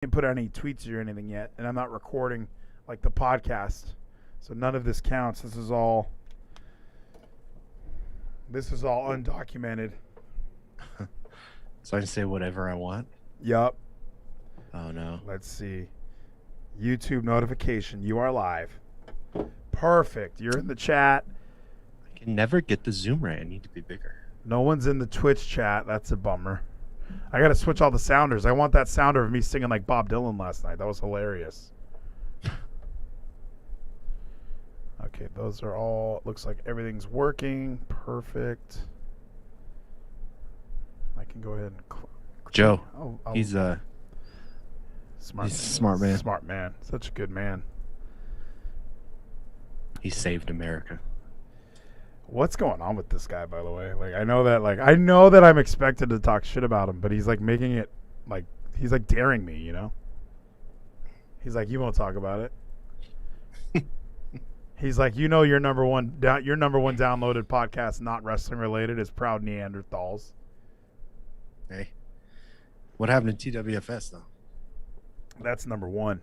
didn't put any tweets or anything yet, and I'm not recording like the podcast, so none of this counts. This is all undocumented. So I can say whatever I want? Yup. Oh, no. Let's see. YouTube notification. You are live. Perfect. You're in the chat. I can never get the zoom right. I need to be bigger. No one's in the Twitch chat. That's a bummer. I got to switch all the sounders. I want that sounder of me singing like Bob Dylan last night. That was hilarious. Okay, those are all. Looks like everything's working. Perfect. I can go ahead and. Joe, he's a smart man. Smart man. Such a good man. He saved America. What's going on with this guy, by the way? I know that I'm expected to talk shit about him, but he's like making it like he's like daring me, you know? He's like, you won't talk about it. He's like, you know, your number one downloaded podcast, not wrestling related, is Proud Neanderthals. Hey, what happened to TWFS though? That's number one,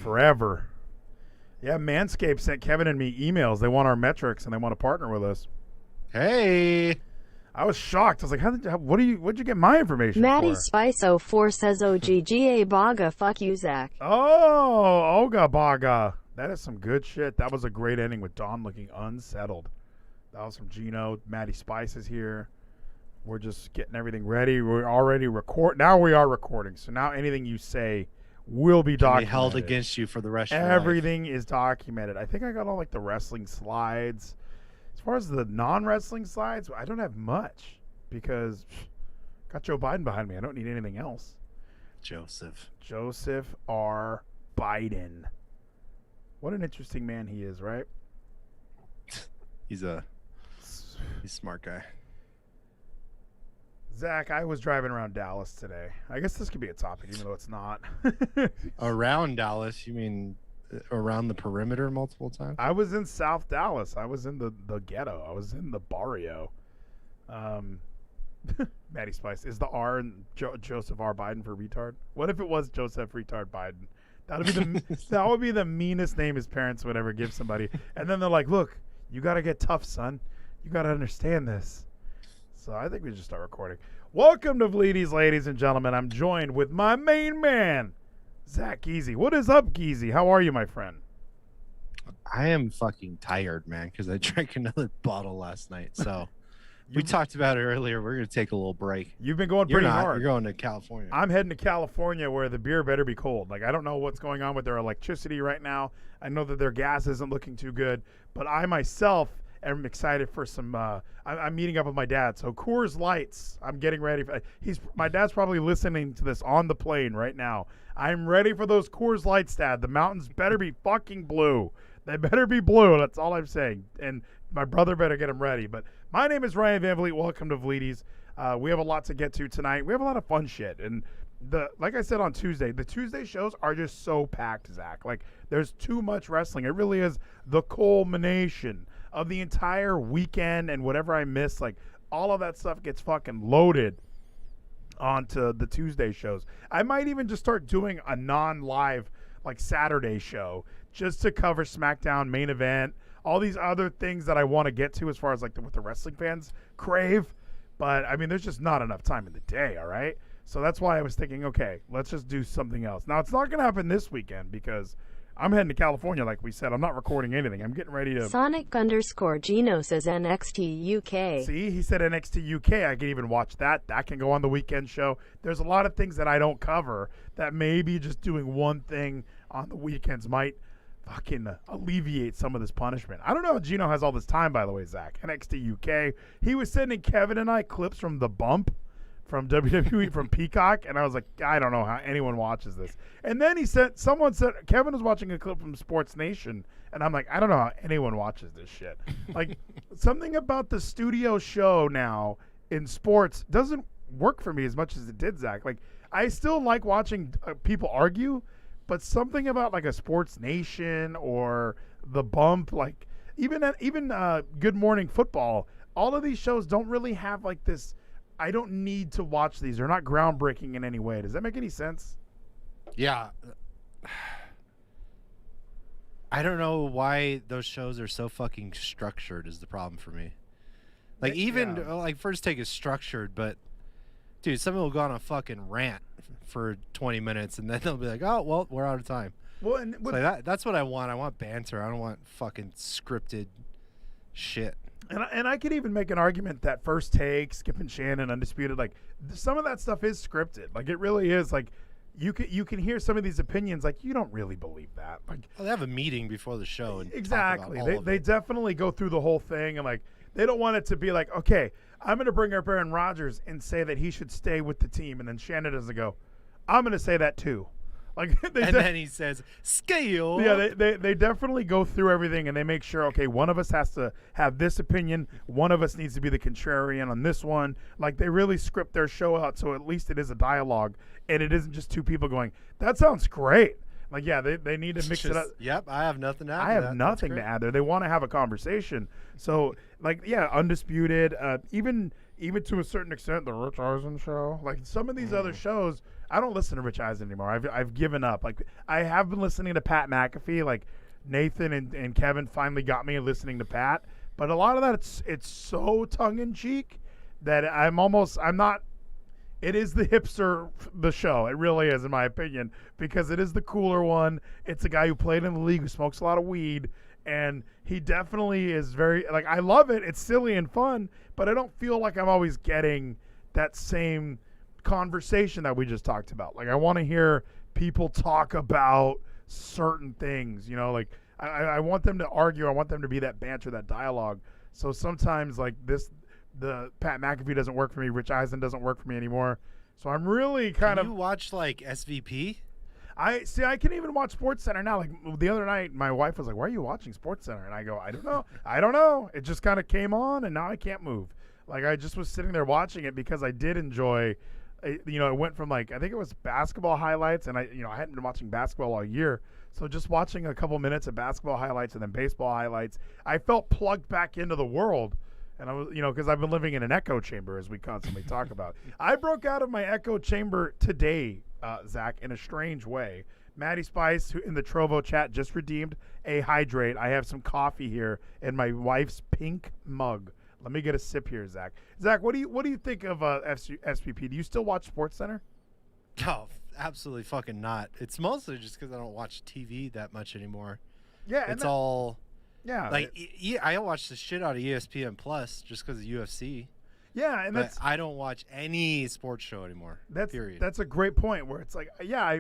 forever. Yeah, Manscaped sent Kevin and me emails. They want our metrics and they want to partner with us. Hey, I was shocked. I was like, what'd you get my information Maddie for? Spice04 says OGGA Baga, fuck you, Zach. Oh, Oga Baga. That is some good shit. That was a great ending with Dawn looking unsettled. That was from Gino. Maddie Spice is here. We're just getting everything ready. We're already Now we are recording. So now anything you say will be documented. held against you for the rest of your life. Everything is documented. I think I got all like the wrestling slides. As far as the non-wrestling slides, I don't have much because got Joe Biden behind me. I don't need anything else. Joseph R. Biden. What an interesting man he is, right? He's a smart guy. Zach, I was driving around Dallas today. I guess this could be a topic, even though it's not. Around Dallas? You mean around the perimeter multiple times? I was in South Dallas. I was in the ghetto. I was in the barrio. Maddie Spice. Is the R in Joseph R. Biden for retard? What if it was Joseph Retard Biden? That would be the meanest name his parents would ever give somebody. And then they're like, look, you got to get tough, son. You got to understand this. So I think we should start recording. Welcome to Vleeties, ladies and gentlemen. I'm joined with my main man, Zach Geezy. What is up, Geezy? How are you, my friend? I am fucking tired, man, because I drank another bottle last night. So we talked about it earlier. We're going to take a little break. You've been going pretty hard. You're going to California. I'm heading to California where the beer better be cold. I don't know what's going on with their electricity right now. I know that their gas isn't looking too good, but I myself am excited for some I'm meeting up with my dad, so Coors Lights, I'm getting ready for. My dad's probably listening to this on the plane right now. I'm ready for those Coors Lights, Dad. The mountains better be fucking blue. They better be blue. That's all I'm saying. And my brother better get them ready. But my name is Ryan Van Vliet. Welcome to Vleeties. We have a lot to get to tonight. We have a lot of fun shit. And like I said on Tuesday, the Tuesday shows are just so packed, Zach. There's too much wrestling. It really is the culmination of the entire weekend, and whatever I miss, all of that stuff gets fucking loaded onto the Tuesday shows. I might even just start doing a non-live Saturday show just to cover SmackDown, main event, all these other things that I want to get to as far as what the wrestling fans crave. But I mean, there's just not enough time in the day. All right. So that's why I was thinking, okay, let's just do something else. Now it's not going to happen this weekend because I'm heading to California, like we said. I'm not recording anything. I'm getting ready to... Sonic_Gino says NXT UK. See, he said NXT UK. I can even watch that. That can go on the weekend show. There's a lot of things that I don't cover that maybe just doing one thing on the weekends might fucking alleviate some of this punishment. I don't know how Gino has all this time, by the way, Zach. NXT UK. He was sending Kevin and I clips from The Bump from WWE from Peacock, and I was like, I don't know how anyone watches this. And then someone said Kevin was watching a clip from Sports Nation, and I'm like, I don't know how anyone watches this shit. Something about the studio show now in sports doesn't work for me as much as it did, Zach. I still like watching people argue, but something about a Sports Nation or The Bump, even Good Morning Football, all of these shows don't really have this. I don't need to watch these. They're not groundbreaking in any way. Does that make any sense? Yeah. I don't know why those shows are so fucking structured is the problem for me. Like, First Take is structured, but, dude, someone will go on a fucking rant for 20 minutes, and then they'll be like, oh, well, we're out of time. Well, and that's what I want. I want banter. I don't want fucking scripted shit. And I could even make an argument that First Take, Skip and Shannon, Undisputed, like, some of that stuff is scripted. Like, it really is. Like, you can hear some of these opinions, like, you don't really believe that. Like, well, they have a meeting before the show. And exactly. Talk about They definitely go through the whole thing, and, like, they don't want it to be like, okay, I'm going to bring up Aaron Rodgers and say that he should stay with the team, and then Shannon doesn't go, I'm going to say that too. Like, then he says, scale. Yeah, they definitely go through everything, and they make sure, okay, one of us has to have this opinion. One of us needs to be the contrarian on this one. Like, they really script their show out so at least it is a dialogue, and it isn't just two people going, that sounds great. Like, yeah, they need to mix it up. Yep, I have nothing to add. I have nothing to add there. They want to have a conversation. So, like, yeah, Undisputed, even to a certain extent, the Rich Eisen show. Like, some of these other shows, I don't listen to Rich Eisen anymore. I've given up. Like, I have been listening to Pat McAfee. Like, Nathan and Kevin finally got me listening to Pat. But a lot of that, it's so tongue-in-cheek that I'm not. It is the hipster, the show. It really is, in my opinion, because it is the cooler one. It's a guy who played in the league, who smokes a lot of weed, and he definitely is very, like, I love it. It's silly and fun, but I don't feel like I'm always getting that same conversation that we just talked about. Like, I want to hear people talk about certain things, you know, like, I want them to argue. I want them to be that banter, that dialogue. So sometimes, like, the Pat McAfee doesn't work for me. Rich Eisen doesn't work for me anymore. So I'm really kind of. You watch like SVP? I can even watch SportsCenter now. Like the other night, my wife was like, "Why are you watching SportsCenter?" And I go, "I don't know. It just kind of came on, and now I can't move." Like, I just was sitting there watching it because I did enjoy. You know, it went from, like, I think it was basketball highlights, and I hadn't been watching basketball all year. So just watching a couple minutes of basketball highlights and then baseball highlights, I felt plugged back into the world. And I was, because I've been living in an echo chamber, as we constantly talk about. I broke out of my echo chamber today, Zach, in a strange way. Maddie Spice, who in the Trovo chat, just redeemed a hydrate. I have some coffee here in my wife's pink mug. Let me get a sip here, Zach. Zach, what do you think of SVP? Do you still watch SportsCenter? Oh, absolutely fucking not. It's mostly just because I don't watch TV that much anymore. Yeah, it's all. Yeah, like I watch the shit out of ESPN Plus just because of UFC. Yeah, and I don't watch any sports show anymore. Period. That's a great point. Where it's like, yeah, I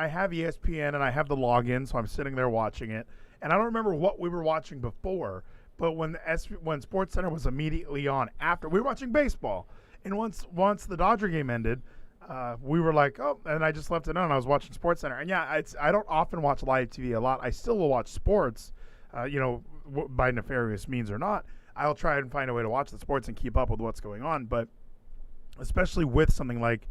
have ESPN and I have the login, so I'm sitting there watching it, and I don't remember what we were watching before. But when SportsCenter was immediately on after, we were watching baseball, and once the Dodger game ended, we were like, oh, and I just left it on. I was watching SportsCenter, and yeah, I don't often watch live TV a lot. I still will watch sports. By nefarious means or not, I'll try and find a way to watch the sports and keep up with what's going on. But especially with something like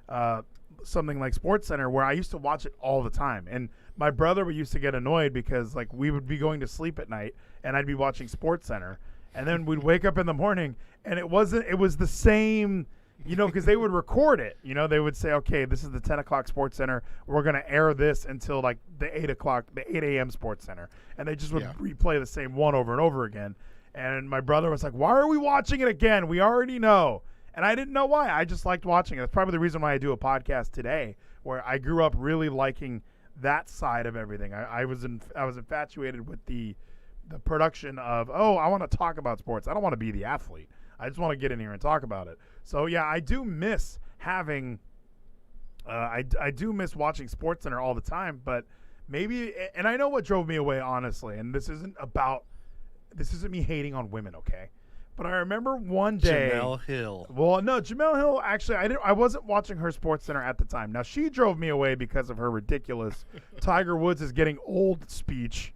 SportsCenter, where I used to watch it all the time, and my brother used to get annoyed because, like, we would be going to sleep at night and I'd be watching SportsCenter, and then we'd wake up in the morning and it was the same. Because they would record it. They would say, okay, this is the 10 o'clock SportsCenter. We're going to air this until, like, the 8 a.m. SportsCenter. And they just would replay the same one over and over again. And my brother was like, why are we watching it again? We already know. And I didn't know why. I just liked watching it. That's probably the reason why I do a podcast today, where I grew up really liking that side of everything. I was infatuated with the production of, I want to talk about sports. I don't want to be the athlete. I just want to get in here and talk about it. So, yeah, I do miss having I do miss watching SportsCenter all the time, but maybe – and I know what drove me away, honestly, and this isn't me hating on women, okay? But I remember one day – Jemele Hill. Well, no, Jemele Hill, actually, I wasn't watching her SportsCenter at the time. Now, she drove me away because of her ridiculous Tiger Woods is getting old speech.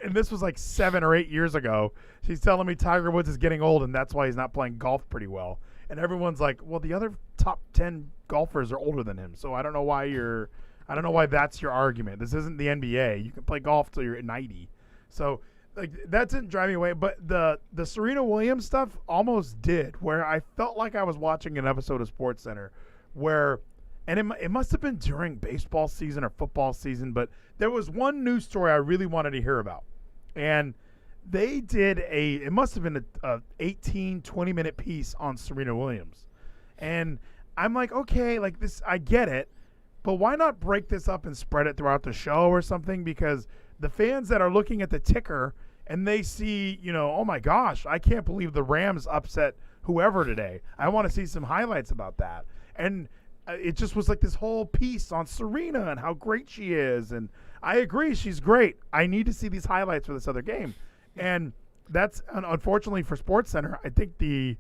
And this was like 7 or 8 years ago. She's telling me Tiger Woods is getting old, and that's why he's not playing golf pretty well. And everyone's like, well, the other top 10 golfers are older than him. So I don't know why that's your argument. This isn't the NBA. You can play golf till you're 90. So, like, that didn't drive me away. But the Serena Williams stuff almost did, where I felt like I was watching an episode of SportsCenter where and it must have been during baseball season or football season, but there was one news story I really wanted to hear about. And they did it must have been a 18, 20-minute piece on Serena Williams. And I'm like, okay, like this, I get it, but why not break this up and spread it throughout the show or something? Because the fans that are looking at the ticker and they see, oh my gosh, I can't believe the Rams upset whoever today. I want to see some highlights about that. And it just was like this whole piece on Serena and how great she is. And I agree, she's great. I need to see these highlights for this other game. And that's, unfortunately for SportsCenter, I think the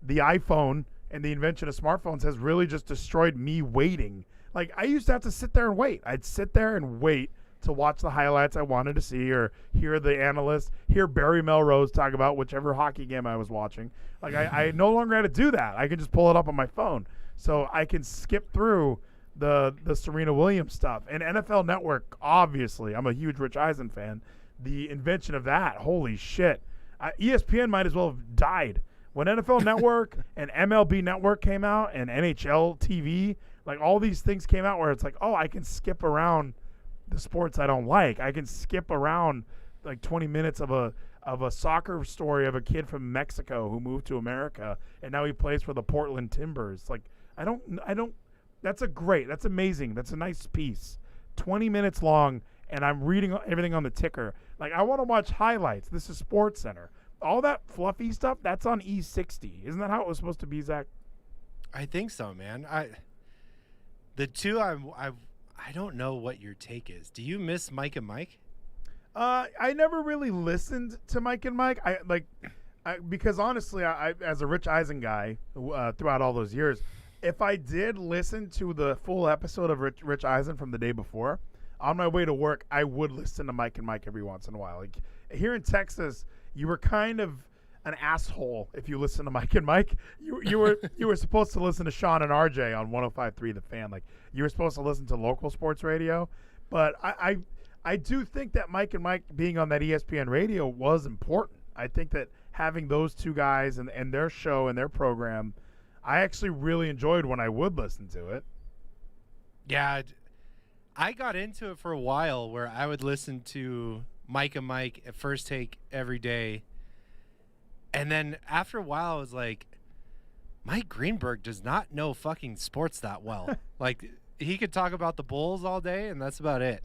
iPhone and the invention of smartphones has really just destroyed me waiting. Like, I used to have to sit there and wait. I'd sit there and wait to watch the highlights I wanted to see or hear the analysts, hear Barry Melrose talk about whichever hockey game I was watching. Like, I no longer had to do that. I can just pull it up on my phone. So I can skip through the Serena Williams stuff. And NFL Network, obviously, I'm a huge Rich Eisen fan. The invention of that, holy shit. ESPN might as well have died. When NFL Network and MLB Network came out and NHL TV, like all these things came out where it's like, oh, I can skip around the sports I don't like. I can skip around like 20 minutes of a soccer story of a kid from Mexico who moved to America and now he plays for the Portland Timbers. Like, I don't, that's amazing. That's a nice piece. 20 minutes long, and I'm reading everything on the ticker. Like, I want to watch highlights. This is SportsCenter. All that fluffy stuff, that's on E60. Isn't that how it was supposed to be, Zach? I think so, man. I don't know what your take is. Do you miss Mike and Mike? I never really listened to Mike and Mike. Because honestly, I as a Rich Eisen guy throughout all those years, if I did listen to the full episode of Rich Eisen from the day before, on my way to work, I would listen to Mike and Mike every once in a while. Like, here in Texas, you were kind of an asshole if you listen to Mike and Mike. You were supposed to listen to Sean and RJ on 105.3 The Fan. Like, you were supposed to listen to local sports radio. But I do think that Mike and Mike being on that ESPN radio was important. I think that having those two guys and their show and their program, I actually really enjoyed when I would listen to it. Yeah, I got into it for a while where I would listen to Mike and Mike at First Take every day. And then after a while, I was like, Mike Greenberg does not know fucking sports that well. Like, he could talk about the Bulls all day, and that's about it.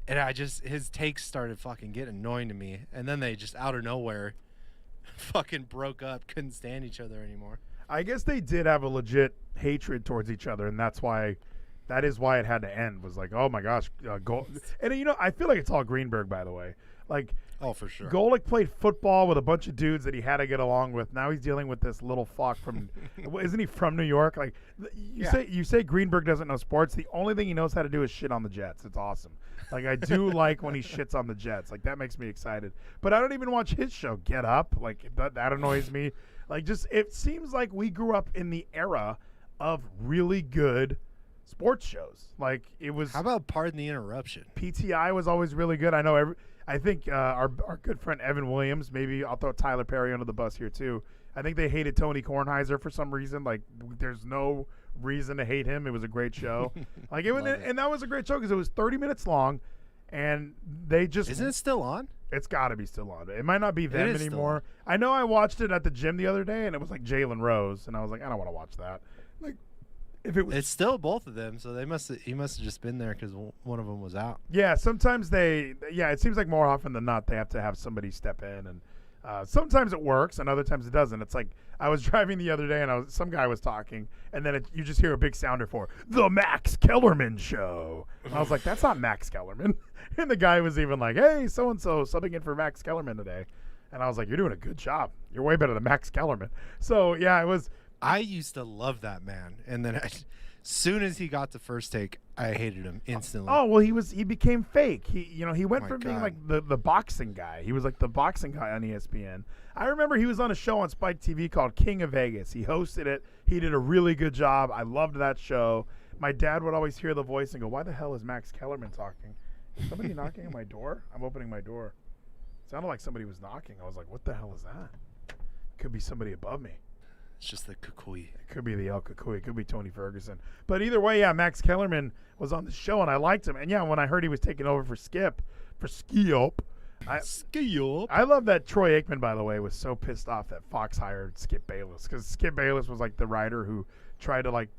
And his takes started fucking getting annoying to me. And then they just out of nowhere fucking broke up, couldn't stand each other anymore. I guess they did have a legit hatred towards each other, and that is why it had to end. Was like, oh my gosh, and I feel like it's all Greenberg, by the way. Like, oh, for sure. Golick played football with a bunch of dudes that he had to get along with. Now he's dealing with this little fuck from, isn't he from New York? Like, you say Greenberg doesn't know sports. The only thing he knows how to do is shit on the Jets. It's awesome. Like, I do like when he shits on the Jets. Like, that makes me excited. But I don't even watch his show, Get Up. Like, that annoys me. Like, just, it seems like we grew up in the era of really good sports shows. Like, it was. How about Pardon the Interruption? PTI was always really good. I think our good friend Evan Williams, maybe I'll throw Tyler Perry under the bus here too. I think they hated Tony Kornheiser for some reason. Like, there's no reason to hate him. It was a great show. Like, and that was a great show because it was 30 minutes long, and they just isn't it still on? It's got to be still on. It might not be them anymore. I know I watched it at the gym the other day, and it was like Jalen Rose, and I was like, I don't want to watch that. Like, if it was, it's still both of them, so he must have just been there because one of them was out. Yeah, sometimes it seems like more often than not they have to have somebody step in, and sometimes it works, and other times it doesn't. It's like I was driving the other day, and some guy was talking, and then you just hear a big sounder for the Max Kellerman Show. And I was like, that's not Max Kellerman. And the guy was even like, hey, so-and-so subbing in for Max Kellerman today. And I was like, you're doing a good job. You're way better than Max Kellerman. So, yeah, it was. I used to love that man. And then as soon as he got to First Take, I hated him instantly. Oh, well, he became fake. He went from being like the boxing guy. He was like the boxing guy on ESPN. I remember he was on a show on Spike TV called King of Vegas. He hosted it. He did a really good job. I loved that show. My dad would always hear the voice and go, why the hell is Max Kellerman talking? Is somebody knocking at my door? I'm opening my door. It sounded like somebody was knocking. I was like, what the hell is that? Could be somebody above me. It's just the Kukui. It could be the El Kukui. It could be Tony Ferguson. But either way, yeah, Max Kellerman was on the show, and I liked him. And, yeah, when I heard he was taking over for Skiop, I love that Troy Aikman, by the way, was so pissed off that Fox hired Skip Bayless, because Skip Bayless was like the writer who tried to like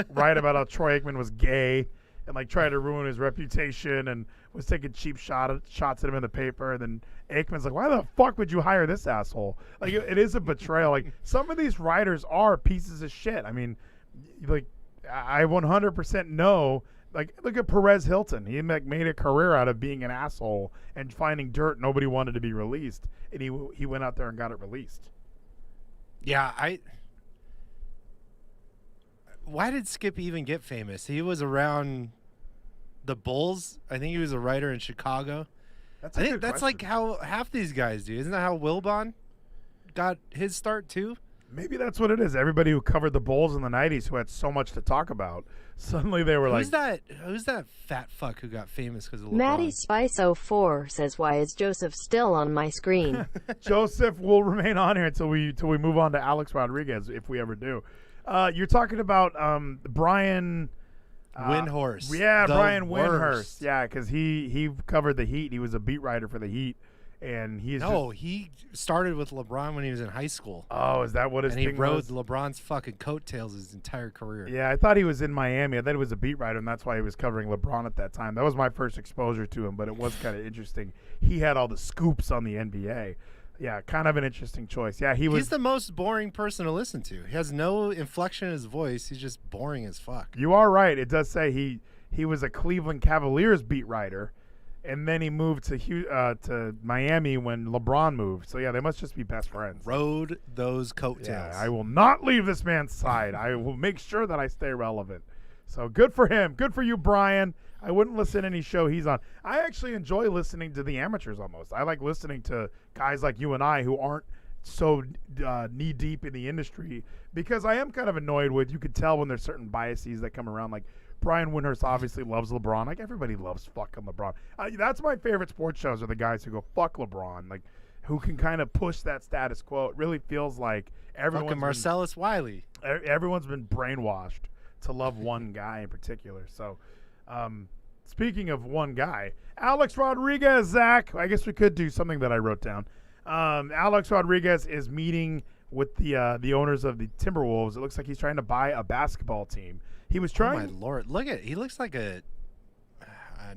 write about how Troy Aikman was gay and like tried to ruin his reputation and was taking cheap shots at him in the paper. And then Aikman's like, why the fuck would you hire this asshole? Like, it is a betrayal. Like, some of these writers are pieces of shit. I mean, like, I 100% know. Like, look at Perez Hilton. He made a career out of being an asshole and finding dirt nobody wanted to be released, and he went out there and got it released. Yeah, why did Skip even get famous? He was around the Bulls. I think he was a writer in Chicago. I think that's like how half these guys do. Isn't that how Wilbon got his start too? Maybe that's what it is. Everybody who covered the Bulls in the 90s who had so much to talk about, suddenly they were Who's that fat fuck who got famous because of LeBron? Maddie Spice 04 says, why is Joseph still on my screen? Joseph will remain on here until we move on to Alex Rodriguez, if we ever do. You're talking about Brian Windhorst. Yeah, Brian worst. Windhorst. Yeah, because he covered the Heat. He was a beat writer for the Heat. And he started with LeBron when he was in high school. Oh, is that what his thing was? And he rode LeBron's fucking coattails his entire career. Yeah, I thought he was in Miami. I thought he was a beat writer, and that's why he was covering LeBron at that time. That was my first exposure to him, but it was kind of interesting. He had all the scoops on the NBA. Yeah, kind of an interesting choice. Yeah, he's the most boring person to listen to. He has no inflection in his voice. He's just boring as fuck. You are right. It does say he was a Cleveland Cavaliers beat writer. And then he moved to Miami when LeBron moved. So, yeah, they must just be best friends. Rode those coattails. Yeah, I will not leave this man's side. I will make sure that I stay relevant. So, good for him. Good for you, Brian. I wouldn't listen to any show he's on. I actually enjoy listening to the amateurs almost. I like listening to guys like you and I who aren't so knee-deep in the industry, because I am kind of annoyed with, you could tell when there's certain biases that come around, like Brian Windhorst obviously loves LeBron. Like, everybody loves fucking LeBron. That's my favorite sports shows, are the guys who go, fuck LeBron. Like, who can kind of push that status quo. It really feels like everyone's fucking Marcellus Wiley. Everyone's been brainwashed to love one guy in particular. So, speaking of one guy, Alex Rodriguez, Zach. I guess we could do something that I wrote down. Alex Rodriguez is meeting with the owners of the Timberwolves. It looks like he's trying to buy a basketball team. He was trying. Oh my lord! He looks like a.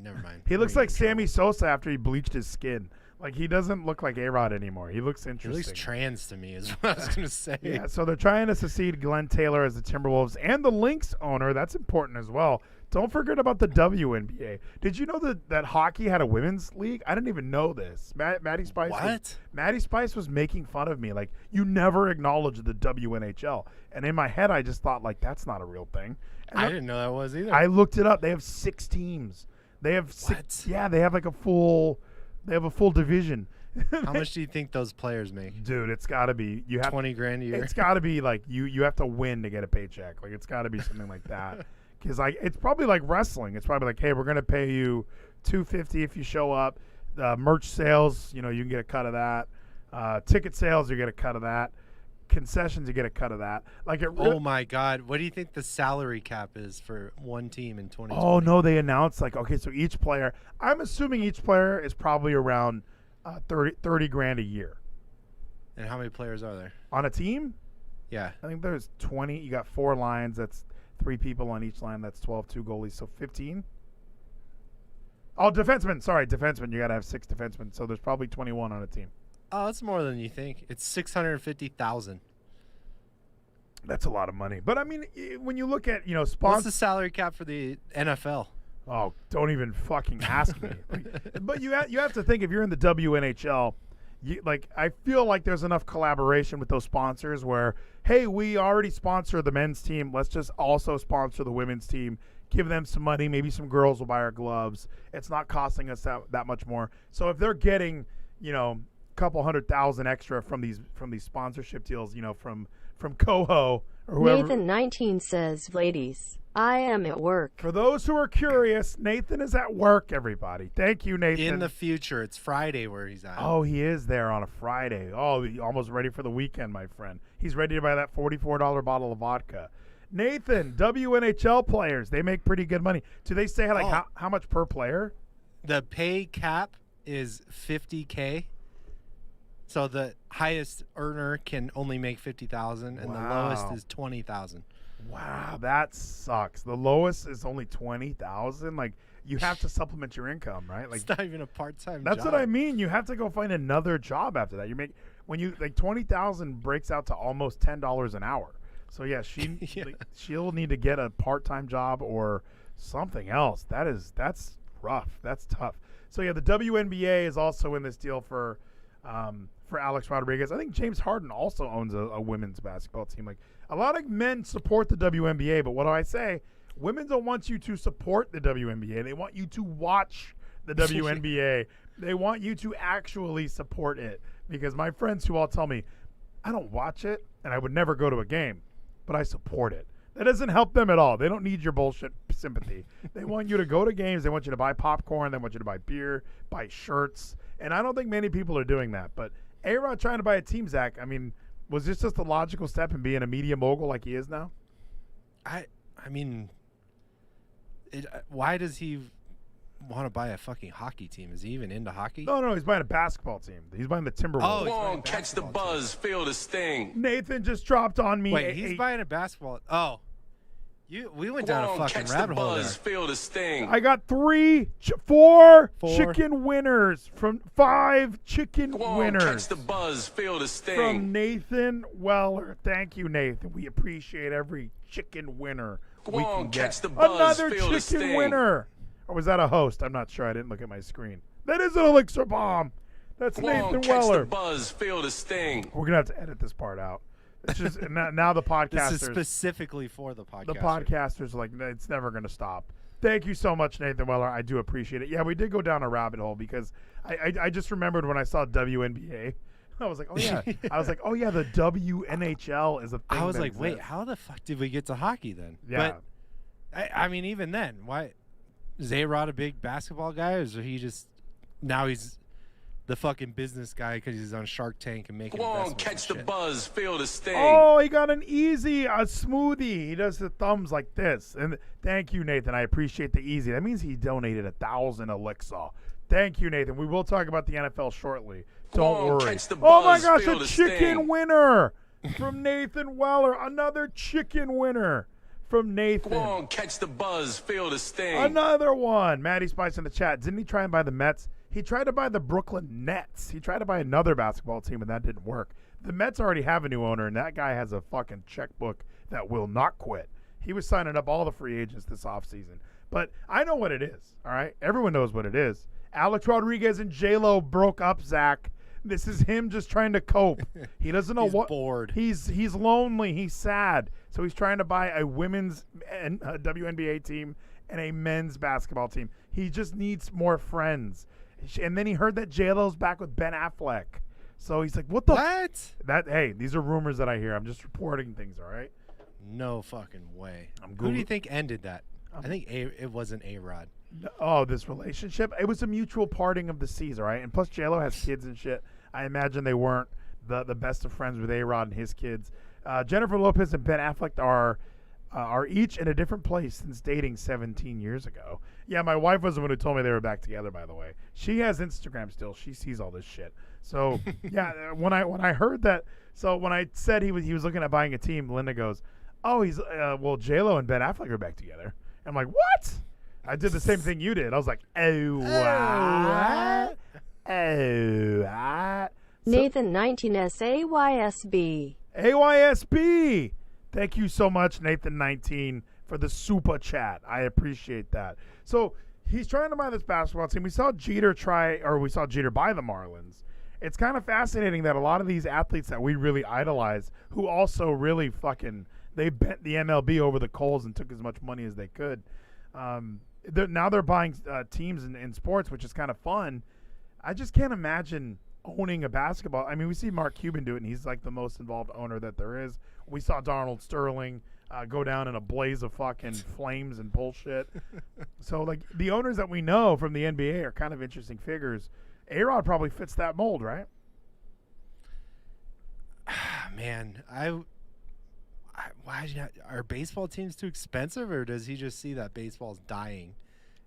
Never mind. He looks like Sammy Sosa after he bleached his skin. Like, he doesn't look like A-Rod anymore. He looks interesting. He looks trans to me, is what I was going to say. Yeah, so they're trying to succeed Glenn Taylor as the Timberwolves and the Lynx owner. That's important as well. Don't forget about the WNBA. Did you know that hockey had a women's league? I didn't even know this. Maddie Spice. What? Maddie Spice was making fun of me. Like, you never acknowledge the WNHL. And in my head, I just thought, like, that's not a real thing. And I didn't know that was either. I looked it up. They have 6 teams. They have 6. Yeah, they have like a full division. How much do you think those players make? Dude, it's got to be $20,000 a year. It's got to be like you have to win to get a paycheck. Like, it's got to be something like that. Because it's probably like wrestling. It's probably like, hey, we're gonna pay you $250 if you show up. Merch sales, you can get a cut of that. Ticket sales, you get a cut of that. Concessions, you get a cut of that. Like, oh my God, what do you think the salary cap is for one team in 2020? Oh no, they announced, like, okay, so each player. I'm assuming each player is probably around $30,000 a year. And how many players are there on a team? Yeah, I think there's 20. You got 4 lines. That's 3 people on each line. That's 12. 2 goalies, so 15. Oh, defensemen. Sorry, defensemen. You got to have 6 defensemen. So there's probably 21 on a team. Oh, that's more than you think. It's $650,000. That's a lot of money. But I mean, when you look at sponsors. What's the salary cap for the NFL? Oh, don't even fucking ask me. But you have to think, if you're in the WNHL, I feel like there's enough collaboration with those sponsors where, hey, we already sponsor the men's team. Let's just also sponsor the women's team. Give them some money. Maybe some girls will buy our gloves. It's not costing us that much more. So if they're getting, a couple $100,000 extra from these sponsorship deals, from Coho or whoever. Nathan 19 says, Vleeties. I am at work. For those who are curious, Nathan is at work, everybody. Thank you, Nathan. In the future, it's Friday where he's at. Oh, he is there on a Friday. Oh, almost ready for the weekend, my friend. He's ready to buy that $44 bottle of vodka. Nathan, WNHL players, they make pretty good money. Do they say how much per player? The pay cap is $50K. So the highest earner can only make $50,000, and the lowest is $20,000. Wow, that sucks. The lowest is only $20,000. Like, you have to supplement your income, right? Like, it's not even a part-time that's job. what I mean. You have to go find another job after that. You make like $20,000 breaks out to almost $10 an hour. So yeah, she'll need to get a part-time job or something else. That's rough. That's tough. So yeah, the WNBA is also in this deal for Alex Rodriguez. I think James Harden also owns a women's basketball team. Like, a lot of men support the WNBA, but what do I say? Women don't want you to support the WNBA. They want you to watch the WNBA. They want you to actually support it. Because my friends who all tell me, I don't watch it, and I would never go to a game, but I support it. That doesn't help them at all. They don't need your bullshit sympathy. They want you to go to games. They want you to buy popcorn. They want you to buy beer, buy shirts. And I don't think many people are doing that. But A-Rod trying to buy a team, Zach, I mean, was this just a logical step in being a media mogul like he is now? I mean, why does he want to buy a fucking hockey team? Is he even into hockey? No, he's buying a basketball team. He's buying the Timberwolves. Oh, Come on, catch the buzz, feel the sting. Nathan just dropped on me. Wait, he's buying a basketball. Oh, we went down a fucking rabbit hole there. Feel the sting. I got four chicken winners from 5 chicken winners. Catch the buzz, feel the sting. From Nathan Weller. Thank you, Nathan. We appreciate every chicken winner we can get. Catch the buzz, another feel the chicken sting. winner. Or was that a host? I'm not sure. I didn't look at my screen. That is an elixir bomb. That's Nathan Weller. Catch the buzz, feel the sting. We're gonna have to edit this part out. It's just now the podcasters. This is specifically for the podcast. The podcasters are like, it's never going to stop. Thank you so much, Nathan Weller. I do appreciate it. Yeah, we did go down a rabbit hole because I just remembered when I saw WNBA. I was like, oh, yeah. I was like, oh, yeah, the WNHL is a thing. I was like, wait, how the fuck did we get to hockey then? Yeah. But, I mean, even then, why? Is A-Rod a big basketball guy? Or is he just, now he's the fucking business guy because he's on Shark Tank and making investments? Catch the buzz, feel the sting. Oh, he got a smoothie. He does the thumbs like this. And thank you, Nathan. I appreciate the easy. That means he donated 1,000 elixir. Thank you, Nathan. We will talk about the NFL shortly. Don't worry. Oh my gosh, a chicken winner from Nathan Weller. Another chicken winner from Nathan. Catch the buzz, feel the sting. Another one. Maddie Spice in the chat. Didn't he try and buy the Mets? He tried to buy the Brooklyn Nets. He tried to buy another basketball team, and that didn't work. The Mets already have a new owner, and that guy has a fucking checkbook that will not quit. He was signing up all the free agents this offseason. But I know what it is, all right? Everyone knows what it is. Alex Rodriguez and J-Lo broke up, Zach. This is him just trying to cope. He doesn't know He's bored. He's lonely. He's sad. So he's trying to buy a women's WNBA team and a men's basketball team. He just needs more friends. And then he heard that J-Lo's back with Ben Affleck. So he's like, what the? What? Hey, these are rumors that I hear. I'm just reporting things, all right? No fucking way. Who do you think ended that? I think it wasn't A-Rod. Oh, this relationship? It was a mutual parting of the seas, all right? And plus, J-Lo has kids and shit. I imagine they weren't the best of friends with A-Rod and his kids. Jennifer Lopez and Ben Affleck are each in a different place since dating 17 years ago. Yeah, my wife was the one who told me they were back together, by the way. She has Instagram still. She sees all this shit. So, yeah, when I heard that, so when I said he was looking at buying a team, Linda goes, oh, he's well, J-Lo and Ben Affleck are back together. I'm like, what? I did the same thing you did. I was like, oh, what? Oh, what? Nathan 19 SAYSB. AYSB. Thank you so much, Nathan 19, for the super chat. I appreciate that. So he's trying to buy this basketball team. We saw Jeter buy the Marlins. It's kind of fascinating that a lot of these athletes that we really idolize, who also really they bent the MLB over the coals and took as much money as they could. Now they're buying teams in sports, which is kind of fun. I just can't imagine owning a basketball. I mean, we see Mark Cuban do it, and he's like the most involved owner that there is. We saw Donald Sterling go down in a blaze of fucking flames and bullshit. So, like, the owners that we know from the NBA are kind of interesting figures. A-Rod probably fits that mold, right? Man, why are baseball teams too expensive, or does he just see that baseball's dying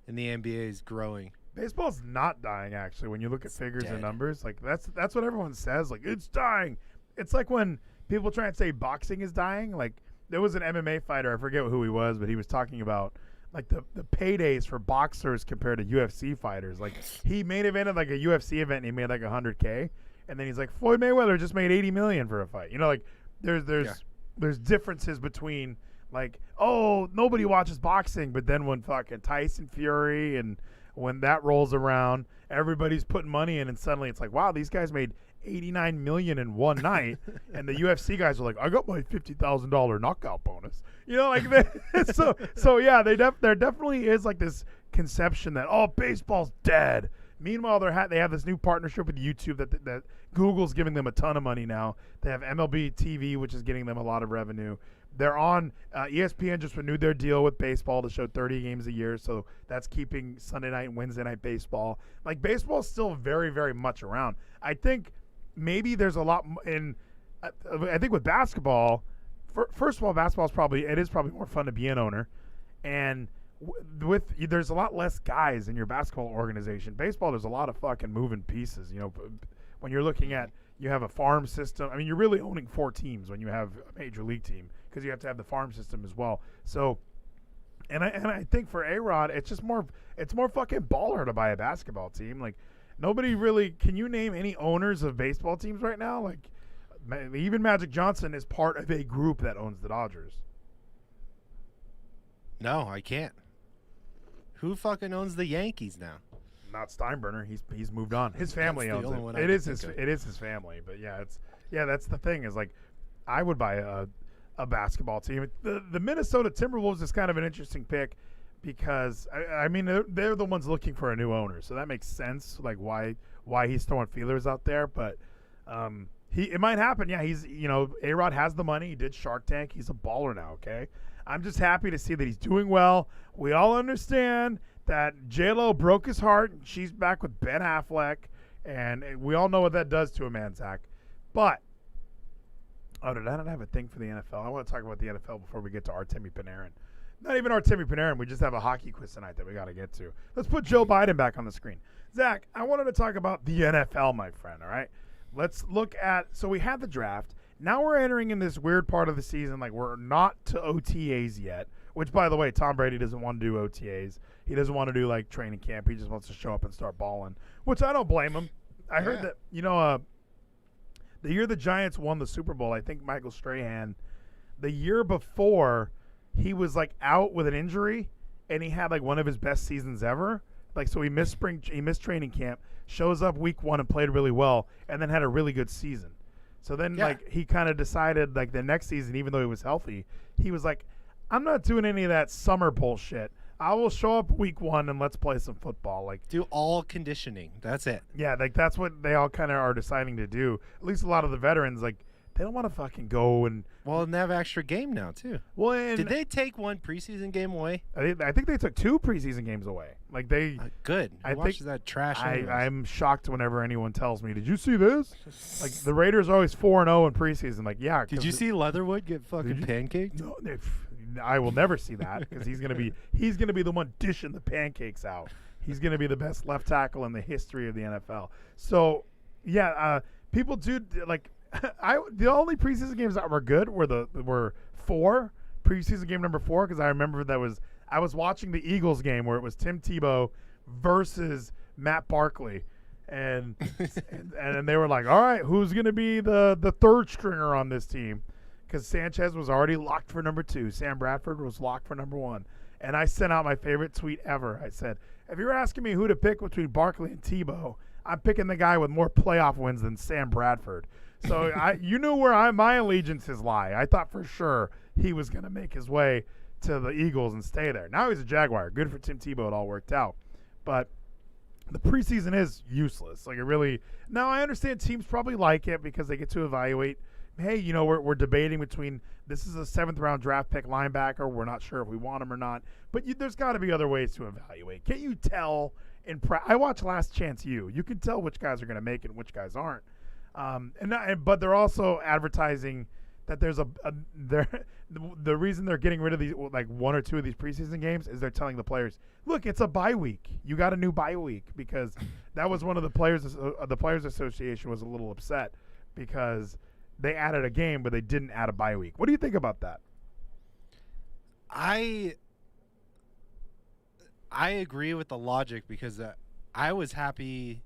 and the NBA is growing? Baseball's not dying, actually, when you look at figures dead. and numbers. Like, that's what everyone says. Like, it's dying. It's like when people try and say boxing is dying. Like, there was an MMA fighter, I forget who he was, but he was talking about, like, the paydays for boxers compared to UFC fighters. Like, he main evented, like, a UFC event, and he made, like, $100K. And then he's like, Floyd Mayweather just made $80 million for a fight. You know, like, there's differences between, like, oh, nobody watches boxing, but then when fucking Tyson Fury and when that rolls around, everybody's putting money in, and suddenly it's like, wow, these guys made $89 million in one night, and the UFC guys are like, I got my $50,000 knockout bonus. You know, like, so yeah, there definitely is like this conception that, oh, baseball's dead. Meanwhile, they have this new partnership with YouTube that Google's giving them a ton of money now. They have MLB TV, which is getting them a lot of revenue. They're on ESPN just renewed their deal with baseball to show 30 games a year, so that's keeping Sunday night and Wednesday night baseball. Like, baseball's still very, very much around. I think maybe there's a lot in. I think with basketball, first of all, basketball is probably more fun to be an owner, and there's a lot less guys in your basketball organization. Baseball, there's a lot of fucking moving pieces. You know, when you're looking at, you have a farm system. I mean, you're really owning 4 teams when you have a major league team, because you have to have the farm system as well. So, and I think for A-Rod, it's more fucking baller to buy a basketball team. Like, nobody really, can you name any owners of baseball teams right now? Like, even Magic Johnson is part of a group that owns the Dodgers. No, I can't. Who fucking owns the Yankees now? Not Steinbrenner. He's moved on. His family owns it. It is his family. But yeah, that's the thing, is like, I would buy a basketball team. The Minnesota Timberwolves is kind of an interesting pick, because I mean, they're the ones looking for a new owner, so that makes sense. Like, why he's throwing feelers out there, but it might happen. Yeah, he's, you know, A-Rod has the money. He did Shark Tank. He's a baller now. Okay, I'm just happy to see that he's doing well. We all understand that J-Lo broke his heart, and she's back with Ben Affleck, and we all know what that does to a man, Zach. But did I not have a thing for the NFL? I want to talk about the NFL before we get to Artemi Panarin. Not even Artemi Panarin. We just have a hockey quiz tonight that we got to get to. Let's put Joe Biden back on the screen. Zach, I wanted to talk about the NFL, my friend, all right? Let's look at, so we had the draft. Now we're entering in this weird part of the season, like, we're not to OTAs yet, which, by the way, Tom Brady doesn't want to do OTAs. He doesn't want to do, like, training camp. He just wants to show up and start balling, which I don't blame him. I heard that, you know, the year the Giants won the Super Bowl, I think Michael Strahan, the year before, he was, like, out with an injury, and he had, like, one of his best seasons ever. Like, so he missed training camp, shows up week 1 and played really well, and then had a really good season. So then, like, he kind of decided, like, the next season, even though he was healthy, he was like, I'm not doing any of that summer bullshit. I will show up week 1 and let's play some football. Like, do all conditioning. That's it. Yeah, like, that's what they all kind of are deciding to do. At least a lot of the veterans, like, they don't want to fucking go and. Well, and they have extra game now too. Well, and did they take one preseason game away? I think they took 2 preseason games away. Like, they. Good. I watched that trash. I'm shocked whenever anyone tells me, "Did you see this?" Like, the Raiders are always 4-0 in preseason. Like, yeah. Did you see Leatherwood get fucking pancaked? No, I will never see that, because he's gonna be the one dishing the pancakes out. He's gonna be the best left tackle in the history of the NFL. So, yeah, people do like. The only preseason games that were good were 4 preseason game number 4, because I remember I was watching the Eagles game where it was Tim Tebow versus Matt Barkley, and and they were like, all right, who's gonna be the third stringer on this team? Because Sanchez was already locked for number 2, Sam Bradford was locked for number 1, and I sent out my favorite tweet ever. I said, if you're asking me who to pick between Barkley and Tebow, I'm picking the guy with more playoff wins than Sam Bradford. So you knew where my allegiances lie. I thought for sure he was going to make his way to the Eagles and stay there. Now he's a Jaguar. Good for Tim Tebow. It all worked out. But the preseason is useless. Like, it really. Now I understand teams probably like it because they get to evaluate hey, we're debating between this is a 7th round draft pick linebacker. We're not sure if we want him or not. But there's got to be other ways to evaluate. Can't you tell I watched Last Chance U. You can tell which guys are going to make it and which guys aren't. But they're also advertising that there's the reason they're getting rid of these, like 1 or 2 of these preseason games, is they're telling the players, look, it's a bye week. You got a new bye week, because that was one of the Players Association was a little upset because they added a game, but they didn't add a bye week. What do you think about that? I agree with the logic, because I was happy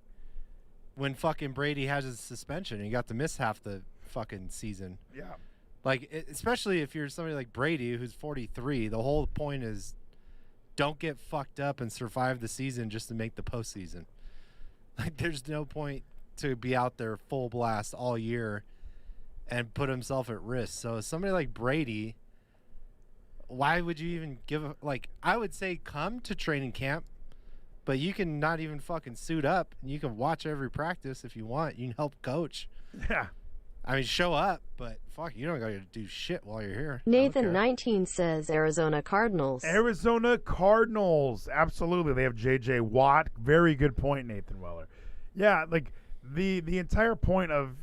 when fucking Brady has his suspension and he got to miss half the fucking season. Yeah. Like, especially if you're somebody like Brady who's 43, the whole point is don't get fucked up and survive the season just to make the postseason. Like, there's no point to be out there full blast all year and put himself at risk. So somebody like Brady, why would you even I would say come to training camp, but you can not even fucking suit up, and you can watch every practice if you want. You can help coach. Yeah. I mean, show up, but fuck, you don't got to do shit while you're here. Nathan 19 says Arizona Cardinals. Arizona Cardinals. Absolutely. They have J.J. Watt. Very good point, Nathan Weller. Yeah, like the entire point of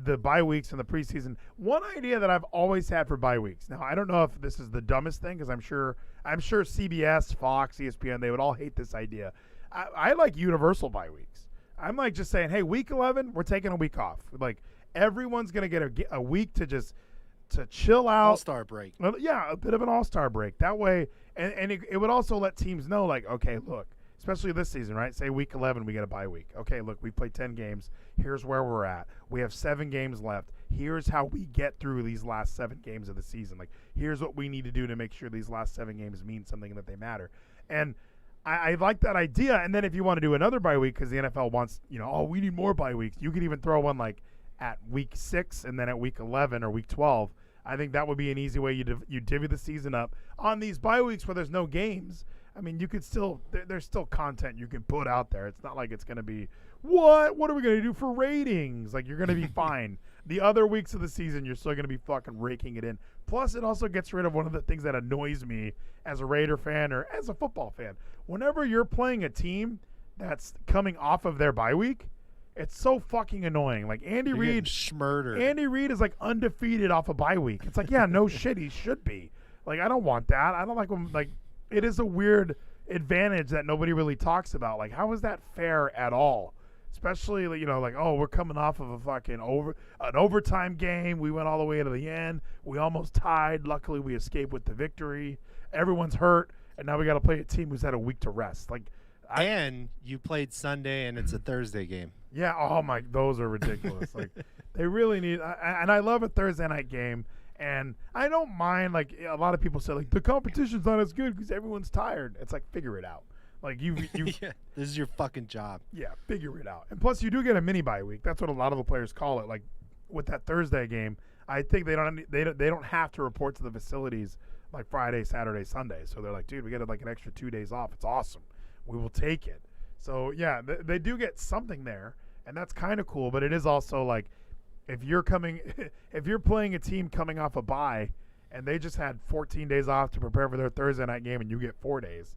the bye weeks and the preseason. One idea that I've always had for bye weeks. Now, I don't know if this is the dumbest thing, because I'm sure CBS, Fox, ESPN, they would all hate this idea. I like universal bye weeks. I'm like just saying, hey, week 11, we're taking a week off. Like, everyone's going to get a week to chill out. All-star break. Yeah, a bit of an all-star break. That way, and it would also let teams know, like, okay, look, especially this season, right? Say week 11, we get a bye week. Okay, look, we played 10 games. Here's where we're at. We have 7 games left. Here's how we get through these last 7 games of the season. Like, here's what we need to do to make sure these last 7 games mean something, that they matter. And I like that idea. And then if you want to do another bye week, because the NFL wants, we need more bye weeks, you could even throw one like at week 6 and then at week 11 or week 12. I think that would be an easy way you divvy the season up on these bye weeks where there's no games. I mean, you could still there's still content you can put out there. It's not like it's going to be what are we going to do for ratings? Like, you're going to be fine. The other weeks of the season, you're still going to be fucking raking it in. Plus, it also gets rid of one of the things that annoys me as a Raider fan or as a football fan. Whenever you're playing a team that's coming off of their bye week, it's so fucking annoying. Like, Andy Reid is like undefeated off a bye week. It's like, yeah, no shit, he should be. Like, I don't want that. I don't like when, like, it is a weird advantage that nobody really talks about. Like, how is that fair at all? Especially, like, oh, we're coming off of a fucking an overtime game. We went all the way to the end. We almost tied. Luckily, we escaped with the victory. Everyone's hurt, and now we got to play a team who's had a week to rest. Like, and you played Sunday, and it's a Thursday game. Yeah. Oh my, those are ridiculous. Like, they really need. And I love a Thursday night game, and I don't mind. Like, a lot of people say, like, the competition's not as good because everyone's tired. It's like, figure it out. Like, you yeah, this is your fucking job. Yeah, figure it out. And plus, you do get a mini bye week. That's what a lot of the players call it. Like, with that Thursday game, I think they don't have to report to the facilities like Friday, Saturday, Sunday. So they're like, dude, we get like an extra 2 days off. It's awesome. We will take it. So yeah, they do get something there, and that's kind of cool. But it is also like, if you're playing a team coming off a bye, and they just had 14 days off to prepare for their Thursday night game, and you get 4 days.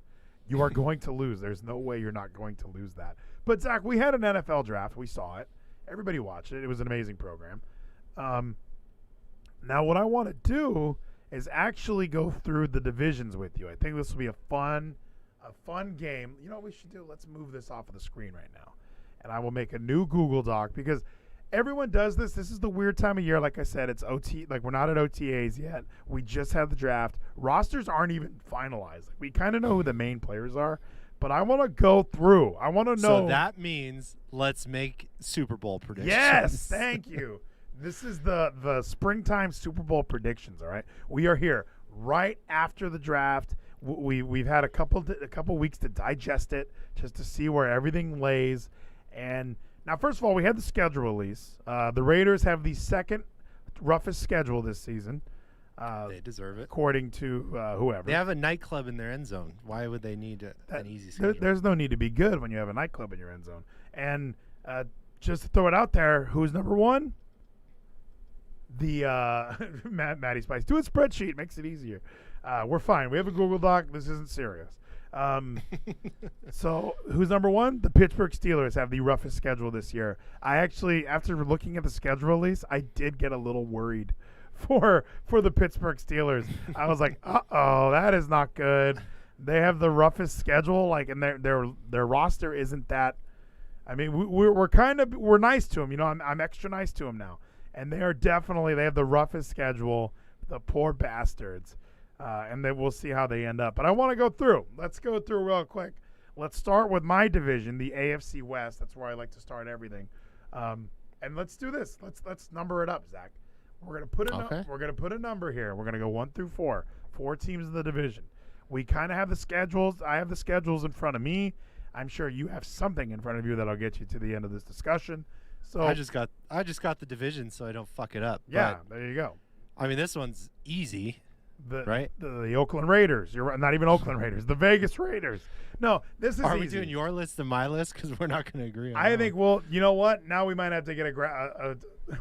You are going to lose. There's no way you're not going to lose that. But, Zach, we had an NFL draft. We saw it. Everybody watched it. It was an amazing program. Now, what I want to do is actually go through the divisions with you. I think this will be a fun game. You know what we should do? Let's move this off of the screen right now. And I will make a new Google Doc, because everyone does this. This is the weird time of year. Like I said, it's OT. Like, we're not at OTAs yet. We just had the draft. Rosters aren't even finalized. Like, we kind of know who the main players are, but I want to go through. I want to know. So that means let's make Super Bowl predictions. Yes, thank you. This is the springtime Super Bowl predictions. All right, we are here right after the draft. We've had a couple weeks to digest it, just to see where everything lays. And now, first of all, we had the schedule release. The Raiders have the second roughest schedule this season. They deserve it. According to whoever. They have a nightclub in their end zone. Why would they need an easy schedule? There's no need to be good when you have a nightclub in your end zone. And just to throw it out there, who's number one? The Matty Spice, do a spreadsheet, makes it easier. We're fine. We have a Google Doc. This isn't serious. So who's number one? The Pittsburgh Steelers have the roughest schedule this year. I actually, after looking at the schedule release, I did get a little worried for the Pittsburgh Steelers. I was like, uh-oh, that is not good. They have the roughest schedule, like, and their roster isn't that. I mean, we're nice to them. You know, I'm extra nice to them now. And they have the roughest schedule, the poor bastards. And then we'll see how they end up. But I want to go through. Let's go through real quick. Let's start with my division, the AFC West. That's where I like to start everything. And let's do this. Let's number it up, Zach. We're gonna put a number here. We're gonna go 1 through 4. 4 teams in the division. We kind of have the schedules. I have the schedules in front of me. I'm sure you have something in front of you that'll get you to the end of this discussion. So I just got the division so I don't fuck it up. Yeah, there you go. I mean, this one's easy. Right? The Oakland Raiders. You're right, not even Oakland Raiders. The Vegas Raiders. No, this is Are easy. we doing your list and my list? Because we're not going to agree on I that. think, well, you know what? Now we might have to get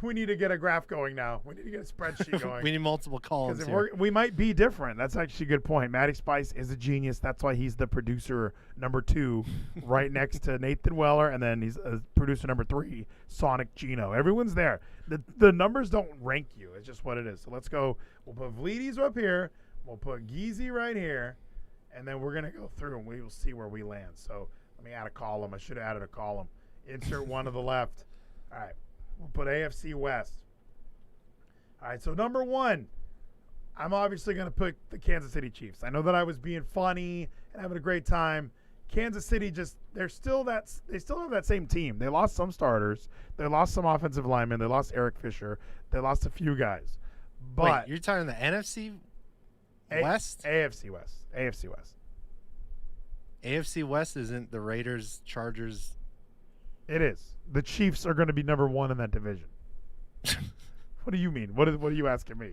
we need to get a graph going now. We need to get a spreadsheet going. We need multiple columns Because we might be different. That's actually a good point. Matty Spice is a genius. That's why he's the producer number 2 right next to Nathan Weller, and then he's producer number 3, Sonic Gino. Everyone's there. The numbers don't rank you. It's just what it is. So let's go. We'll put Vleeties up here. We'll put Geezy right here. And then we're going to go through, and we will see where we land. So let me add a column. I should have added a column. Insert one to the left. All right. We'll put AFC West. All right, so number 1, I'm obviously going to put the Kansas City Chiefs. I know that I was being funny and having a great time. Kansas City they still have that same team. They lost some starters. They lost some offensive linemen. They lost Eric Fisher. They lost a few guys. But wait, you're talking the NFC West? AFC West. AFC West. AFC West isn't the Raiders, Chargers. It is. The Chiefs are going to be number 1 in that division. What do you mean? What are you asking me?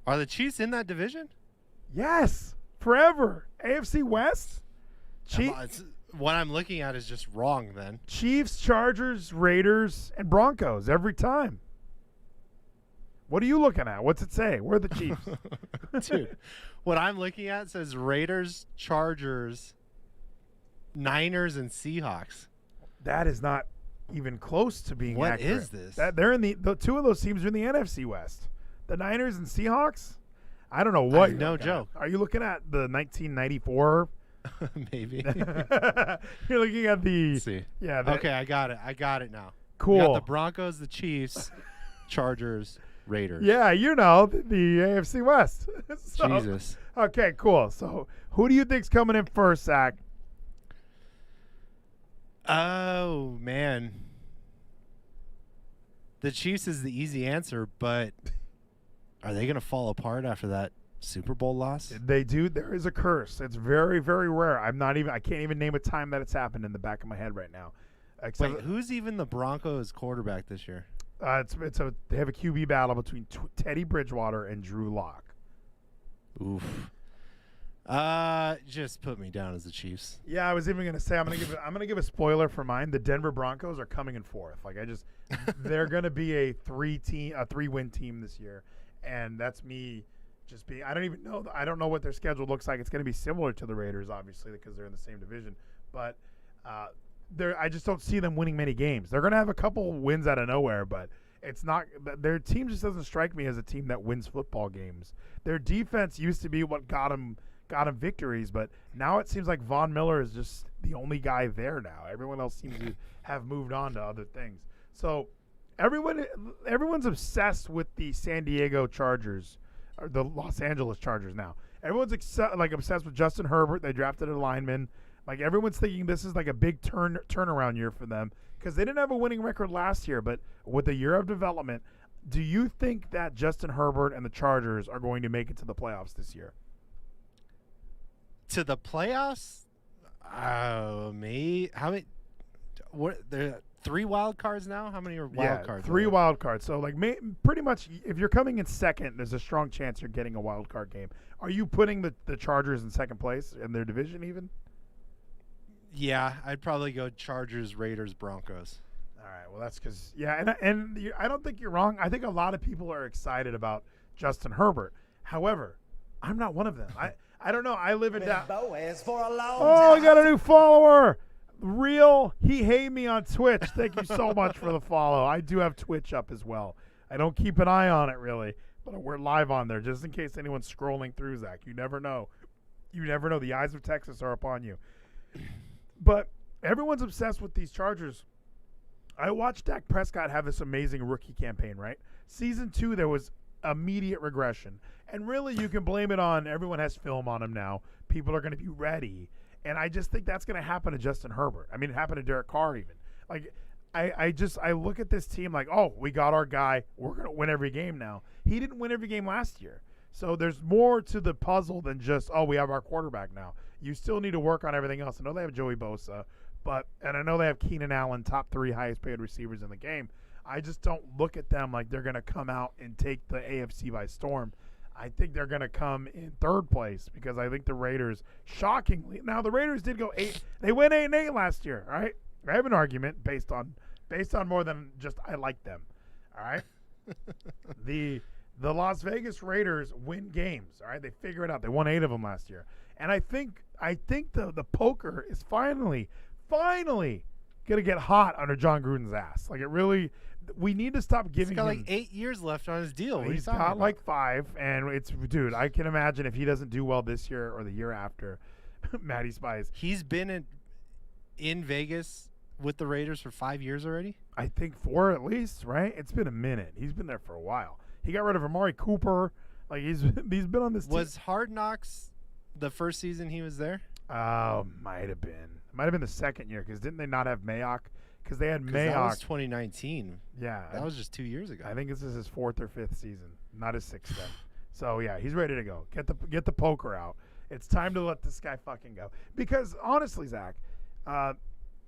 Are the Chiefs in that division? Yes, forever. AFC West. What I'm looking at is just wrong then. Chiefs, Chargers, Raiders, and Broncos every time. What are you looking at? What's it say? Where are the Chiefs? Dude, what I'm looking at says Raiders, Chargers, Niners, and Seahawks. That is not even close to being What accurate. is this? They're in the 2 of those teams are in the NFC West. The Niners and Seahawks? I don't know what. No joke. Are you looking at the 1994? Maybe. You're looking at the. Let's see. Yeah. Okay, I got it now. Cool. We got the Broncos, the Chiefs, Chargers, Raiders. Yeah, the AFC West. So, Jesus. Okay, cool. So, who do you think's coming in first, Zach? Oh, man. The Chiefs is the easy answer, but are they going to fall apart after that Super Bowl loss? They do. There is a curse. It's very, very rare. I can't even name a time that it's happened in the back of my head right now. Wait, who's even the Broncos quarterback this year? They have a QB battle between Teddy Bridgewater and Drew Lock. Oof. Just put me down as the Chiefs. Yeah, I was even gonna say I'm gonna give a spoiler for mine. The Denver Broncos are coming in 4th. They're gonna be a 3-win team this year, and that's me. I don't know what their schedule looks like. It's gonna be similar to the Raiders, obviously, because they're in the same division. But I just don't see them winning many games. They're gonna have a couple wins out of nowhere, but it's not. Their team just doesn't strike me as a team that wins football games. Their defense used to be what got them victories, but now it seems like Von Miller is just the only guy there now. Everyone else seems to have moved on to other things. So everyone's obsessed with the San Diego Chargers, or the Los Angeles Chargers now. Everyone's obsessed with Justin Herbert. They drafted a lineman. Like, everyone's thinking this is like a big turnaround year for them because they didn't have a winning record last year, but with a year of development, do you think that Justin Herbert and the Chargers are going to make it to the playoffs this year? To the playoffs? Me? How many? What? There are 3 wild cards now? How many are wild cards? 3 wild cards. So, pretty much, if you're coming in second, there's a strong chance you're getting a wild card game. Are you putting the Chargers in second place in their division even? Yeah, I'd probably go Chargers, Raiders, Broncos. All right. Well, that's because I don't think you're wrong. I think a lot of people are excited about Justin Herbert. However, I'm not one of them. I don't know. I live in Dallas. Oh, I got a new follower. Real. He hate me on Twitch. Thank you so much for the follow. I do have Twitch up as well. I don't keep an eye on it really, but we're live on there just in case anyone's scrolling through, Zach. You never know. You never know. The eyes of Texas are upon you. But everyone's obsessed with these Chargers. I watched Dak Prescott have this amazing rookie campaign, right? Season 2, there was immediate regression. And really, you can blame it on everyone has film on him now. People are going to be ready. And I just think that's going to happen to Justin Herbert. I mean, it happened to Derek Carr even. Like, I look at this team like, oh, we got our guy. We're going to win every game now. He didn't win every game last year. So there's more to the puzzle than just, oh, we have our quarterback now. You still need to work on everything else. I know they have Joey Bosa, and I know they have Keenan Allen, top 3 highest paid receivers in the game. I just don't look at them like they're going to come out and take the AFC by storm. I think they're going to come in 3rd place because I think the Raiders, shockingly, now the Raiders did go 8. They went 8-8 last year. All right, I have an argument based on more than just I like them. All right, the Las Vegas Raiders win games. All right, they figure it out. They won 8 of them last year, and I think the poker is finally gonna get hot under John Gruden's ass. Like it really. We need to stop giving him. He's got like 8 years left on his deal. He's got like 5, and dude, I can imagine if he doesn't do well this year or the year after, Matty Spies. He's been in Vegas with the Raiders for 5 years already? I think 4 at least, right? It's been a minute. He's been there for a while. He got rid of Amari Cooper. Like he's been on this team. Was Hard Knocks the first season he was there? Might have been. Might have been the second year because didn't they not have Mayock? Because they had Mayock. That was 2019. Yeah. That was just 2 years ago. I think this is his 4th or 5th season, not his 6th then. So, yeah, he's ready to go. Get the poker out. It's time to let this guy fucking go. Because, honestly, Zach,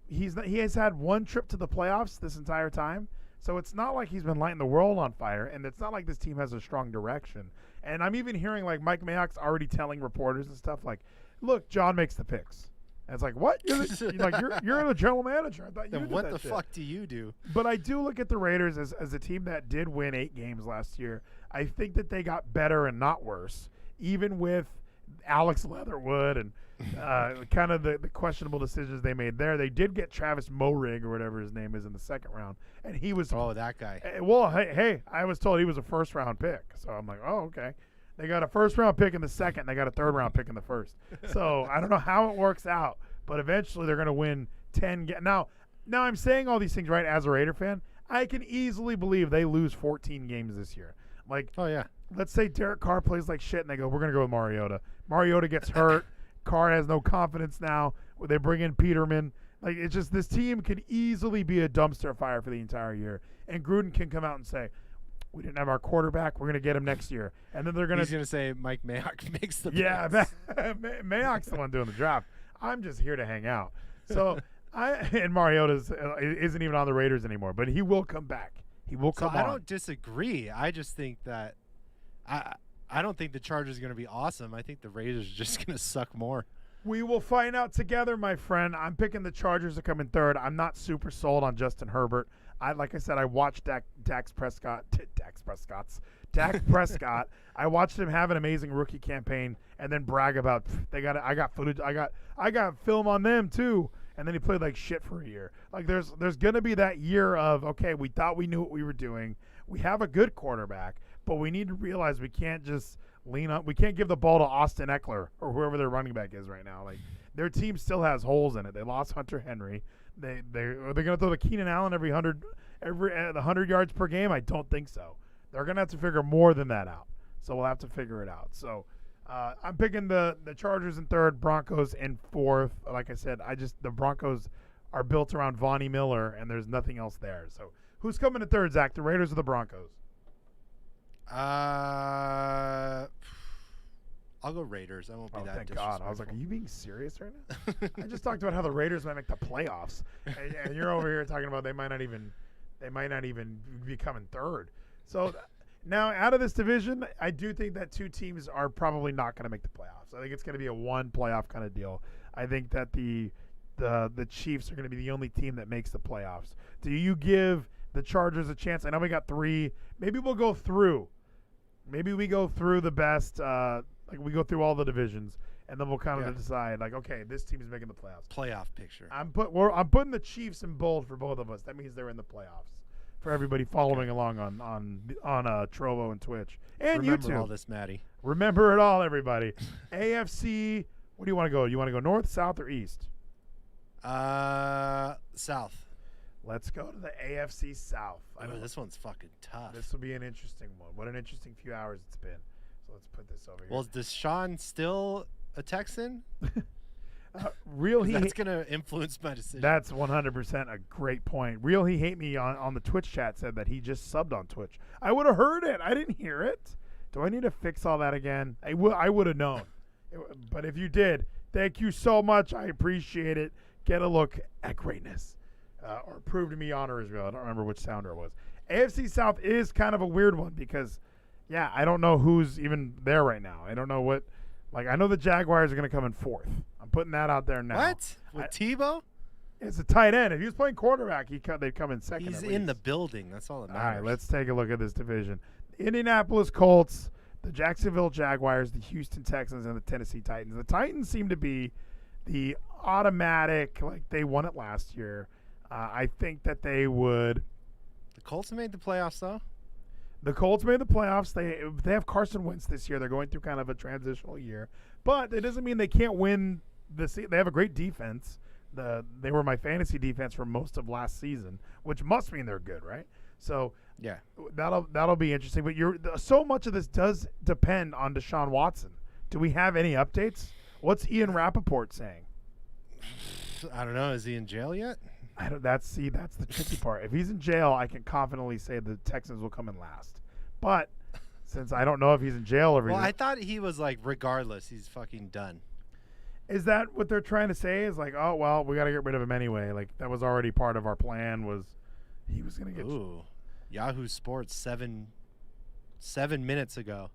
he has had 1 trip to the playoffs this entire time. So it's not like he's been lighting the world on fire, and it's not like this team has a strong direction. And I'm even hearing, like, Mike Mayock's already telling reporters and stuff, like, look, John makes the picks. And it's like, what? You're the general manager. I thought you then did what that the shit. fuck do you do? But I do look at the Raiders as a team that did win 8 games last year. I think that they got better and not worse, even with Alex Leatherwood and kind of the questionable decisions they made there. They did get Travis Morig or whatever his name is in the 2nd round, and he was that guy. Well, hey, I was told he was a 1st-round pick, so I'm like, oh, okay. They got a 1st-round pick in the 2nd. They got a 3rd-round pick in the 1st. So I don't know how it works out, but eventually they're going to win 10 games. Now I'm saying all these things, right, as a Raider fan. I can easily believe they lose 14 games this year. Like, oh, yeah. Let's say Derek Carr plays like shit, and they go, we're going to go with Mariota. Mariota gets hurt. Carr has no confidence now. They bring in Peterman. Like, it's just this team could easily be a dumpster fire for the entire year. And Gruden can come out and say, we didn't have our quarterback. We're going to get him next year. And then they're going to – He's going to say Mike Mayock makes the picks. Yeah, Mayock's the one doing the draft. I'm just here to hang out. So, and Mariota isn't even on the Raiders anymore, but he will come back. He will come on. I don't disagree. I just think that I don't think the Chargers are going to be awesome. I think the Raiders are just going to suck more. We will find out together, my friend. I'm picking the Chargers to come in 3rd. I'm not super sold on Justin Herbert. Like I said, I watched Dak Prescott. I watched him have an amazing rookie campaign and then brag about I got footage. I got film on them too. And then he played like shit for a year. Like there's gonna be that year of, okay, we thought we knew what we were doing. We have a good quarterback, but we need to realize we can't just lean up. We can't give the ball to Austin Eckler or whoever their running back is right now. Like their team still has holes in it. They lost Hunter Henry. Are they going to throw the Keenan Allen every 100 yards per game? I don't think so. They're going to have to figure more than that out. So we'll have to figure it out. So I'm picking the Chargers in 3rd, Broncos in 4th. Like I said, the Broncos are built around Vonnie Miller, and there's nothing else there. So who's coming in 3rd, Zach? The Raiders or the Broncos? I'll go Raiders. I won't be that thank God. I was like, are you being serious right now? I just talked about how the Raiders might make the playoffs, and you're over here talking about they might not even be coming 3rd. So now out of this division, I do think that 2 teams are probably not going to make the playoffs. I think it's going to be a 1 playoff kind of deal. I think that the the Chiefs are going to be the only team that makes the playoffs. Do you give the Chargers a chance? I know we got 3. Maybe we'll go through. Maybe we go through the best. We go through all the divisions, and then we'll kind of decide. Like, okay, this team is making the playoffs. Playoff picture. I'm putting the Chiefs in bold for both of us. That means they're in the playoffs. For everybody following along on Trovo and Twitch and Remember YouTube. all this, Maddie. Remember it all, everybody. AFC. Where do you want to go? You want to go north, south, or east? South. Let's go to the AFC South. I know This one's fucking tough. this will be an interesting one. What an interesting few hours it's been. So let's put this over here. Well, is Deshaun still a Texan? That's going to influence my decision. That's 100% a great point. Real He Hate Me on the Twitch chat said that he just subbed on Twitch. I would have heard it. I didn't hear it. Do I need to fix all that again? I would have known. But if you did, thank you so much. I appreciate it. Get a look at greatness. Or prove to me honor is real. I don't remember which sounder it was. AFC South is kind of a weird one because, I don't know who's even there right now. I don't know what. Like, I know the Jaguars are going to come in 4th. I'm putting that out there now. What? With Tebow? It's a tight end. If he was playing quarterback, they'd come in 2nd. He's in the building. That's all that matters. All right, let's take a look at this division. The Indianapolis Colts, the Jacksonville Jaguars, the Houston Texans, and the Tennessee Titans. The Titans seem to be the automatic, like they won it last year. I think that they would. The Colts made the playoffs, though. The Colts made the playoffs. They have Carson Wentz this year. They're going through kind of a transitional year. But it doesn't mean they can't win this. They have a great defense. They were my fantasy defense for most of last season, which must mean they're good, right? So yeah, that'll be interesting. But so much of this does depend on Deshaun Watson. Do we have any updates? What's Ian Rappaport saying? I don't know. Is he in jail yet? That's the tricky part. If he's in jail, I can confidently say the Texans will come in last. But since I don't know if he's in jail or I thought he was like, regardless, he's fucking done. Is that what they're trying to say? Is like, oh well, we got to get rid of him anyway. Like that was already part of our plan. Was he was going to get? Ooh, Yahoo Sports 7 minutes ago,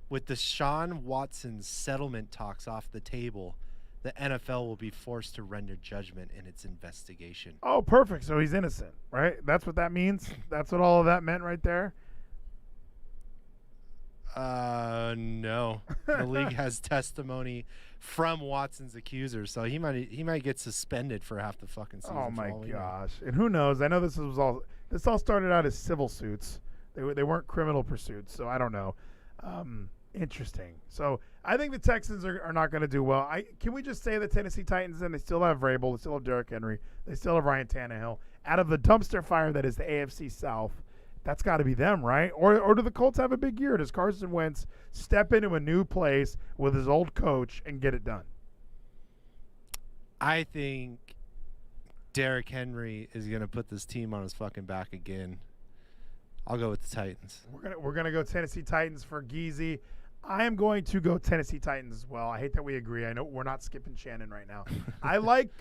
with Deshaun Watson's settlement talks off the table, the NFL will be forced to render judgment in its investigation. Oh, perfect. So he's innocent, right? That's what that means? That's what all of that meant right there? No. The league has testimony from Watson's accusers, so he might get suspended for half the fucking season. Oh, my gosh. And who knows? I know this all started out as civil suits. They weren't criminal pursuits, so I don't know. Interesting. So I think the Texans are not going to do well. Can we just say the Tennessee Titans, and they still have Vrabel, they still have Derrick Henry, they still have Ryan Tannehill. Out of the dumpster fire that is the AFC South, that's got to be them, right? Or do the Colts have a big year? Does Carson Wentz step into a new place with his old coach and get it done? I think Derrick Henry is going to put this team on his fucking back again. I'll go with the Titans. We're gonna go Tennessee Titans for Geezy. I am going to go Tennessee Titans as well. I hate that we agree. I know we're not skipping Shannon right now. I like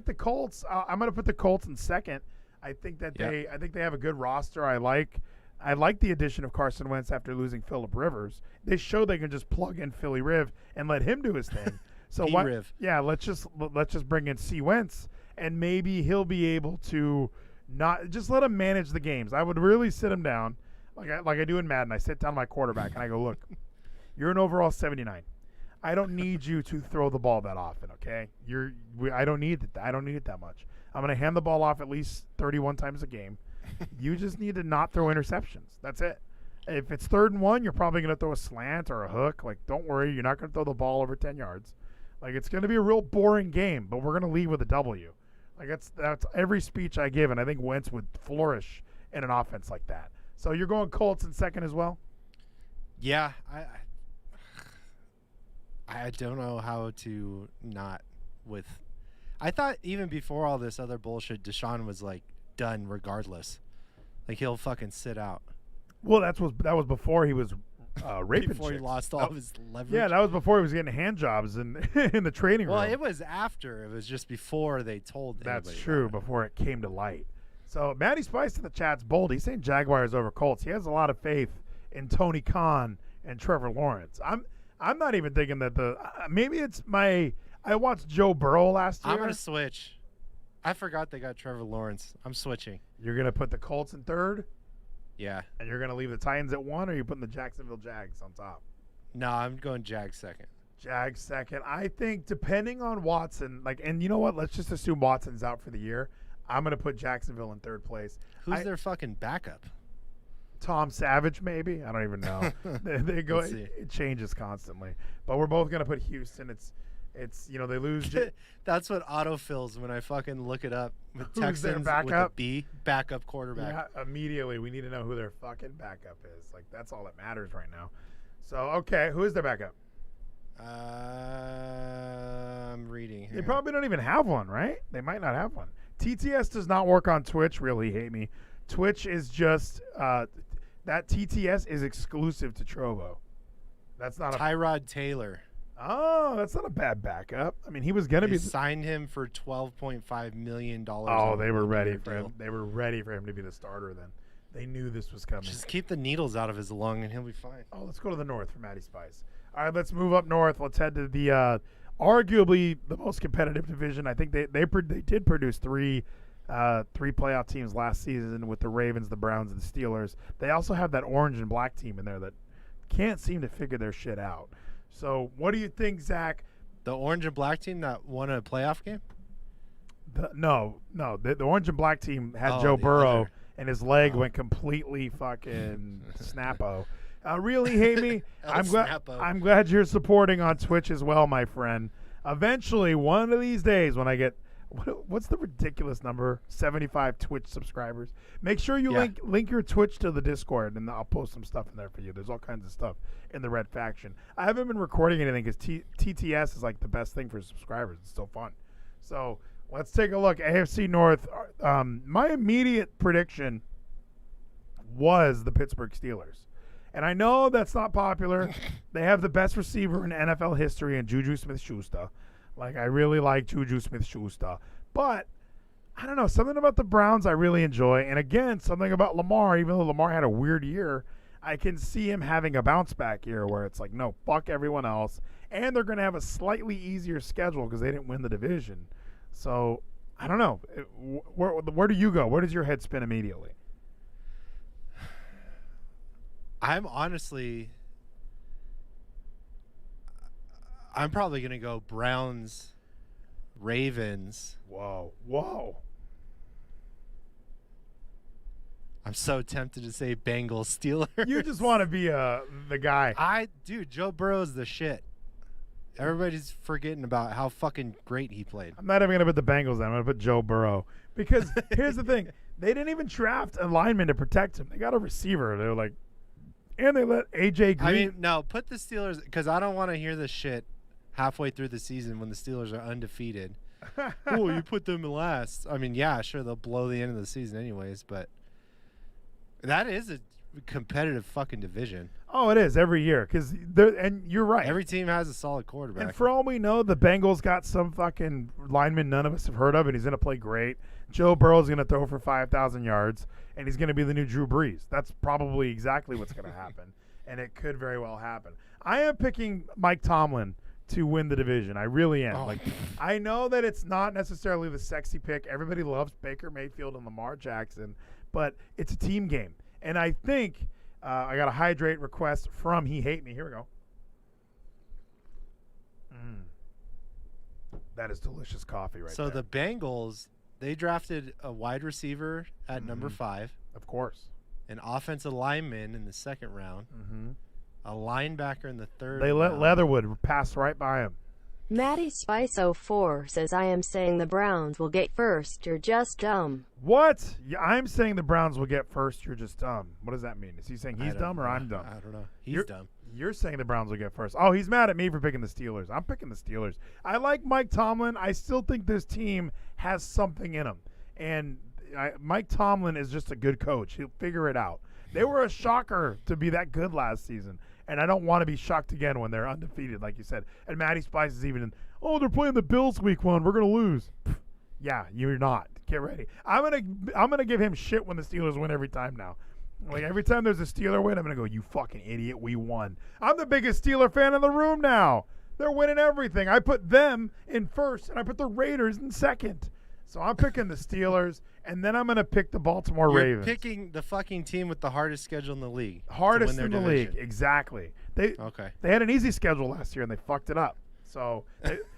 the Colts. I'm gonna put the Colts in second. I think that they have a good roster. I like the addition of Carson Wentz after losing Phillip Rivers. They show they can just plug in Philly Riv and let him do his thing. So Riv. Yeah, let's just bring in C Wentz and maybe he'll be able to not just let him manage the games. I would really sit him down like I do in Madden. I sit down my quarterback and I go, look, you're an overall 79. I don't need you to throw the ball that often, okay? I don't need it. I don't need it that much. I'm going to hand the ball off at least 31 times a game. You just need to not throw interceptions. That's it. If it's 3rd and 1, you're probably going to throw a slant or a hook. Like, don't worry, you're not going to throw the ball over 10 yards. Like, it's going to be a real boring game, but we're going to leave with a W. Like, that's every speech I give, and I think Wentz would flourish in an offense like that. So you're going Colts in second as well? Yeah, I don't know how to not with. I thought even before all this other bullshit, Deshaun was like done regardless. Like he'll fucking sit out. Well, that was before he was raping before chicks. He lost all of his leverage. Yeah, that was before he was getting hand jobs in the training room. Well, it was after. It was just before they told. That's true. Before it came to light. So Matty Spice in the chat's bold. He's saying Jaguars over Colts. He has a lot of faith in Tony Khan and Trevor Lawrence. I'm not even thinking that maybe it's my. I watched Joe Burrow last year. I'm going to switch. I forgot they got Trevor Lawrence. I'm switching. You're going to put the Colts in third? Yeah. And you're going to leave the Titans at 1, or are you putting the Jacksonville Jags on top? No, I'm going Jags second. Jags second. I think depending on Watson, and you know what? Let's just assume Watson's out for the year. I'm going to put Jacksonville in third place. Who's their fucking backup? Tom Savage, maybe? I don't even know. they go. Let's see. It changes constantly. But we're both going to put Houston. It's they lose. That's what autofills when I fucking look it up. With Who's Texans their backup? with a B, backup quarterback. Yeah, immediately we need to know who their fucking backup is. That's all that matters right now. So, okay, who is their backup? I'm reading here. They probably don't even have one, right? They might not have one. TTS does not work on Twitch. Really hate me. Twitch is just that TTS is exclusive to Trovo. That's not Tyrod Taylor. Oh, that's not a bad backup. I mean, he was going to be signed him for $12.5 million. Oh, they were ready for him. They were ready for him to be the starter then. They knew this was coming. Just keep the needles out of his lung and he'll be fine. Oh, let's go to the north for Matty Spice. All right, let's move up north. Let's head to the arguably the most competitive division. I think they did produce three playoff teams last season with the Ravens, the Browns, and the Steelers. They also have that orange and black team in there that can't seem to figure their shit out. So what do you think, Zach? The orange and black team that won a playoff game? No. The orange and black team had Joe Burrow, and his leg went completely fucking snappo. Really hate me. I'm glad you're supporting on Twitch as well, my friend. Eventually, one of these days, when I get what's the ridiculous number? 75 Twitch subscribers. Make sure you link your Twitch to the Discord, and I'll post some stuff in there for you. There's all kinds of stuff in the Red Faction. I haven't been recording anything because TTS is like the best thing for subscribers. It's so fun. So let's take a look. AFC North. My immediate prediction was the Pittsburgh Steelers. And I know that's not popular. They have the best receiver in NFL history in Juju Smith-Schuster. I really like Juju Smith-Schuster. But, I don't know, something about the Browns I really enjoy. And again, something about Lamar, even though Lamar had a weird year, I can see him having a bounce-back year where it's like, no, fuck everyone else. And they're going to have a slightly easier schedule because they didn't win the division. So, I don't know. Where do you go? Where does your head spin immediately? I'm probably going to go Browns, Ravens. Whoa. I'm so tempted to say Bengals, Steelers. You just want to be the guy. Joe Burrow's the shit. Everybody's forgetting about how fucking great he played. I'm not even going to put the Bengals down. I'm going to put Joe Burrow. Because here's the thing. They didn't even draft a lineman to protect him. They got a receiver. They're like, and they let AJ Green. I mean, no, put the Steelers, because I don't want to hear this shit halfway through the season when the Steelers are undefeated. Oh, you put them in last. I mean, yeah, sure, they'll blow the end of the season anyways, but that is a competitive fucking division. Oh, it is every year. And you're right. Every team has a solid quarterback. And for all we know, the Bengals got some fucking lineman none of us have heard of, and he's going to play great. Joe Burrow's going to throw for 5,000 yards, and he's going to be the new Drew Brees. That's probably exactly what's going to happen, and it could very well happen. I am picking Mike Tomlin to win the division. I really am. I know that it's not necessarily the sexy pick. Everybody loves Baker Mayfield and Lamar Jackson, but it's a team game. And I think I got a hydrate request from He Hate Me. Here we go. That is delicious coffee right there. So the Bengals, they drafted a wide receiver at number 5. Of course. An offensive lineman in the second round. A linebacker in the third They let round. Leatherwood pass right by him. Matty Spice 04 says, I am saying the Browns will get first. You're just dumb. What? Yeah, I'm saying the Browns will get first. You're just dumb. What does that mean? Is he saying he's dumb or I'm dumb? I don't know. He's dumb. You're saying the Browns will get first. Oh, he's mad at me for picking the Steelers. I'm picking the Steelers. I like Mike Tomlin. I still think this team has something in him. And Mike Tomlin is just a good coach. He'll figure it out. They were a shocker to be that good last season. And I don't want to be shocked again when they're undefeated, like you said. And Matty Spice is even they're playing the Bills week 1. We're going to lose. Yeah, you're not. Get ready. I'm gonna give him shit when the Steelers win every time now. Like every time there's a Steeler win, I'm gonna go, you fucking idiot, we won. I'm the biggest Steeler fan in the room now. They're winning everything. I put them in first, and I put the Raiders in second. So I'm picking the Steelers, and then I'm going to pick the Baltimore Ravens. You're picking the fucking team with the hardest schedule in the league. Hardest in the league, exactly. They had an easy schedule last year, and they fucked it up. So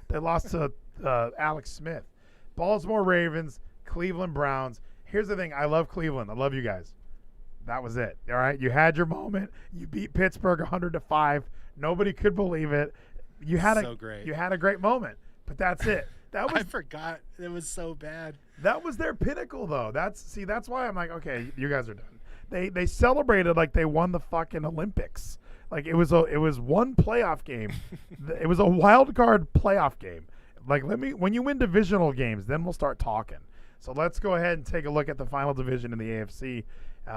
they lost to Alex Smith. Baltimore Ravens, Cleveland Browns. Here's the thing. I love Cleveland. I love you guys. That was it. All right? You had your moment. You beat Pittsburgh 100-5. Nobody could believe it. You had a great moment, but that's it. I forgot. It was so bad. That was their pinnacle, though. That's why I'm like, okay, you guys are done. They celebrated like they won the fucking Olympics. Like it was one playoff game. It was a wild card playoff game. Like when you win divisional games, then we'll start talking. So let's go ahead and take a look at the final division in the AFC.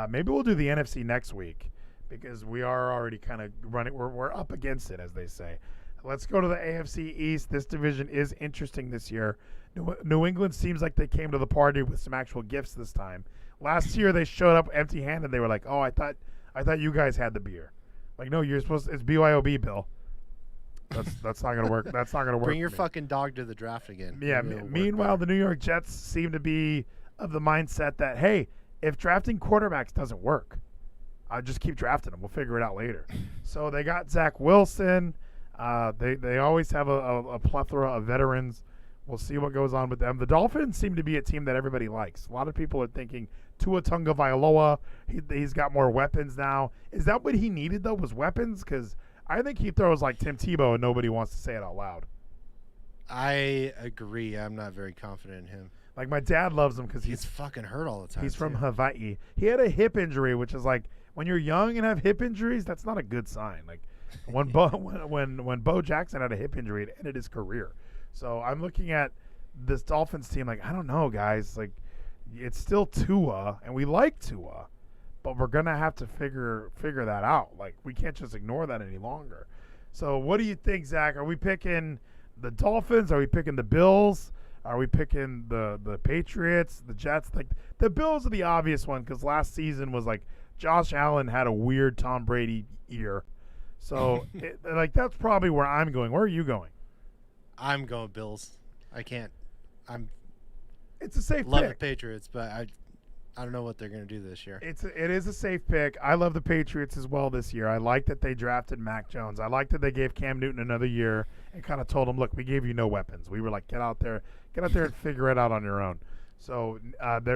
Maybe we'll do the NFC next week because we are already kind of running. We're up against it, as they say. Let's go to the AFC East. This division is interesting this year. New England seems like they came to the party with some actual gifts this time. Last year they showed up empty-handed. They were like, "Oh, I thought you guys had the beer." Like, no, you're supposed to, it's BYOB, Bill. That's not gonna work. That's not gonna work. Bring your fucking dog to the draft again. Yeah. Meanwhile, the New York Jets seem to be of the mindset that, hey, if drafting quarterbacks doesn't work, I'll just keep drafting them. We'll figure it out later. So they got Zach Wilson. They always have a plethora of veterans. We'll see what goes on with them. The Dolphins seem to be a team that everybody likes. A lot of people are thinking Tua Tagovailoa. He's got more weapons now. Is that what he needed, though, was weapons? Because I think he throws like Tim Tebow, and nobody wants to say it out loud. I agree. I'm not very confident in him. Like, my dad loves him because he's fucking hurt all the time. He's from Hawaii. He had a hip injury, which is like, when you're young and have hip injuries, that's not a good sign. Like, when Bo Jackson had a hip injury, it ended his career. So I'm looking at this Dolphins team like, I don't know, guys. Like, it's still Tua, and we like Tua, but we're gonna have to figure that out. Like, we can't just ignore that any longer. So what do you think, Zach? Are we picking the Dolphins? Are we picking the Bills? Are we picking the Patriots, the Jets? Like, the Bills are the obvious one because last season was like Josh Allen had a weird Tom Brady year. So, that's probably where I'm going. Where are you going? I'm going Bills. I can't. It's a safe love pick. the Patriots, but I don't know what they're going to do this year. It is a safe pick. I love the Patriots as well this year. I like that they drafted Mac Jones. I like that they gave Cam Newton another year and kind of told him, look, we gave you no weapons. We were like, get out there and figure it out on your own. So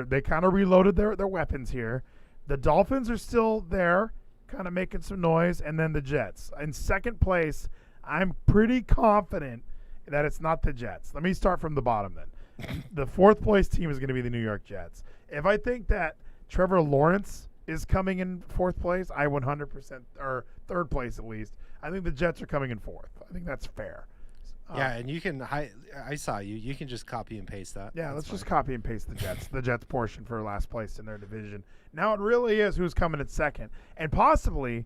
they kind of reloaded their weapons here. The Dolphins are still there, kind of making some noise, and then the Jets. In second place, I'm pretty confident that it's not the Jets. Let me start from the bottom then. The fourth place team is going to be the New York Jets. If I think that Trevor Lawrence is coming in fourth place, I 100%, or third place at least, I think the Jets are coming in fourth. I think that's fair. Yeah, and you can. I saw you. You can just copy and paste that. Yeah, let's just copy and paste the Jets portion for last place in their division. Now it really is who's coming in second, and possibly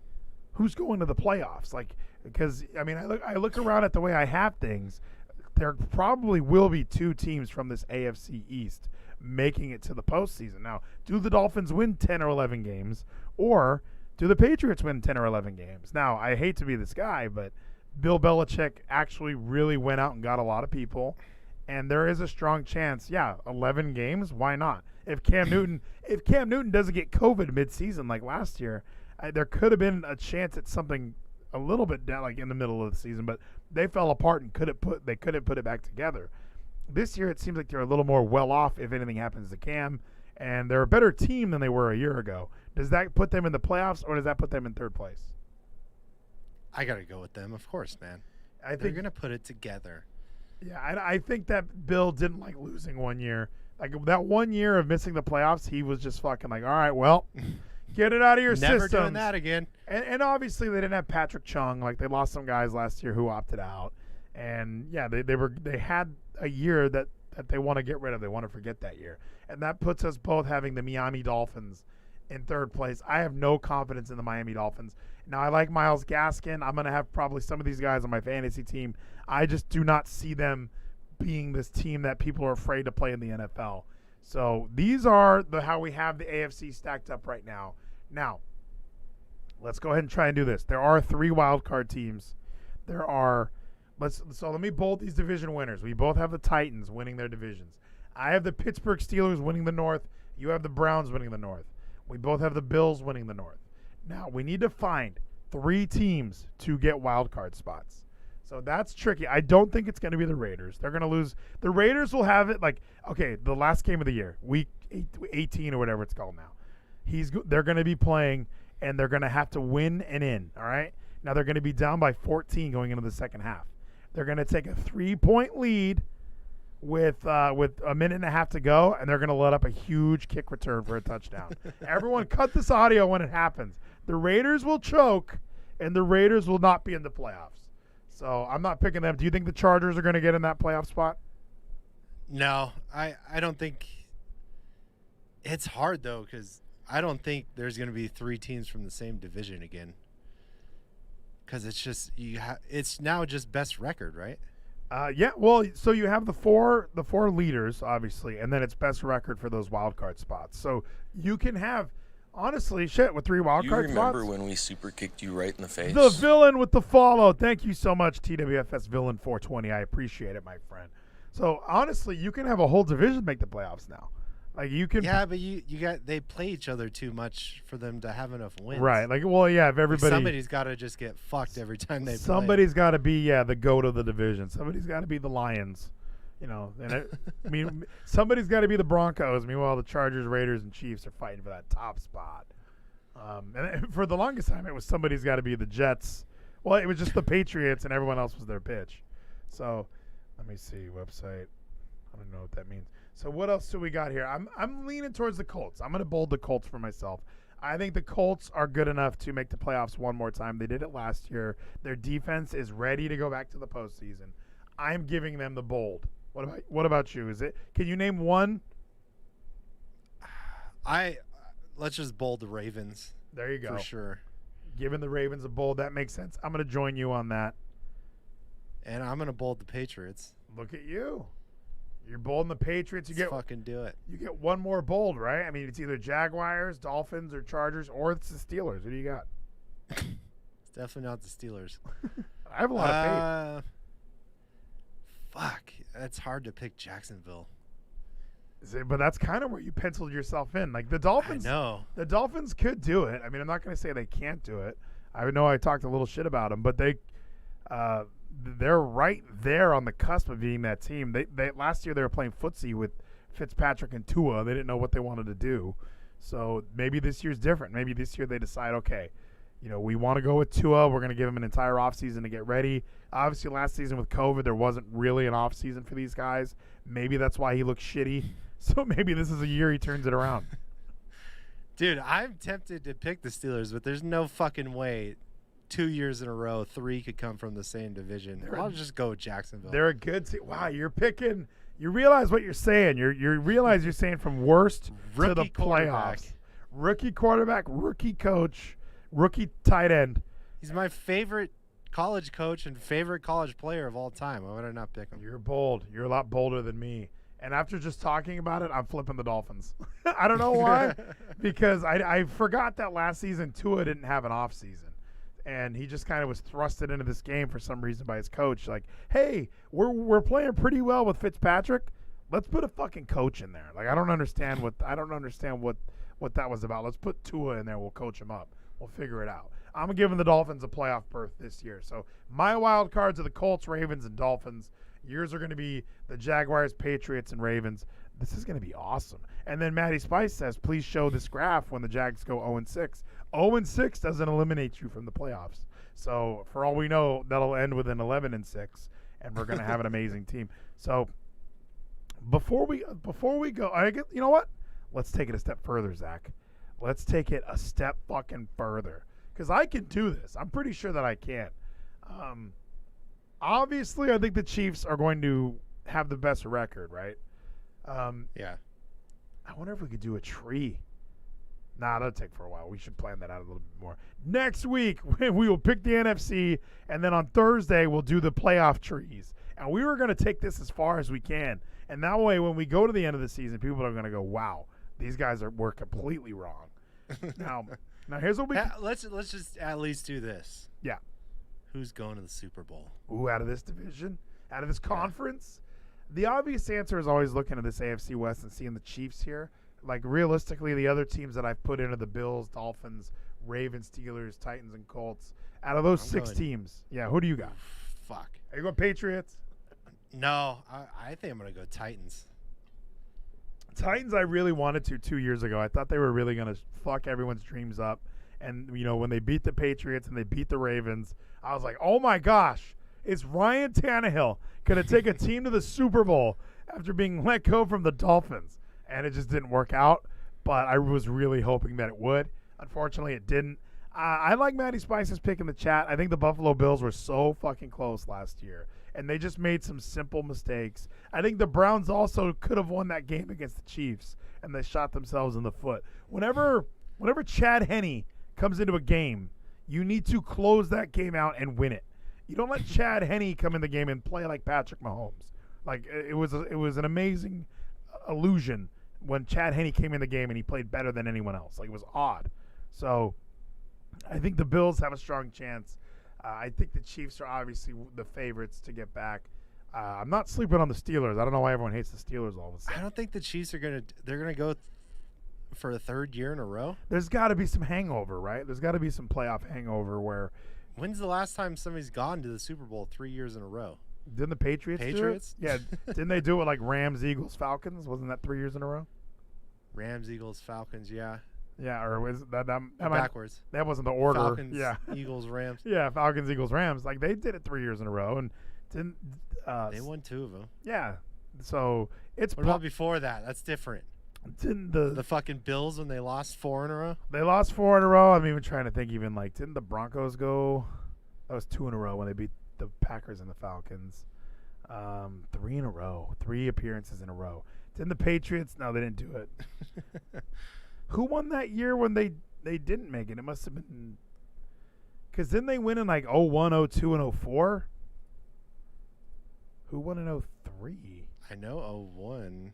who's going to the playoffs. Like, because I mean, I look around at the way I have things. There probably will be two teams from this AFC East making it to the postseason. Now, do the Dolphins win 10 or 11 games, or do the Patriots win 10 or 11 games? Now, I hate to be this guy, but Bill Belichick actually really went out and got a lot of people, and there is a strong chance, 11 games, why not? If Cam Newton doesn't get COVID midseason like last year, there could have been a chance at something a little bit down, like in the middle of the season, but they fell apart and they couldn't put it back together. This year, it seems like they're a little more well off if anything happens to Cam, and they're a better team than they were a year ago. Does that put them in the playoffs, or does that put them in third place? I got to go with them, of course, man. They're going to put it together. Yeah, I think that Bill didn't like losing 1 year. Like, that 1 year of missing the playoffs, he was just fucking like, all right, well, get it out of your system. Never doing that again. And obviously they didn't have Patrick Chung. Like, they lost some guys last year who opted out. And yeah, they had a year that they want to get rid of. They want to forget that year. And that puts us both having the Miami Dolphins in third place. I have no confidence in the Miami Dolphins. Now, I like Myles Gaskin. I'm going to have probably some of these guys on my fantasy team. I just do not see them being this team that people are afraid to play in the NFL. So these are how we have the AFC stacked up right now. Now, let's go ahead and try and do this. There are 3 wild card teams. There are So let me bold these division winners. We both have the Titans winning their divisions. I have the Pittsburgh Steelers winning the North. You have the Browns winning the North. We both have the Bills winning the North. Now, we need to find 3 teams to get wild card spots. So that's tricky. I don't think it's going to be the Raiders. They're going to lose. The Raiders will have it the last game of the year, week 18 or whatever it's called now. They're going to be playing, and they're going to have to win and in, all right? Now, they're going to be down by 14 going into the second half. They're going to take a 3-point lead with a minute and a half to go, and they're going to let up a huge kick return for a touchdown. Everyone cut this audio when it happens. The Raiders will choke, and the Raiders will not be in the playoffs. So I'm not picking them. Do you think the Chargers are going to get in that playoff spot? No, I don't think. It's hard, though, because I don't think there's going to be 3 teams from the same division again. Because it's just it's now just best record, right? Yeah, well, so you have the four leaders, obviously, and then it's best record for those wild card spots. So you can have, honestly, with 3 wild card spots. You remember when we super kicked you right in the face? The villain with the follow. Thank you so much, TWFS Villain 420. I appreciate it, my friend. So honestly, you can have a whole division make the playoffs now. Like you can. Yeah, but they play each other too much for them to have enough wins. Right. Like, well, yeah, if everybody. Somebody's got to just get fucked every time they play. Somebody's got to be the goat of the division. Somebody's got to be the Lions. And somebody's got to be the Broncos. Meanwhile, the Chargers, Raiders, and Chiefs are fighting for that top spot. And for the longest time, it was somebody's got to be the Jets. Well, it was just the Patriots, and everyone else was their pitch. So, let me see website. I don't know what that means. So what else do we got here? I'm leaning towards the Colts. I'm going to bold the Colts for myself. I think the Colts are good enough to make the playoffs one more time. They did it last year. Their defense is ready to go back to the postseason. I'm giving them the bold. What about you? Can you name one? Let's just bold the Ravens. There you go. For sure. Giving the Ravens a bold, that makes sense. I'm going to join you on that. And I'm going to bold the Patriots. Look at you. You're bolding the Patriots. Fucking do it. You get one more bold, right? I mean, it's either Jaguars, Dolphins, or Chargers, or it's the Steelers. Who do you got? It's definitely not the Steelers. I have a lot of faith. Fuck. That's hard to pick Jacksonville. But that's kind of where you penciled yourself in. Like the Dolphins. I know. The Dolphins could do it. I mean, I'm not going to say they can't do it. I know I talked a little shit about them, but they're right there on the cusp of being that team. They last year they were playing footsie with Fitzpatrick and Tua. They didn't know what they wanted to do. So maybe this year's different. Maybe this year they decide, okay, we want to go with Tua. We're going to give him an entire offseason to get ready. Obviously, last season with COVID, there wasn't really an offseason for these guys. Maybe that's why he looks shitty. So maybe this is a year he turns it around. Dude, I'm tempted to pick the Steelers, but there's no fucking way 2 years in a row 3 could come from the same division. I'll just go with Jacksonville. They're a good team. Wow, you're picking. You realize what you're saying. You realize you're saying from worst to the playoffs. Rookie quarterback, rookie coach, rookie tight end. He's my favorite college coach and favorite college player of all time. Why would I not pick him? You're bold. You're a lot bolder than me. And after just talking about it, I'm flipping the Dolphins. I don't know why. Because I forgot that last season Tua didn't have an off season. And he just kind of was thrusted into this game for some reason by his coach. Like, hey, we're playing pretty well with Fitzpatrick. Let's put a fucking coach in there. Like, I don't understand what that was about. Let's put Tua in there. We'll coach him up. We'll figure it out. I'm giving the Dolphins a playoff berth this year. So my wild cards are the Colts, Ravens, and Dolphins. Yours are going to be the Jaguars, Patriots, and Ravens. This is going to be awesome. And then Matty Spice says, please show this graph when the Jags go 0-6. 0-6 doesn't eliminate you from the playoffs. So for all we know, that'll end with an 11-6, and we're going to have an amazing team. So before we go, you know what? Let's take it a step further, Zach. Let's take it a step fucking further, because I can do this. I'm pretty sure that I can. Obviously, I think the Chiefs are going to have the best record, right? Yeah. I wonder if we could do a tree. Nah, that'll take for a while. We should plan that out a little bit more. Next week, we will pick the NFC, and then on Thursday, we'll do the playoff trees. And we were going to take this as far as we can. And that way, when we go to the end of the season, people are going to go, wow, these guys were completely wrong. Now here's what we... Let's just at least do this. Yeah. Who's going to the Super Bowl? Ooh, out of this division? Out of this conference? The obvious answer is always looking at this AFC West and seeing the Chiefs here. Like, realistically, the other teams that I've put into the Bills, Dolphins, Ravens, Steelers, Titans, and Colts, out of those six teams, who do you got? Fuck. Are you going Patriots? No, I think I'm going to go Titans. Titans I really wanted to 2 years ago. I thought they were really going to fuck everyone's dreams up. And, when they beat the Patriots and they beat the Ravens, I was like, oh, my gosh, is Ryan Tannehill going to take a team to the Super Bowl after being let go from the Dolphins? And it just didn't work out, but I was really hoping that it would. Unfortunately, it didn't. I like Matty Spice's pick in the chat. I think the Buffalo Bills were so fucking close last year, and they just made some simple mistakes. I think the Browns also could have won that game against the Chiefs, and they shot themselves in the foot. Whenever Chad Henne comes into a game, you need to close that game out and win it. You don't let Chad Henne come in the game and play like Patrick Mahomes. Like, it was an amazing illusion when Chad Henne came in the game and he played better than anyone else. Like, it was odd. So I think the Bills have a strong chance. I think the Chiefs are obviously the favorites to get back. I'm not sleeping on the Steelers. I don't know why everyone hates the Steelers all of a sudden. I don't think the Chiefs are they're gonna go for a third year in a row. There's got to be some hangover, right? There's got to be some playoff hangover where. When's the last time somebody's gone to the Super Bowl 3 years in a row? Didn't the Patriots do it? Yeah. Didn't they do it like Rams, Eagles, Falcons? Wasn't that 3 years in a row? Rams, Eagles, Falcons, yeah. Yeah, or was that backwards? That wasn't the order. Falcons, yeah. Eagles, Rams. Yeah, Falcons, Eagles, Rams. Like, they did it 3 years in a row, and didn't. They won two of them. Yeah, so it's. What about before that? That's different. Didn't the fucking Bills when they lost 4 in a row? They lost 4 in a row. I'm even trying to think. Even like, didn't the Broncos go? That was 2 in a row when they beat the Packers and the Falcons. 3 in a row. 3 appearances in a row. Didn't the Patriots? No, they didn't do it. Who won that year when they didn't make it? It must have been because didn't they win in like 01, 02, and 04? Who won in 03? I know 01.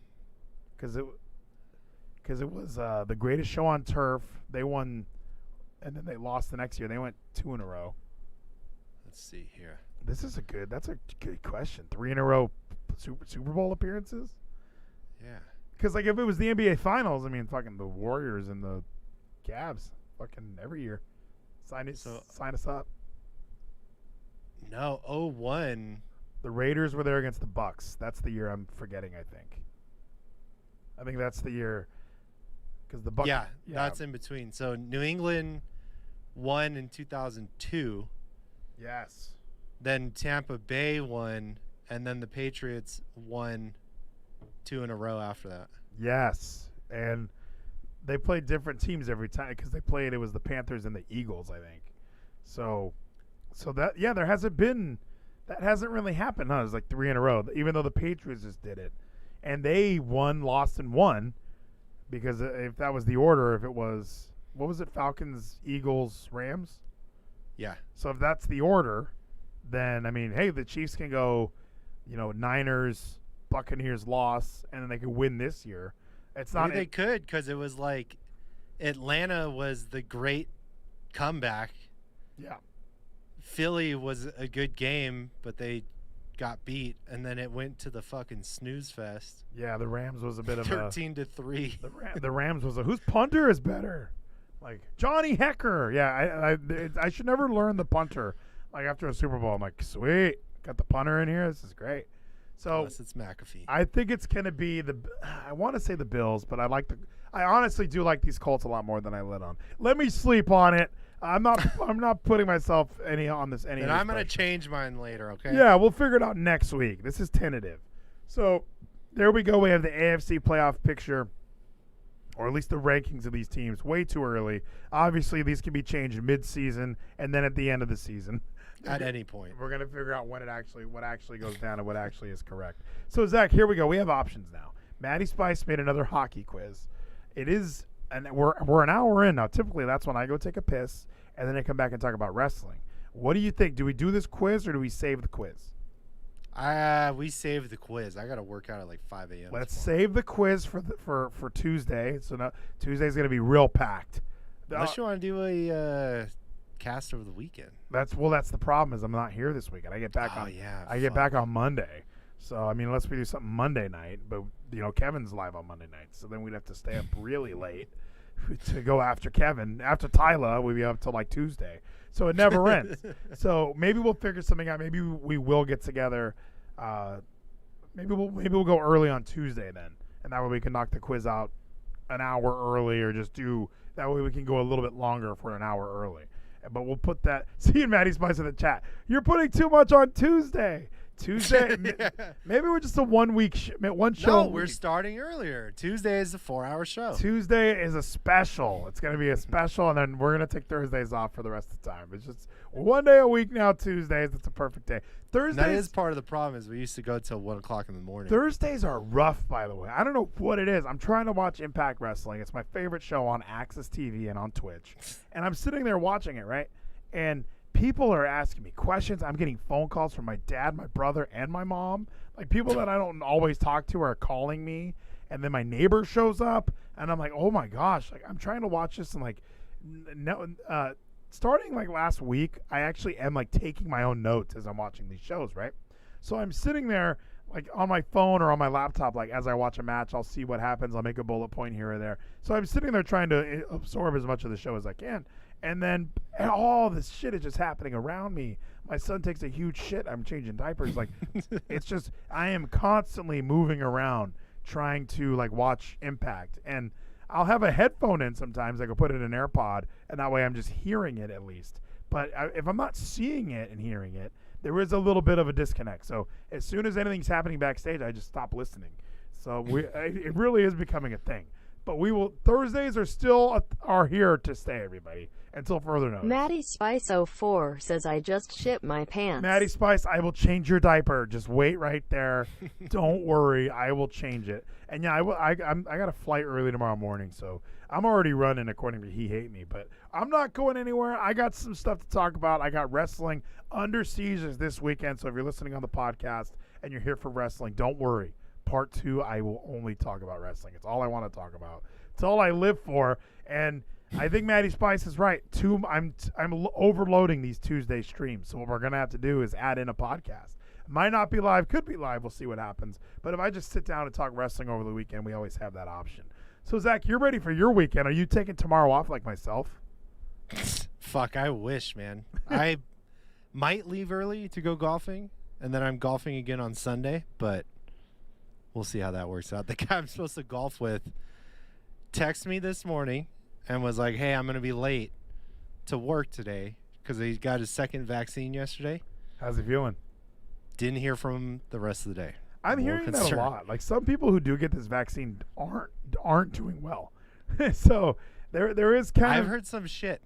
Because it was the greatest show on turf. They won, and then they lost the next year. They went 2 in a row. Let's see here. That's a good question. 3 in a row Super Bowl appearances? Yeah. Because, like, if it was the NBA Finals, I mean, fucking the Warriors and the Cavs, fucking every year. Sign us up. No, 01. The Raiders were there against the Bucks. That's the year I'm forgetting, I think. I think that's the year. Because the Bucks. Yeah, that's in between. So New England won in 2002. Yes. Then Tampa Bay won, and then the Patriots won 2 in a row after that. Yes, and they played different teams every time because it was the Panthers and the Eagles, I think. So that there hasn't really happened. Huh? It was like 3 in a row, even though the Patriots just did it, and they won, lost, and won because if that was the order, if it was what was it, Falcons, Eagles, Rams? Yeah. So if that's the order, then I mean, hey, the Chiefs can go, Niners, Buccaneers loss, and then they could win this year. It's not. Maybe they could because it was like Atlanta was the great comeback. Yeah. Philly was a good game, but they got beat, and then it went to the fucking snooze fest. Yeah, the Rams was a bit of 13-3. The Rams was whose punter is better? Like Johnny Hecker. Yeah, I should never learn the punter. Like after a Super Bowl, I'm like, sweet, got the punter in here. This is great. So unless it's McAfee. I think it's gonna be I want to say the Bills, but I honestly do like these Colts a lot more than I let on. Let me sleep on it. I'm not putting myself on this. And I'm gonna change mine later. Okay. Yeah, we'll figure it out next week. This is tentative. So there we go. We have the AFC playoff picture, or at least the rankings of these teams. Way too early. Obviously, these can be changed mid-season and then at the end of the season. At any point. We're going to figure out what actually goes down and what actually is correct. So, Zach, here we go. We have options now. Maddie Spice made another hockey quiz. It is, and we're an hour in now. Typically, that's when I go take a piss, and then I come back and talk about wrestling. What do you think? Do we do this quiz, or do we save the quiz? We saved the quiz. I got to work out at like 5 a.m. Let's save the quiz for Tuesday. So now Tuesday's going to be real packed. Unless you want to do a cast over the weekend. That's the problem is I'm not here this weekend. I get back back on Monday. So I mean, unless we do something Monday night, but Kevin's live on Monday night, so then we'd have to stay up really late to go after Kevin. After Tyler, we'd be up till like Tuesday. So it never ends. So maybe we'll figure something out. Maybe we will get together. Maybe we'll go early on Tuesday then, and that way we can knock the quiz out an hour early, or just do that way we can go a little bit longer for an hour early. But we'll put that. See you, Maddie Spice in the chat. You're putting too much on Tuesday. Maybe we're just a 1 week one show. No, we're starting earlier. Tuesday is a 4-hour show. Tuesday is a special. It's going to be a special, and then we're going to take Thursdays off for the rest of the time. It's just 1 day a week now. Tuesdays, it's a perfect day. Thursdays. That is part of the problem. Is we used to go till 1 o'clock in the morning. Thursdays are rough, by the way. I don't know what it is. I'm trying to watch Impact Wrestling. It's my favorite show on Access TV and on Twitch, and I'm sitting there watching it, right? And people are asking me questions. I'm getting phone calls from my dad, my brother, and my mom. Like, people that I don't always talk to are calling me. And then my neighbor shows up, and I'm like, oh my gosh. Like, I'm trying to watch this, and like, starting like last week, I actually am like taking my own notes as I'm watching these shows, right? So I'm sitting there like on my phone or on my laptop, like as I watch a match, I'll see what happens. I'll make a bullet point here or there. So I'm sitting there trying to absorb as much of the show as I can. And then all this shit is just happening around me. My son takes a huge shit. I'm changing diapers. Like, it's just, I am constantly moving around trying to like watch Impact. And I'll have a headphone in sometimes. I can put it in an AirPod, and that way I'm just hearing it at least. But if I'm not seeing it and hearing it, there is a little bit of a disconnect. So as soon as anything's happening backstage, I just stop listening. So it really is becoming a thing. But Thursdays are here to stay, everybody, until further notice. Maddie Spice 04 says, I just shit my pants. Maddie Spice, I will change your diaper. Just wait right there. Don't worry. I will change it. And yeah, I got a flight early tomorrow morning, so I'm already running according to He Hate Me. But I'm not going anywhere. I got some stuff to talk about. I got wrestling Under Siege this weekend. So if you're listening on the podcast and you're here for wrestling, don't worry. Part 2, I will only talk about wrestling. It's all I want to talk about. It's all I live for. And I think Maddie Spice is right. I'm overloading these Tuesday streams. So what we're going to have to do is add in a podcast. Might not be live, could be live. We'll see what happens. But if I just sit down and talk wrestling over the weekend, we always have that option. So, Zach, you're ready for your weekend. Are you taking tomorrow off like myself? Fuck, I wish, man. I might leave early to go golfing, and then I'm golfing again on Sunday, but we'll see how that works out. The guy I'm supposed to golf with texted me this morning and was like, hey, I'm going to be late to work today because he got his second vaccine yesterday. How's he feeling? Didn't hear from him the rest of the day. I'm hearing that a lot. Like, some people who do get this vaccine aren't doing well. So there is kind of... I've heard some shit.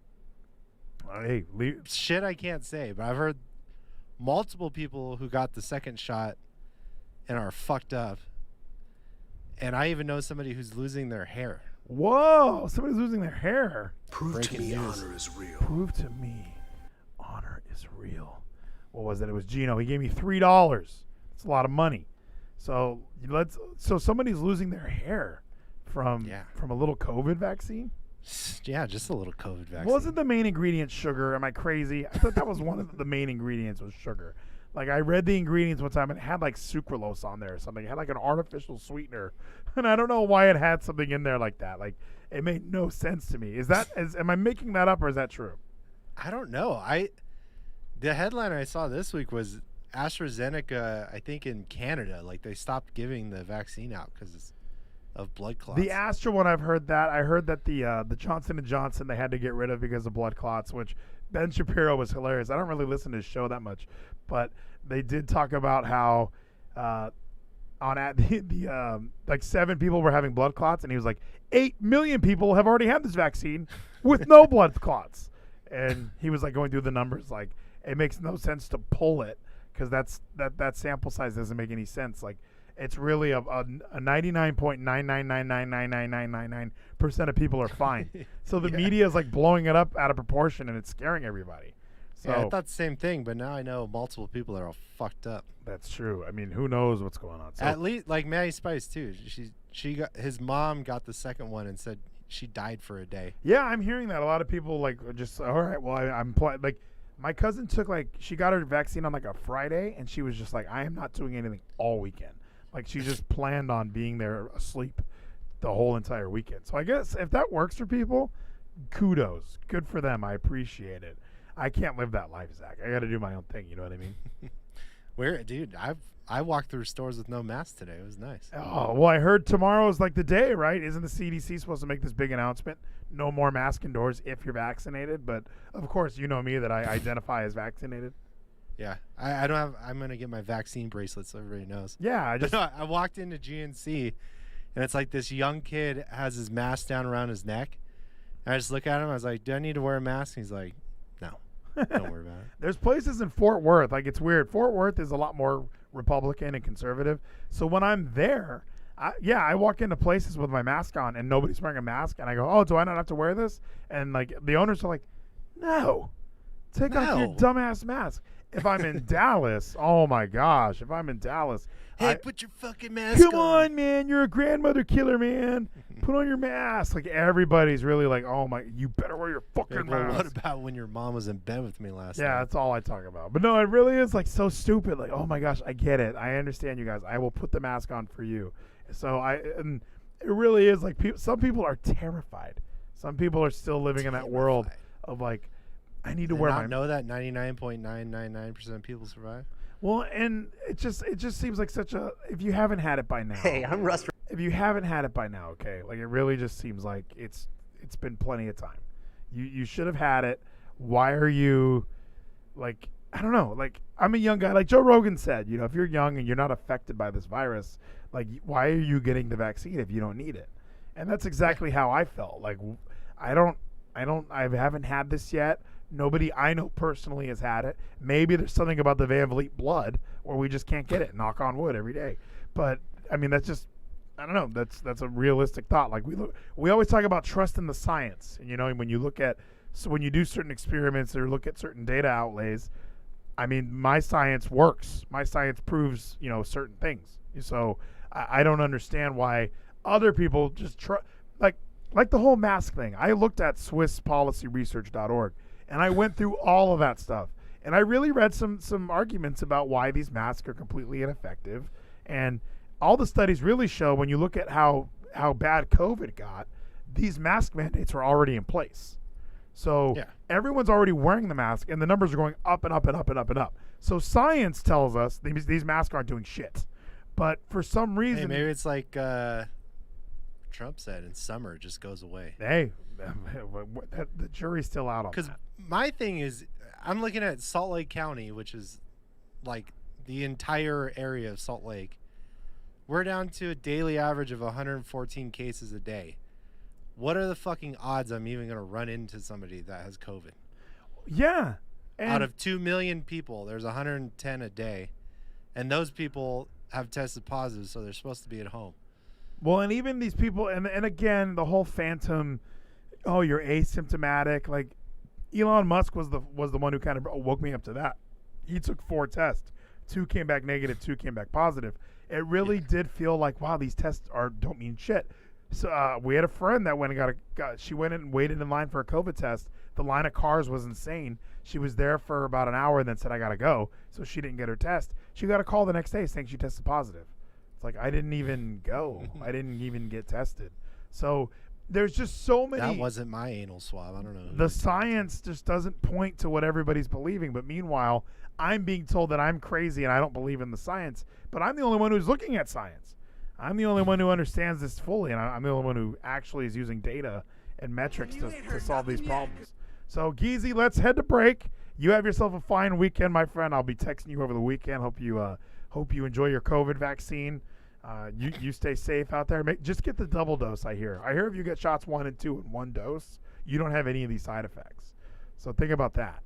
Hey, shit I can't say, but I've heard multiple people who got the second shot and are fucked up. And I even know somebody who's losing their hair. Whoa, somebody's losing their hair. Prove to me honor is real. Prove to me honor is real. What was it? It was Gino. He gave me $3. That's a lot of money. So somebody's losing their hair from a little COVID vaccine? Yeah, just a little COVID vaccine. Wasn't the main ingredient sugar? Am I crazy? I thought that was one of the main ingredients was sugar. Like, I read the ingredients one time and it had like sucralose on there or something. It had like an artificial sweetener. And I don't know why it had something in there like that. Like, it made no sense to me. Am I making that up or is that true? I don't know. The headline I saw this week was AstraZeneca, I think in Canada, like they stopped giving the vaccine out because of blood clots. The Astra one, I've heard that. I heard that the Johnson & Johnson they had to get rid of because of blood clots, which Ben Shapiro was hilarious. I don't really listen to his show that much, but they did talk about how like 7 people were having blood clots, and he was like, 8 million people have already had this vaccine with no blood clots. And he was like going through the numbers, like it makes no sense to pull it because that sample size doesn't make any sense. Like, it's really a 99.9999999% of people are fine. So the media is like blowing it up out of proportion, and it's scaring everybody. So yeah, I thought the same thing, but now I know multiple people that are all fucked up. That's true. I mean, who knows what's going on? So, at least, like Maddie Spice too. His mom got the second one and said she died for a day. Yeah, I'm hearing that. A lot of people like just all right. Well, like my cousin took she got her vaccine on like a Friday, and she was just like, I am not doing anything all weekend. Like she just planned on being there asleep the whole entire weekend. So I guess if that works for people, kudos, good for them. I appreciate it. I can't live that life, Zach. I got to do my own thing. You know what I mean? Dude, I walked through stores with no mask today. It was nice. Oh, well, I heard tomorrow's like the day, right? Isn't the CDC supposed to make this big announcement? No more mask indoors if you're vaccinated. But, of course, you know me that I identify as vaccinated. Yeah. I don't have – I'm going to get my vaccine bracelet so everybody knows. Yeah. I walked into GNC, and it's like this young kid has his mask down around his neck. And I just look at him. I was like, do I need to wear a mask? He's like, no. Don't worry about it. There's places in Fort Worth. Like, it's weird. Fort Worth is a lot more Republican and conservative. So when I'm there, I walk into places with my mask on and nobody's wearing a mask. And I go, oh, do I not have to wear this? And, like, the owners are like, no. Take off your dumbass mask. If I'm in Dallas, oh, my gosh. If I'm in Dallas. Hey, put your fucking mask on. Come on, man. You're a grandmother killer, man. Put on your mask. Like, everybody's really like, oh, my, you better wear your fucking mask. What about when your mom was in bed with me last night? Yeah, that's all I talk about. But no, it really is like so stupid. Like, oh my gosh, I get it. I understand you guys. I will put the mask on for you. So and it really is like some people are terrified. Some people are still living in that world of like, I need to wear my. Know that 99.999% of people survive. Well, and it just seems like such a. If you haven't had it by now. Hey, I'm Russ. If you haven't had it by now, okay, like it really just seems like it's been plenty of time. You should have had it. Why are you, like, I don't know. Like, I'm a young guy. Like Joe Rogan said, you know, if you're young and you're not affected by this virus, like, why are you getting the vaccine if you don't need it? And that's exactly how I felt. Like, I haven't had this yet. Nobody I know personally has had it. Maybe there's something about the Van Vliet blood where we just can't get it. Knock on wood every day. But, I mean, that's just, I don't know. That's a realistic thought. Like we always talk about trust in the science. And, you know, when you look at, so when you do certain experiments or look at certain data outlays, I mean, my science works. My science proves, you know, certain things. So I don't understand why other people just like the whole mask thing. I looked at SwissPolicyResearch.org and I went through all of that stuff. And I really read some arguments about why these masks are completely ineffective. And all the studies really show when you look at how bad COVID got, these mask mandates are already in place. So everyone's already wearing the mask, and the numbers are going up and up and up and up and up. So science tells us these masks aren't doing shit. But for some reason... Hey, maybe it's like Trump said, in summer it just goes away. Hey, the jury's still out on that. Because my thing is, I'm looking at Salt Lake County, which is like the entire area of Salt Lake. We're down to a daily average of 114 cases a day. What are the fucking odds I'm even going to run into somebody that has COVID? Yeah. Out of 2 million people, there's 110 a day. And those people have tested positive, so they're supposed to be at home. Well, and even these people, and again, the whole phantom, oh, you're asymptomatic. Like, Elon Musk was the one who kind of woke me up to that. He took 4 tests. 2 came back negative, 2 came back positive. It really did feel like, wow, these tests don't mean shit. So we had a friend that went and she went in and waited in line for a COVID test. The line of cars was insane. She was there for about an hour and then said, I got to go. So she didn't get her test. She got a call the next day saying she tested positive. It's like, I didn't even go. I didn't even get tested. So there's just so many. That wasn't my anal swab. I don't know. The science just doesn't point to what everybody's believing. But meanwhile, I'm being told that I'm crazy and I don't believe in the science. But I'm the only one who's looking at science. I'm the only one who understands this fully. And I'm the only one who actually is using data and metrics to solve these problems. So, Geezy, let's head to break. You have yourself a fine weekend, my friend. I'll be texting you over the weekend. Hope you enjoy your COVID vaccine. You stay safe out there. Just get the double dose, I hear. I hear if you get shots 1 and 2 in one dose, you don't have any of these side effects. So think about that.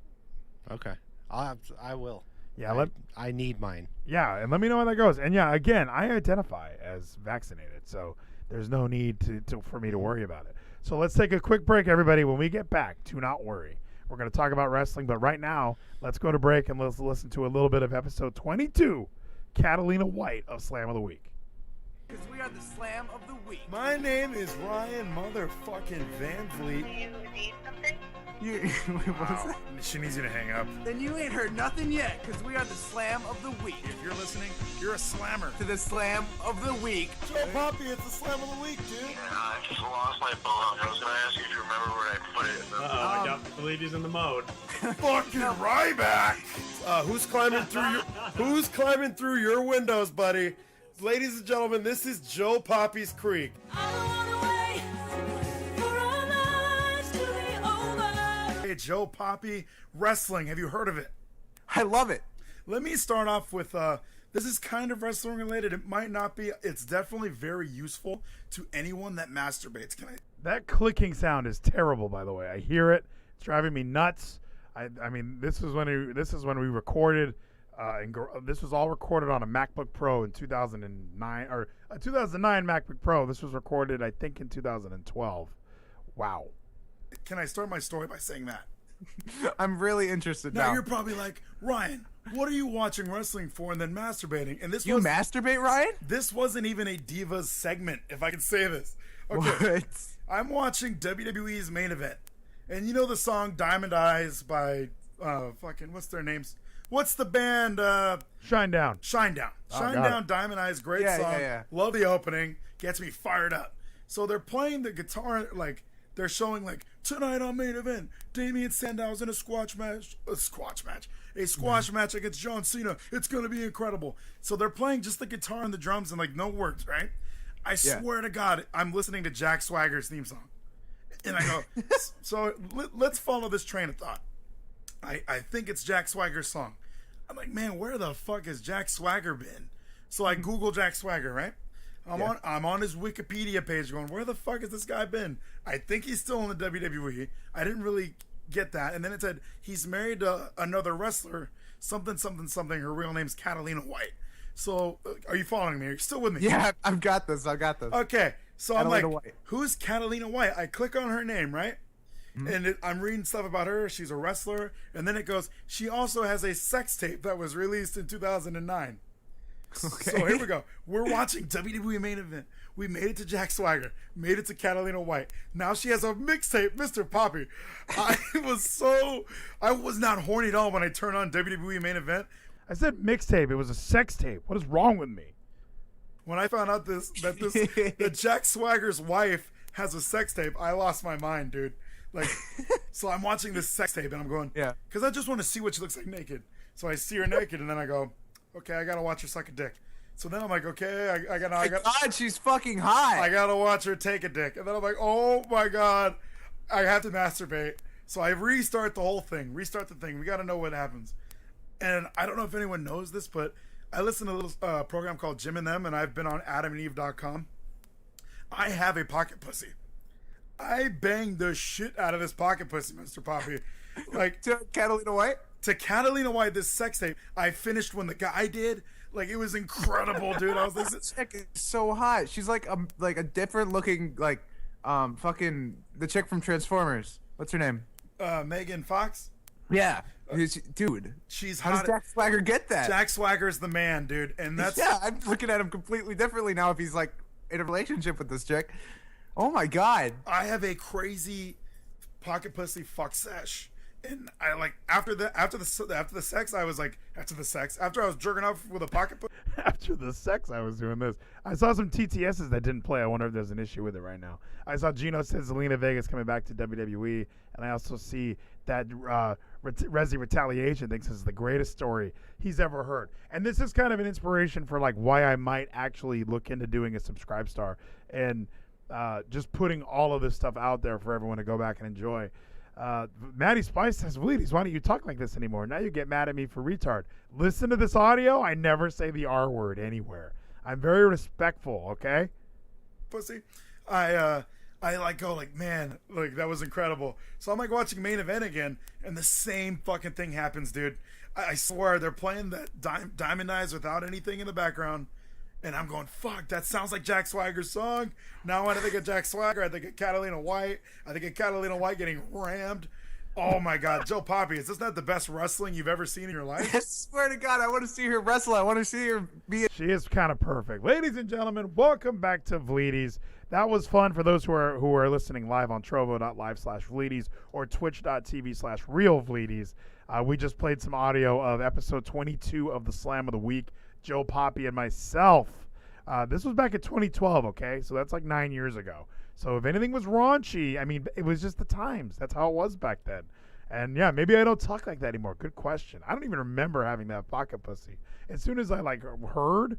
Okay. I will. Yeah, I need mine. Yeah, and let me know how that goes. And yeah, again, I identify as vaccinated, so there's no need for me to worry about it. So let's take a quick break, everybody. When we get back, do not worry. We're going to talk about wrestling, but right now, let's go to break and let's listen to a little bit of episode 22, Catalina White of Slam of the Week. Because we are the slam of the week. My name is Ryan motherfucking Van Vliet. Do you need something? What was that? She needs you to hang up. Then you ain't heard nothing yet, because we are the slam of the week. If you're listening, you're a slammer. To the slam of the week. Joe Poppy, it's the slam of the week, dude. I just lost my phone. I was going to ask you if you remember where I put it. I got Vleeties in the mode. Fucking Ryback. Who's climbing through your windows, buddy? Ladies and gentlemen, this is Joe Poppy's Creek. Hey, Joe Poppy Wrestling. Have you heard of it? I love it. Let me start off with this is kind of wrestling related. It might not be. It's definitely very useful to anyone that masturbates. That clicking sound is terrible, by the way. I hear it. It's driving me nuts. I mean, this is when we recorded. This was all recorded on a MacBook Pro in 2009, or a 2009 MacBook Pro. This was recorded, I think, in 2012. Wow. Can I start my story by saying that? I'm really interested now. Now you're probably like, Ryan, what are you watching wrestling for and then masturbating? And this You masturbate, Ryan? This wasn't even a Divas segment, if I can say this. Okay. What? I'm watching WWE's main event. And you know the song Diamond Eyes by what's their names? What's the band? Shinedown. Shinedown. Shinedown, Diamond Eyes, great song. Yeah. Love the opening. Gets me fired up. So they're playing the guitar, like, they're showing, like, tonight on main event, Damian Sandow's in a squash match against John Cena. It's going to be incredible. So they're playing just the guitar and the drums and, like, no words, right? I swear to God, I'm listening to Jack Swagger's theme song. And I go, so let's follow this train of thought. I think it's Jack Swagger's song. I'm like, man, where the fuck has Jack Swagger been? So I Google Jack Swagger, right? I'm on his Wikipedia page going, where the fuck has this guy been? I think he's still in the WWE. I didn't really get that. And then it said he's married to another wrestler, something. Her real name's Catalina White. So are you following me? Are you still with me? Yeah, I've got this. Okay. So Catalina I'm like, White. Who's Catalina White? I click on her name, right? Mm-hmm. And I'm reading stuff about her. She's a wrestler. And then it goes, she also has a sex tape that was released in 2009. Okay. So here we go. We're watching WWE main event. We made it to Jack Swagger. Made it to Catalina White. Now she has a mixtape, Mr. Poppy. I was not horny at all when I turned on WWE main event. I said mixtape. It was a sex tape. What is wrong with me? When I found out that Jack Swagger's wife has a sex tape, I lost my mind, dude. Like, so I'm watching this sex tape and I'm going, because I just want to see what she looks like naked. So I see her naked and then I go, okay, I gotta watch her suck a dick. So then I'm like, okay, God, she's fucking hot. I gotta watch her take a dick. And then I'm like, oh my God, I have to masturbate. So I restart the whole thing. Restart the thing. We gotta know what happens. And I don't know if anyone knows this, but I listen to a little program called Jim and Them, and I've been on AdamandEve.com. I have a pocket pussy. I banged the shit out of this pocket pussy, Mr. Poppy. Like to Catalina White? To Catalina White, this sex tape. I finished when the guy did. Like, it was incredible, dude. I was like, this chick is so hot. She's like a different looking, like, fucking the chick from Transformers. What's her name? Megan Fox? Yeah. Dude, she's how hot. does Jack Swagger get that? Jack Swagger's the man, dude. And that's I'm looking at him completely differently now if he's like in a relationship with this chick. Oh my God. I have a crazy pocket pussy fuck sesh. And I like after the sex, I was like, after I was jerking off with a pocket pussy. After the sex, I was doing this. I saw some TTSs that didn't play. I wonder if there's an issue with it right now. I saw Gino says Zelina Vega's coming back to WWE, and I also see that Resi Retaliation thinks this is the greatest story he's ever heard. And this is kind of an inspiration for like why I might actually look into doing a Subscribe Star and just putting all of this stuff out there for everyone to go back and enjoy. Maddie Spice says, Vleeties, why don't you talk like this anymore? Now you get mad at me for retard. Listen to this audio. I never say the R word anywhere. I'm very respectful, okay? Pussy. I like go like, man, like that was incredible. So I'm like watching main event again, and the same fucking thing happens, dude. I swear they're playing that Diamond Eyes without anything in the background. And I'm going, fuck, that sounds like Jack Swagger's song. Now when I think of Jack Swagger, I think of Catalina White. I think of Catalina White getting rammed. Oh my God, Joe Poppy, is this not the best wrestling you've ever seen in your life? I swear to God, I want to see her wrestle. I want to see her be. She is kind of perfect. Ladies and gentlemen, welcome back to Vleeties. That was fun for those who are listening live on trovo.live/Vleeties or twitch.tv/RealVleeties. We just played some audio of episode 22 of the Slam of the Week. Joe Poppy and myself. This was back in 2012, okay? So that's like 9 years ago. So if anything was raunchy, I mean, it was just the times. That's how it was back then. And yeah, maybe I don't talk like that anymore. Good question. I don't even remember having that pocket pussy. As soon as I heard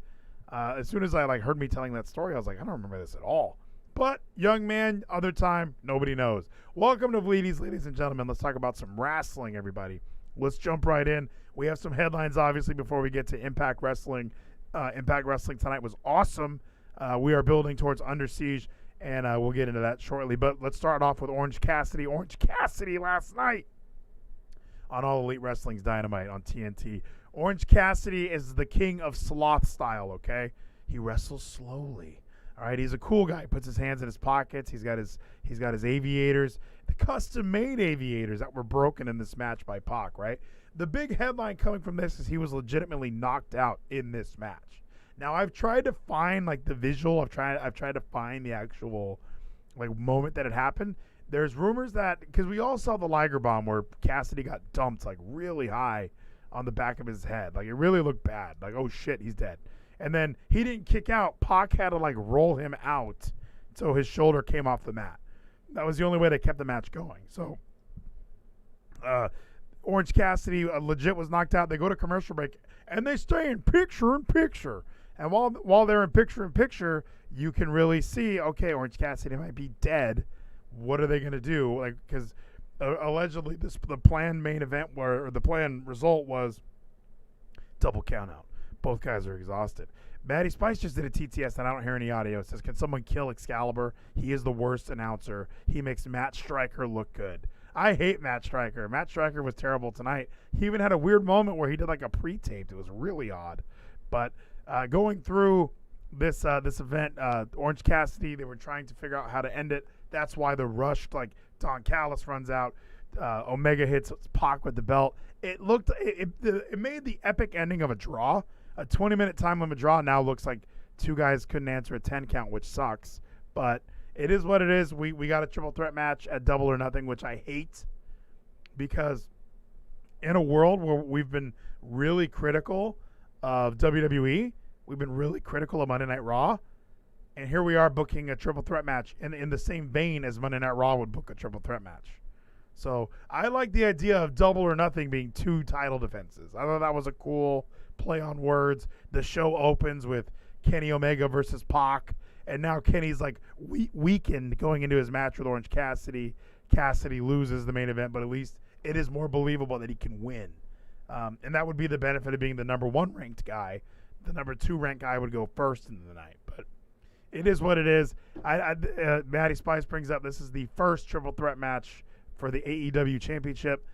me telling that story, I was like, I don't remember this at all. But young man, other time, nobody knows. Welcome to Vleeties, ladies and gentlemen. Let's talk about some wrestling, everybody. Let's jump right in. We have some headlines, obviously, before we get to Impact Wrestling. Impact Wrestling tonight was awesome. We are building towards Under Siege, and we'll get into that shortly. But let's start off with Orange Cassidy. Orange Cassidy last night on All Elite Wrestling's Dynamite on TNT. Orange Cassidy is the king of sloth style, okay? He wrestles slowly. All right, he's a cool guy. He puts his hands in his pockets. He's got his aviators, the custom-made aviators that were broken in this match by Pac, right? The big headline coming from this is he was legitimately knocked out in this match. Now, I've tried to find like the visual. I've tried to find the actual like moment that it happened. There's rumors that because we all saw the Liger bomb where Cassidy got dumped like really high on the back of his head. Like it really looked bad. Like, oh shit, he's dead. And then he didn't kick out. Pac had to like roll him out so his shoulder came off the mat. That was the only way they kept the match going. So Orange Cassidy legit was knocked out. They go to commercial break and they stay in picture. And while they're in picture, you can really see, okay, Orange Cassidy might be dead. What are they going to do? Like, because allegedly the planned main event or the planned result was double count out. Both guys are exhausted. Maddie Spice just did a TTS, and I don't hear any audio. It says, can someone kill Excalibur? He is the worst announcer. He makes Matt Striker look good. I hate Matt Striker. Matt Striker was terrible tonight. He even had a weird moment where he did like a pre-taped. It was really odd. But going through this event, Orange Cassidy, they were trying to figure out how to end it. That's why the rush, like Don Callis runs out. Omega hits Pac with the belt. It made the epic ending of a draw. A 20-minute time limit draw now looks like two guys couldn't answer a 10 count, which sucks. But it is what it is. We got a triple threat match at Double or Nothing, which I hate because in a world where we've been really critical of WWE, we've been really critical of Monday Night Raw, and here we are booking a triple threat match in the same vein as Monday Night Raw would book a triple threat match. So I like the idea of Double or Nothing being two title defenses. I thought that was a cool play on words. The show opens with Kenny Omega versus Pac, and now Kenny's like weakened going into his match with Orange Cassidy. Cassidy loses the main event, but at least it is more believable that he can win. And that would be the benefit of being the number 1 ranked guy. The number 2 ranked guy would go first into the night. But it is what it is. Maddie Spice brings up this is the first triple threat match for the AEW Championship.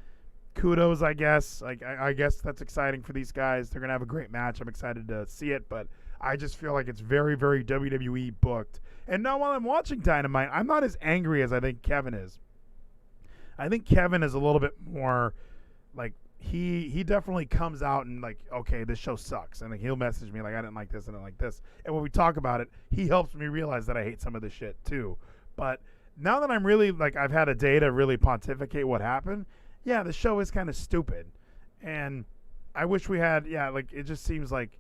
Kudos, I guess. I guess that's exciting for these guys. They're going to have a great match. I'm excited to see it, but I just feel like it's very, very WWE booked. And now while I'm watching Dynamite, I'm not as angry as I think Kevin is. I think Kevin is a little bit more like he definitely comes out and like, okay, this show sucks. And like, he'll message me like, I didn't like this, I didn't like this. And when we talk about it, he helps me realize that I hate some of this shit too. But now that I'm really like, I've had a day to really pontificate what happened. Yeah, the show is kind of stupid, and I wish we had. Yeah, like it just seems like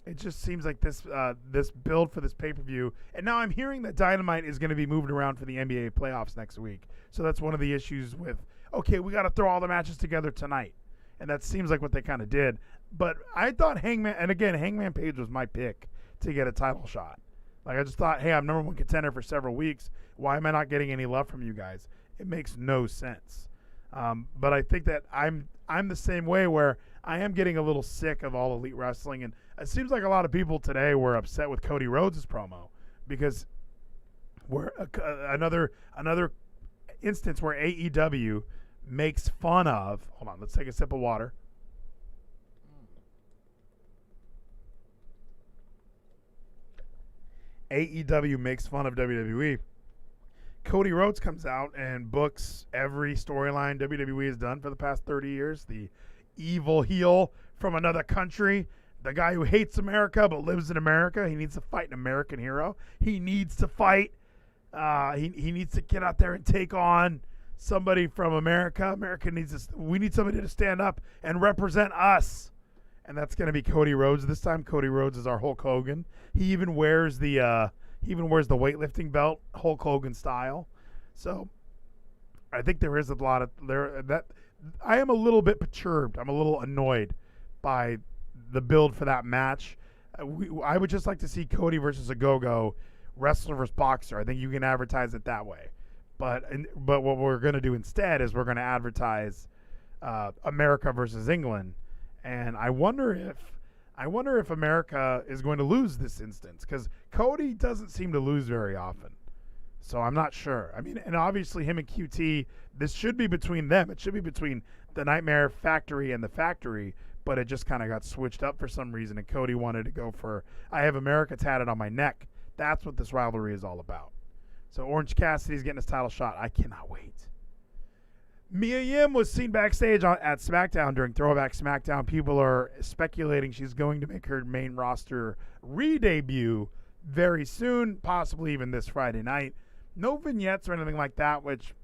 this this build for this pay-per-view. And now I'm hearing that Dynamite is going to be moved around for the NBA playoffs next week. So that's one of the issues with. Okay, we got to throw all the matches together tonight, and that seems like what they kind of did. But I thought Hangman Page was my pick to get a title shot. Like I just thought, hey, I'm number 1 contender for several weeks. Why am I not getting any love from you guys? It makes no sense. But I think that I'm the same way where I am getting a little sick of All Elite Wrestling, and it seems like a lot of people today were upset with Cody Rhodes' promo because we're another instance where AEW makes fun of. Hold on, let's take a sip of water. AEW makes fun of WWE Cody Rhodes comes out and books every storyline WWE has done for the past 30 years. The evil heel from another country, the guy who hates America but lives in America. He needs to fight an American hero. He needs to fight. He needs to get out there and take on somebody from America. We need somebody to stand up and represent us. And that's going to be Cody Rhodes this time. Cody Rhodes is our Hulk Hogan. He even wears the weightlifting belt Hulk Hogan style. So I think there is a lot of that. I am a little bit perturbed. I'm a little annoyed by the build for that match. I would just like to see Cody versus a go-go, wrestler versus boxer. I think you can advertise it that way. But what we're going to do instead is we're going to advertise America versus England. And I wonder if America is going to lose this instance, because Cody doesn't seem to lose very often. So I'm not sure. I mean, and obviously him and QT, this should be between them. It should be between the Nightmare Factory and the Factory, but it just kind of got switched up for some reason, and Cody wanted to go for, I have America tatted on my neck. That's what this rivalry is all about. So Orange Cassidy's getting his title shot. I cannot wait. Mia Yim was seen backstage at SmackDown during Throwback SmackDown. People are speculating she's going to make her main roster re-debut very soon, possibly even this Friday night. No vignettes or anything like that, which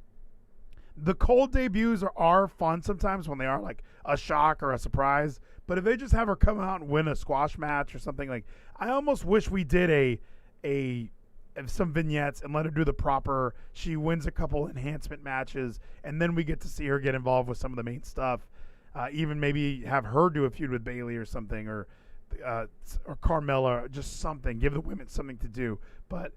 the cold debuts are fun sometimes when they are like a shock or a surprise. But if they just have her come out and win a squash match or something, like, I almost wish we did some vignettes and let her do the proper, she wins a couple enhancement matches, and then we get to see her get involved with some of the main stuff. Even maybe have her do a feud with Bayley or something, or Carmella, just something. Give the women something to do. But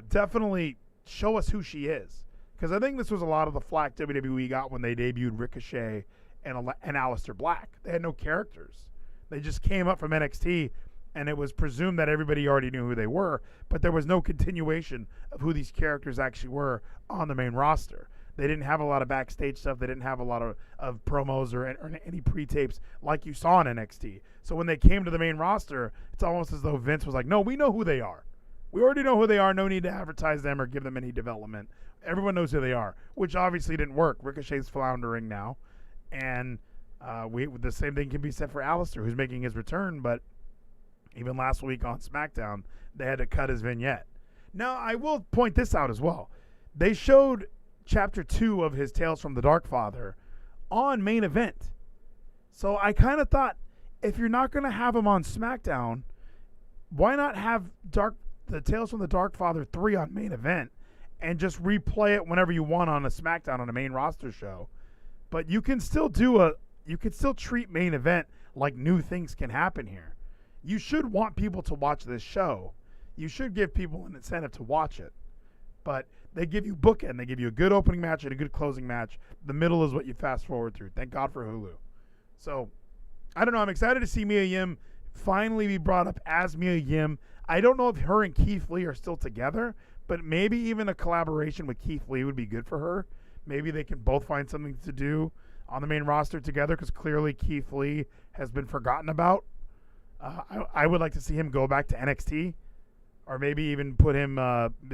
definitely show us who she is. Because I think this was a lot of the flack WWE got when they debuted Ricochet and Aleister Black. They had no characters. They just came up from NXT, and it was presumed that everybody already knew who they were, but there was no continuation of who these characters actually were on the main roster. They didn't have a lot of backstage stuff. They didn't have a lot of promos or any pre-tapes like you saw in NXT. So when they came to the main roster, it's almost as though Vince was like, no, we know who they are. We already know who they are. No need to advertise them or give them any development. Everyone knows who they are, which obviously didn't work. Ricochet's floundering now. And the same thing can be said for Aleister, who's making his return, but even last week on SmackDown, they had to cut his vignette. Now, I will point this out as well. They showed Chapter 2 of his Tales from the Dark Father on Main Event. So I kind of thought, if you're not going to have him on SmackDown, why not have the Tales from the Dark Father 3 on Main Event and just replay it whenever you want on a SmackDown on a main roster show? But you can still treat Main Event like new things can happen here. You should want people to watch this show. You should give people an incentive to watch it. But they give you bookend. They give you a good opening match and a good closing match. The middle is what you fast forward through. Thank God for Hulu. So, I don't know. I'm excited to see Mia Yim finally be brought up as Mia Yim. I don't know if her and Keith Lee are still together, but maybe even a collaboration with Keith Lee would be good for her. Maybe they can both find something to do on the main roster together, because clearly Keith Lee has been forgotten about. I would like to see him go back to NXT, or maybe even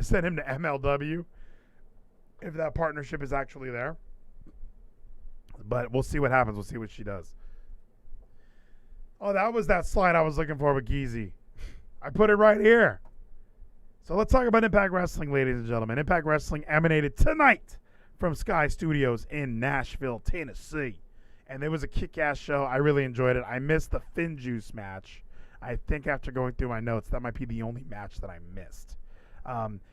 send him to MLW if that partnership is actually there. But we'll see what happens. We'll see what she does. Oh, that was that slide I was looking for with Geezy. I put it right here. So let's talk about Impact Wrestling, ladies and gentlemen. Impact Wrestling emanated tonight from Sky Studios in Nashville, Tennessee. And it was a kick-ass show. I really enjoyed it. I missed the Finn Juice match. I think after going through my notes, that might be the only match that I missed.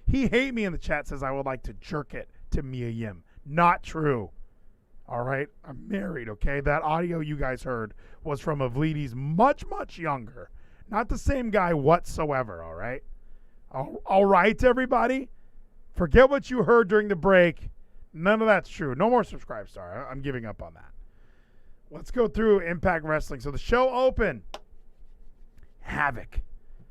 He Hate Me in the chat says I would like to jerk it to Mia Yim. Not true. All right? I'm married, okay? That audio you guys heard was from a Vleeties much, much younger. Not the same guy whatsoever, all right? All right, everybody? Forget what you heard during the break. None of that's true. No more Subscribe Star. I'm giving up on that. Let's go through Impact Wrestling. So the show opened. Havoc.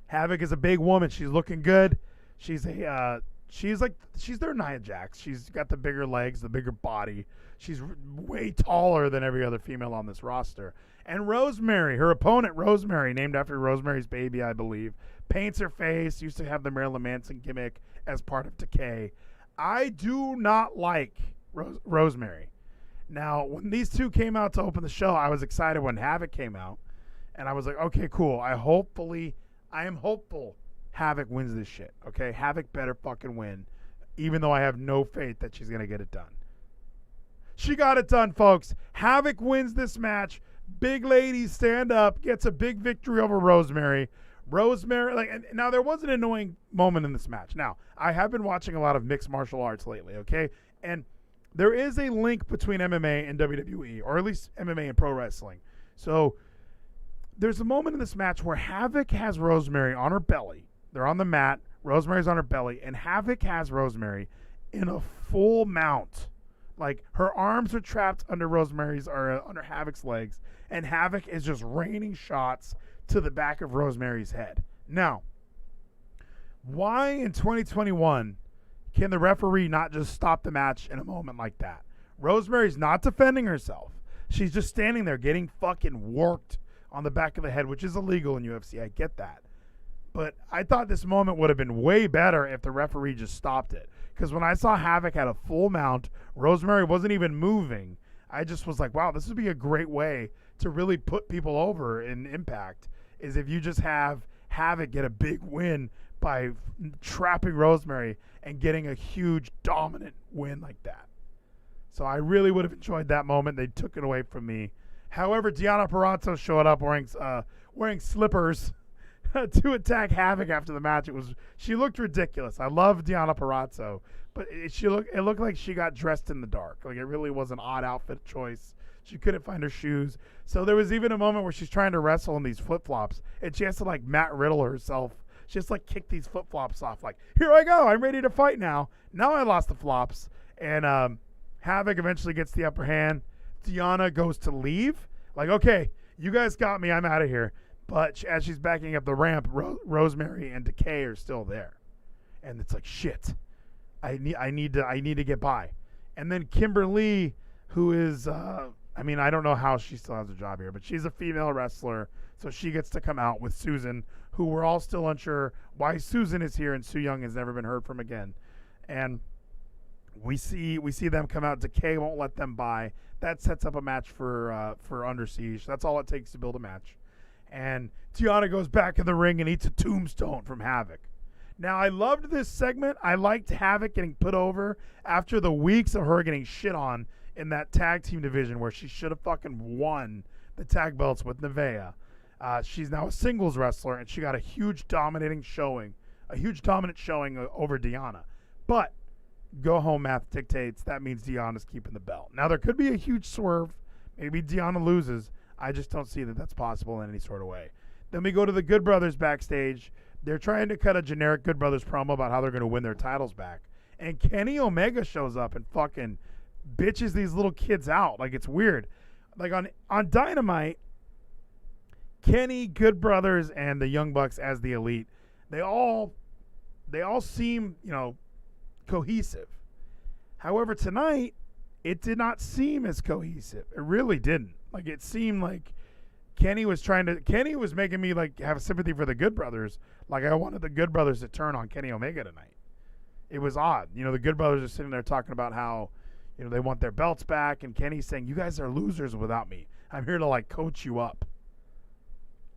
Havoc is a big woman. She's looking good. She's their Nia Jax. She's got the bigger legs, the bigger body. She's way taller than every other female on this roster. And Rosemary, her opponent, Rosemary, named after Rosemary's Baby, I believe, paints her face. Used to have the Marilyn Manson gimmick as part of Decay. I do not like Rosemary. Now, when these two came out to open the show, I was excited when Havoc came out. And I was like, okay, cool. I am hopeful Havoc wins this shit. Okay, Havoc better fucking win, even though I have no faith that she's going to get it done. She got it done, folks. Havoc wins this match. Big lady stand up, gets a big victory over Rosemary. Rosemary, now there was an annoying moment in this match. Now, I have been watching a lot of mixed martial arts lately, okay? And there is a link between MMA and WWE, or at least MMA and pro wrestling. So there's a moment in this match where Havoc has Rosemary on her belly. They're on the mat. Rosemary's on her belly, and Havoc has Rosemary in a full mount. Like, her arms are trapped under Rosemary's or under Havoc's legs, and Havoc is just raining shots to the back of Rosemary's head. Now, why in 2021 can the referee not just stop the match in a moment like that? Rosemary's not defending herself. She's just standing there getting fucking worked on the back of the head, which is illegal in UFC. I get that. But I thought this moment would have been way better if the referee just stopped it. Because when I saw Havoc had a full mount, Rosemary wasn't even moving, I just was like, wow, this would be a great way to really put people over in Impact, is if you just have Havoc get a big win by trapping Rosemary and getting a huge dominant win like that. So I really would have enjoyed that moment. They took it away from me. However, Deonna Purrazzo showed up wearing slippers to attack Havoc after the match. She looked ridiculous. I love Deonna Purrazzo, but it looked like she got dressed in the dark. Like, it really was an odd outfit choice. She couldn't find her shoes. So there was even a moment where she's trying to wrestle in these flip-flops, and she has to, like, Matt Riddle herself. She has to, like, kick these flip-flops off. Like, here I go. I'm ready to fight now. Now I lost the flops. And Havoc eventually gets the upper hand. Deonna goes to leave. Like, okay, you guys got me. I'm out of here. But as she's backing up the ramp, Rosemary and Decay are still there. And it's like, shit. I need to get by. And then Kimberly, who is I don't know how she still has a job here, but she's a female wrestler, so she gets to come out with Susan, who we're all still unsure why Susan is here and Su Yung has never been heard from again. And we see them come out. Decay won't let them by. That sets up a match for Under Siege. That's all it takes to build a match. And Deonna goes back in the ring and eats a tombstone from Havoc. Now, I loved this segment. I liked Havoc getting put over after the weeks of her getting shit on in that tag team division where she should have fucking won the tag belts with Nevaeh. She's now a singles wrestler, and she got a huge dominant showing over Deonna. But go home math dictates that means Deonna's keeping the belt. Now, there could be a huge swerve. Maybe Deonna loses. I just don't see that that's possible in any sort of way. Then we go to the Good Brothers backstage. They're trying to cut a generic Good Brothers promo about how they're going to win their titles back. And Kenny Omega shows up and fucking bitches these little kids out. Like, it's weird. Like, on Dynamite, Kenny, Good Brothers, and the Young Bucks as the Elite, they all seem, cohesive. However, tonight, it did not seem as cohesive. It really didn't. Like, it seemed like Kenny was making me, like, have sympathy for the Good Brothers. Like, I wanted the Good Brothers to turn on Kenny Omega tonight. It was odd. The Good Brothers are sitting there talking about how, they want their belts back, and Kenny's saying, you guys are losers without me. I'm here to, like, coach you up.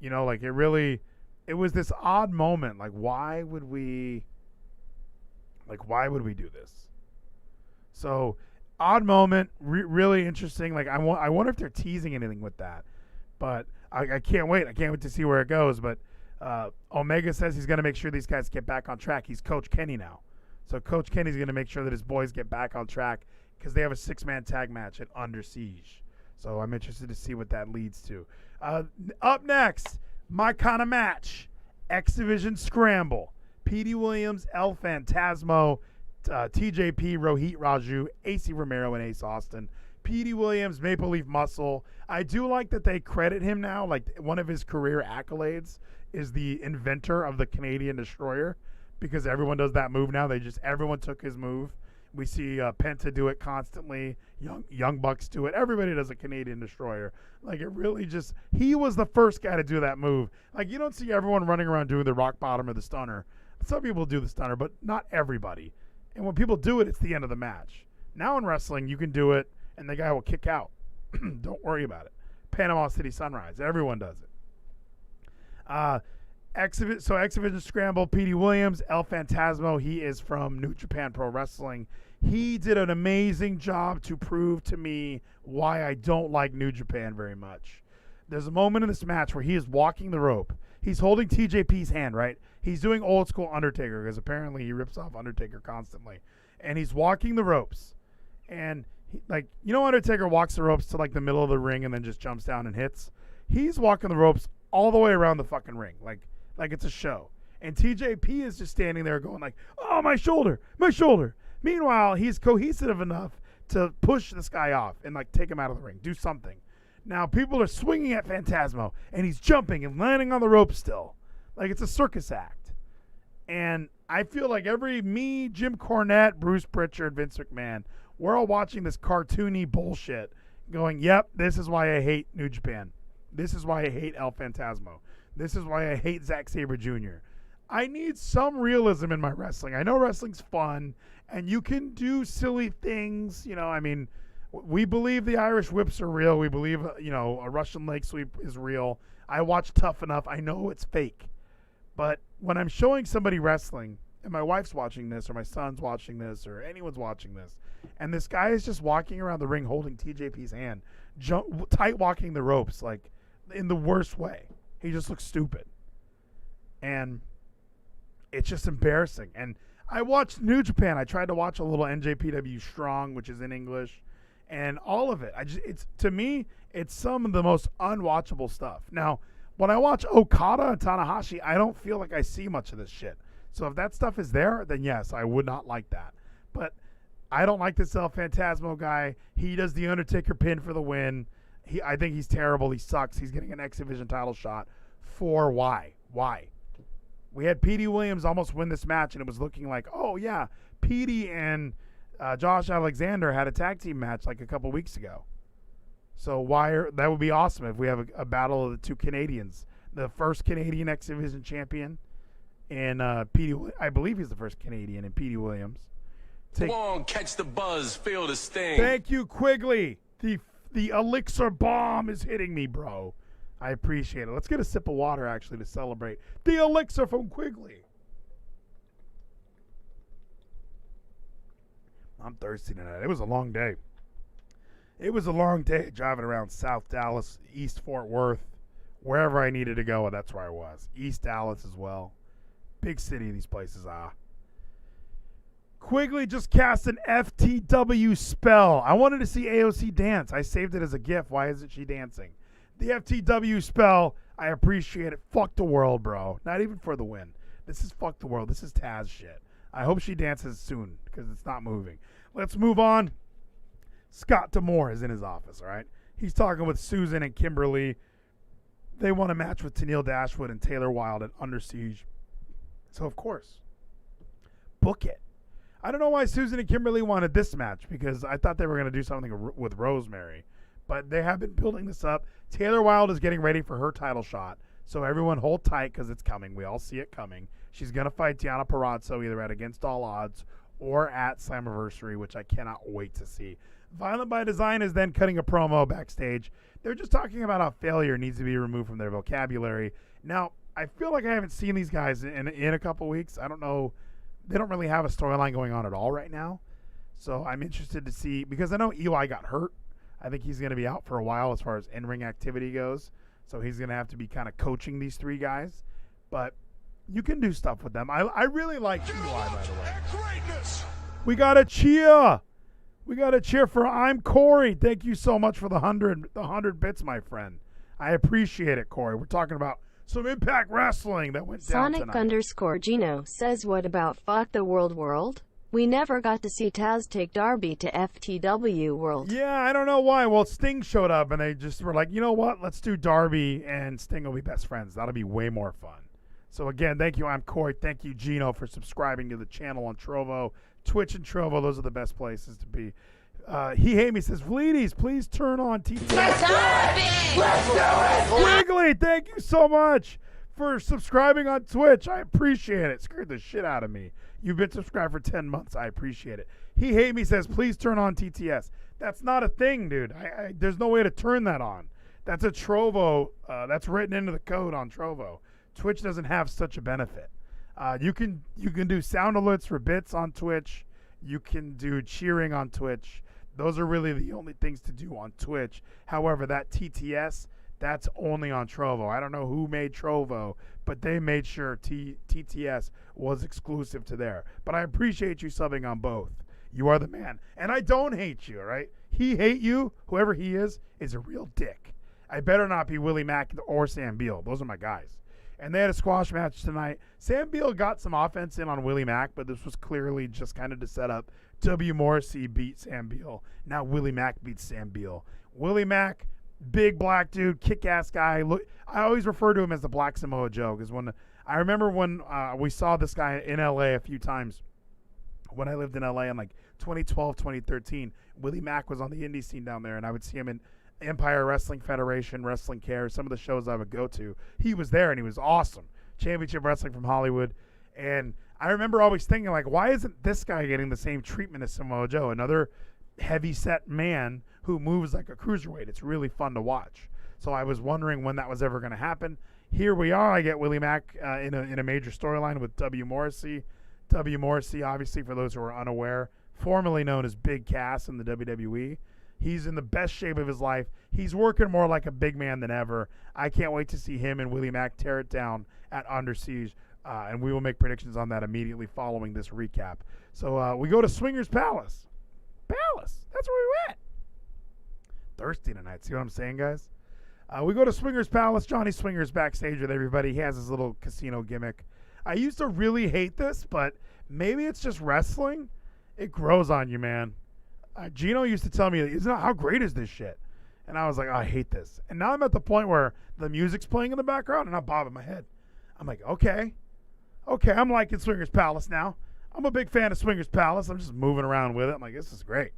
It was this odd moment. Like, why would we do this? So, odd moment, really interesting. Like, I wonder if they're teasing anything with that. But I can't wait. I can't wait to see where it goes. But Omega says he's going to make sure these guys get back on track. He's Coach Kenny now. So Coach Kenny's going to make sure that his boys get back on track because they have a 6-man tag match at Under Siege. So I'm interested to see what that leads to. Up next, my kind of match, X Division Scramble. Petey Williams, El Phantasmo, TJP, Rohit Raju, AC Romero, and Ace Austin. Petey Williams, Maple Leaf Muscle. I do like that they credit him now. Like, one of his career accolades is the inventor of the Canadian Destroyer, because everyone does that move now. Everyone took his move. We see Penta do it constantly. Young Bucks do it. Everybody does a Canadian Destroyer. Like, it really just, he was the first guy to do that move. Like, you don't see everyone running around doing the rock bottom or the stunner. Some people do the stunner, but not everybody. And when people do it, it's the end of the match. Now in wrestling, you can do it, and the guy will kick out. Don't worry about it. Panama City Sunrise. Everyone does it. Exhibition Scramble, Petey Williams, El Phantasmo. He is from New Japan Pro Wrestling. He did an amazing job to prove to me why I don't like New Japan very much. There's a moment in this match where he is walking the rope. He's holding TJP's hand, right? He's doing old school Undertaker because apparently he rips off Undertaker constantly. And he's walking the ropes. And, Undertaker walks the ropes to, the middle of the ring and then just jumps down and hits. He's walking the ropes all the way around the fucking ring, like it's a show. And TJP is just standing there going oh, my shoulder, my shoulder. Meanwhile, he's cohesive enough to push this guy off and, take him out of the ring, do something. Now, people are swinging at Phantasmo, and he's jumping and landing on the rope still. It's a circus act. And I feel like me, Jim Cornette, Bruce Pritchard, Vince McMahon, we're all watching this cartoony bullshit going, yep, this is why I hate New Japan. This is why I hate El Phantasmo. This is why I hate Zack Sabre Jr. I need some realism in my wrestling. I know wrestling's fun, and you can do silly things. We believe the Irish whips are real. We believe, a Russian leg sweep is real. I watch Tough Enough. I know it's fake. But when I'm showing somebody wrestling, and my wife's watching this, or my son's watching this, or anyone's watching this, and this guy is just walking around the ring holding TJP's hand, tight walking the ropes, in the worst way. He just looks stupid. And it's just embarrassing. And I watched New Japan. I tried to watch a little NJPW Strong, which is in English, and all of it. To me, it's some of the most unwatchable stuff. Now, when I watch Okada and Tanahashi, I don't feel like I see much of this shit. So if that stuff is there, then yes, I would not like that. But I don't like this El Phantasmo guy. He does the Undertaker pin for the win. I think he's terrible. He sucks. He's getting an X Division title shot. For why? Why? We had Petey Williams almost win this match, and it was looking like, oh, yeah, Petey and Josh Alexander had a tag team match a couple weeks ago. So that would be awesome if we have a battle of the two Canadians. The first Canadian X Division champion, and Petey, I believe he's the first Canadian, and Petey Williams. Come on, catch the buzz, feel the sting. Thank you, Quigley. The elixir bomb is hitting me, bro. I appreciate it. Let's get a sip of water, actually, to celebrate the elixir from Quigley. I'm thirsty tonight. It was a long day. It was a long day driving around South Dallas, East Fort Worth, wherever I needed to go, that's where I was. East Dallas as well. Big city these places are. Quigley just cast an FTW spell. I wanted to see AOC dance. I saved it as a GIF. Why isn't she dancing? The FTW spell, I appreciate it. Fuck the world, bro. Not even for the win. This is fuck the world. This is Taz shit. I hope she dances soon because it's not moving. Let's move on. Scott D'Amore is in his office, all right? He's talking with Susan and Kimberly. They want a match with Tennille Dashwood and Taylor Wilde at Under Siege. So, of course, book it. I don't know why Susan and Kimberly wanted this match because I thought they were going to do something with Rosemary. But they have been building this up. Taylor Wilde is getting ready for her title shot. So everyone hold tight because it's coming. We all see it coming. She's going to fight Deonna Purrazzo either at Against All Odds or at Slammiversary, which I cannot wait to see. Violent by Design is then cutting a promo backstage. They're just talking about how failure needs to be removed from their vocabulary. Now, I feel like I haven't seen these guys in a couple weeks. I don't know. They don't really have a storyline going on at all right now. So I'm interested to see, because I know Eli got hurt. I think he's going to be out for a while as far as in-ring activity goes. So he's going to have to be kind of coaching these three guys. But you can do stuff with them. I really like Eli, by the way. We got to cheer. We got to cheer for I'm Corey. Thank you so much for the 100 bits, my friend. I appreciate it, Corey. We're talking about some Impact Wrestling that went down tonight. Sonic_Gino says, what about Fuck the World? We never got to see Taz take Darby to FTW World. Yeah, I don't know why. Well, Sting showed up, and they just were like, you know what? Let's do Darby, and Sting will be best friends. That'll be way more fun. So, again, thank you. I'm Corey. Thank you, Gino, for subscribing to the channel on Trovo. Twitch and Trovo, those are the best places to be. He Hate Me says, Vleeties, please turn on TT. Let's do it! Quigley, thank you so much for subscribing on Twitch. I appreciate it. Scared the shit out of me. You've been subscribed for 10 months. I appreciate it. He Hate Me says, please turn on TTS. That's not a thing, dude. There's no way to turn that on. That's a Trovo. That's written into the code on Trovo. Twitch doesn't have such a benefit. You can do sound alerts for bits on Twitch. You can do cheering on Twitch. Those are really the only things to do on Twitch. However, that TTS, that's only on Trovo. I don't know who made Trovo, but they made sure TTS was exclusive to there. But I appreciate you subbing on both. You are the man. And I don't hate you, all right? He hate you, whoever he is a real dick. I better not be Willie Mack or Sam Beal. Those are my guys. And they had a squash match tonight. Sam Beal got some offense in on Willie Mack, but this was clearly just kind of to set up. W. Morrissey beat Sam Beal. Now Willie Mack beats Sam Beal. Willie Mack, big black dude, kick-ass guy. Look, I always refer to him as the Black Samoa Joe because I remember when we saw this guy in L.A. a few times when I lived in L.A. in like 2012, 2013. Willie Mack was on the indie scene down there, and I would see him in Empire Wrestling Federation, Wrestling Care, some of the shows I would go to. He was there, and he was awesome. Championship Wrestling from Hollywood. And I remember always thinking, like, why isn't this guy getting the same treatment as Samoa Joe? Another heavy-set man who moves like a cruiserweight. It's really fun to watch. So I was wondering when that was ever going to happen. Here we are. I get Willie Mack in a major storyline with W. Morrissey. W. Morrissey, obviously, for those who are unaware, formerly known as Big Cass in the WWE. He's in the best shape of his life. He's working more like a big man than ever. I can't wait to see him and Willie Mack tear it down at Under Siege, and we will make predictions on that immediately following this recap. So we go to Swingers Palace. Palace. That's where we went. Thirsty tonight. See what I'm saying, guys? We go to Swingers Palace. Johnny Swingers backstage with everybody. He has his little casino gimmick. I used to really hate this, but maybe it's just wrestling. It grows on you, man. Gino used to tell me, how great is this shit? And I was like, oh, I hate this. And now I'm at the point where the music's playing in the background and I'm bobbing my head. I'm like, okay, I'm liking Swingers Palace now. I'm a big fan of Swingers Palace. I'm just moving around with it. I'm like, this is great.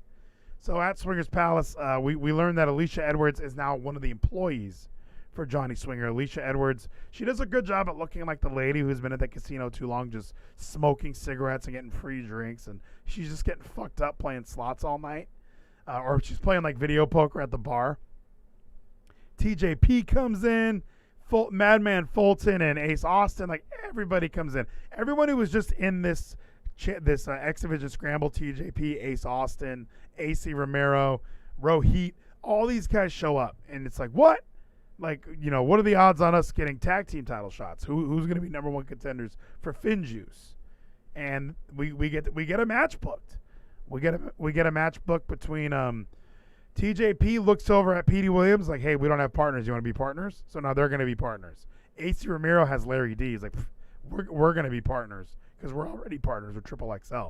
So at Swingers Palace, we learned that Alicia Edwards is now one of the employees for Johnny Swinger. Alicia Edwards, she does a good job at looking like the lady who's been at the casino too long, just smoking cigarettes and getting free drinks, and she's just getting fucked up playing slots all night. Or she's playing like video poker at the bar. TJP comes in, Madman Fulton and Ace Austin, like everybody comes in. Everyone who was just in this X Division Scramble, TJP, Ace Austin, AC Romero, Rohit, all these guys show up, and it's like, what? Like, what are the odds on us getting tag team title shots? Who's going to be number one contenders for Finjuice? And we get a match booked. We get a match booked between TJP looks over at Petey Williams like, hey, we don't have partners. You want to be partners? So now they're going to be partners. AC Romero has Larry D. He's like, we're going to be partners because we're already partners with Triple XL.